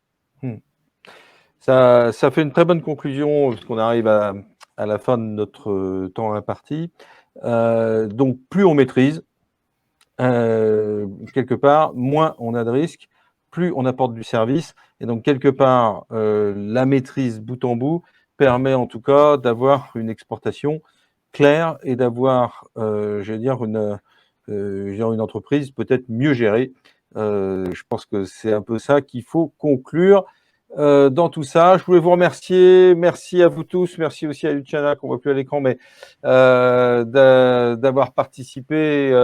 Speaker 1: Ça fait une très bonne conclusion, parce qu'on arrive à la fin de notre temps imparti. Donc, plus on maîtrise, quelque part, moins on a de risques, plus on apporte du service. Et donc, quelque part, la maîtrise bout en bout permet en tout cas d'avoir une exportation claire et d'avoir, une entreprise peut-être mieux gérée. Je pense que c'est un peu ça qu'il faut conclure dans tout ça. Je voulais vous remercier. Merci à vous tous. Merci aussi à Luciana, qu'on ne voit plus à l'écran, mais d'avoir participé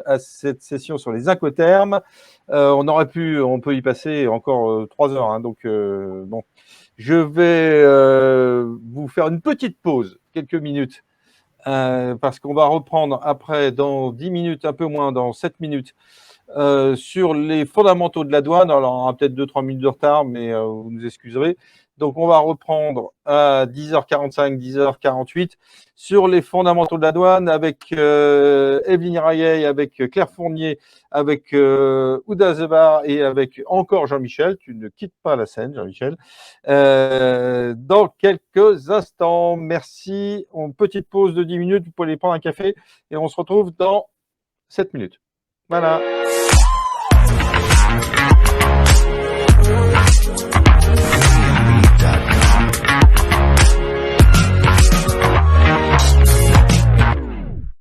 Speaker 1: à cette session sur les incoterms. On peut y passer encore 3 heures. Hein, donc, bon, je vais vous faire une petite pause, quelques minutes, parce qu'on va reprendre après, dans 10 minutes, un peu moins, dans 7 minutes, sur les fondamentaux de la douane. Alors, on aura peut-être 2-3 minutes de retard, mais vous nous excuserez. Donc, on va reprendre à 10h45, 10h48 sur les fondamentaux de la douane avec Evelyne Raillet, avec Claire Fournier, avec Ouda Zebar et avec encore Jean-Michel. Tu ne quittes pas la scène, Jean-Michel. Dans quelques instants. Merci. Petite pause de 10 minutes. Vous pouvez aller prendre un café et on se retrouve dans 7 minutes. Voilà.